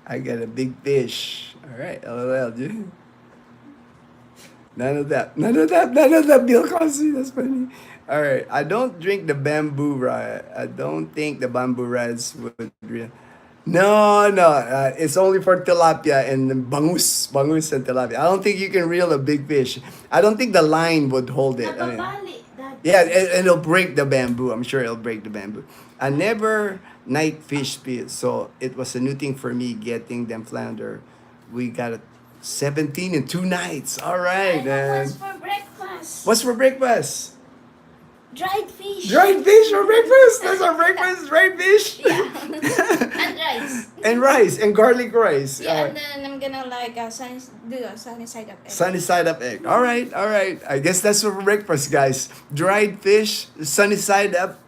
Speaker 1: I got a big fish. All right, LOL, dude. None of that, Bill Cosby. That's funny. All right, I don't drink the bamboo ride. I don't think the bamboo rides would real. No, it's only for tilapia and bangus and tilapia. I don't think you can reel a big fish. I don't think the line would hold it. I mean,
Speaker 2: Napabali. That
Speaker 1: yeah, it'll break the bamboo. I'm sure it'll break the bamboo. I never night fish pit, so it was a new thing for me getting them flounder. We got 17 in 2 nights. All right, man.
Speaker 2: What's for breakfast?
Speaker 1: What's for breakfast?
Speaker 2: Dried fish.
Speaker 1: Dried fish for breakfast. That's our breakfast. Dried fish.
Speaker 2: Yeah. And rice.
Speaker 1: And rice and garlic rice.
Speaker 2: Yeah, and then I'm gonna do a sunny side up egg.
Speaker 1: Sunny side up egg. All right. I guess that's for breakfast, guys. Dried fish, sunny side up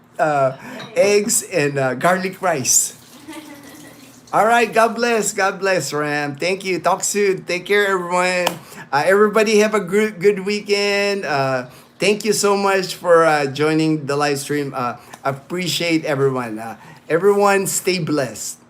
Speaker 1: eggs, and garlic rice. All right. God bless, Ram. Thank you. Talk soon. Take care, everyone. Everybody have a good weekend. Thank you so much for joining the live stream. Appreciate everyone. Everyone stay blessed.